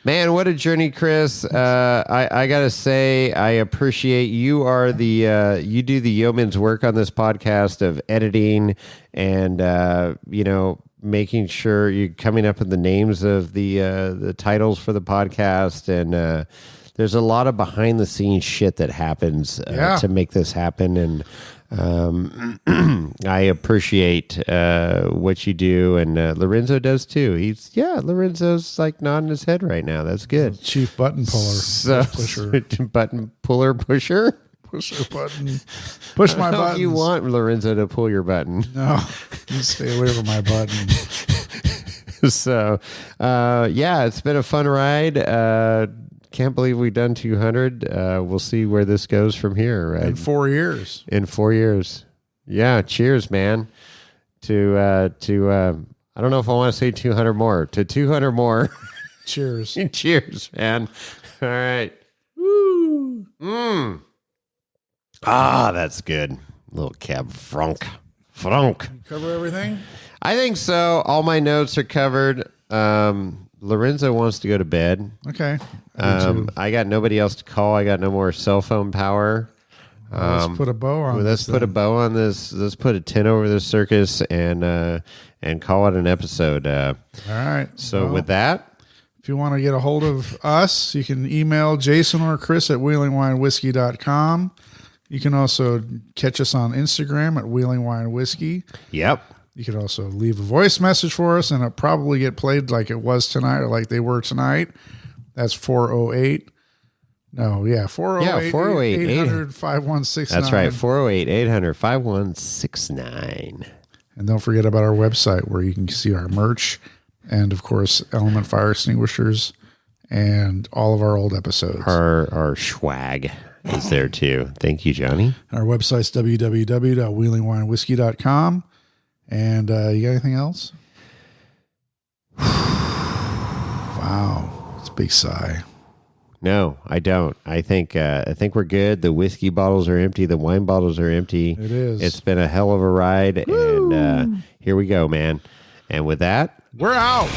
Man, what a journey, Chris. I got to say, I appreciate you are you do the yeoman's work on this podcast of editing and, making sure you're coming up with the names of the titles for the podcast, and there's a lot of behind the scenes shit that happens to make this happen, and I appreciate what you do, and Lorenzo does too. Lorenzo's like nodding his head right now. That's good. Chief button puller, pusher, button puller, pusher. Push your button. Push my button. You want Lorenzo to pull your button? No, you stay away from my button. So, it's been a fun ride. Can't believe we've done 200. We'll see where this goes from here. Right? In 4 years. Yeah. Cheers, man. To I don't know if I want to say 200 more. To 200 more. Cheers. Cheers, man. All right. Woo. Ah, that's good. Little Cab Franc. Cover everything? I think so. All my notes are covered. Lorenzo wants to go to bed. Okay. I got nobody else to call. I got no more cell phone power. Let's put a bow on Let's put a bow on this. Let's put a 10 over the circus and call it an episode. All right. So with that, if you want to get a hold of us, you can email Jason or Chris at wheelingwinewhiskey.com. You can also catch us on Instagram at Wheeling Wine Whiskey. Yep. You could also leave a voice message for us, and it'll probably get played like it was tonight or like they were tonight. That's 408. No, yeah, 408. 408 800 5169. That's right, 408 800 5169. And don't forget about our website where you can see our merch and, of course, Element Fire Extinguishers and all of our old episodes. Our swag is there too. Thank you, Johnny. Our website's www.wheelingwinewhiskey.com. And you got anything else? Wow, it's a big sigh. No, I don't. I think we're good. The whiskey bottles are empty. The wine bottles are empty. It is. It's been a hell of a ride. Woo! And here we go, man. And with that, we're out.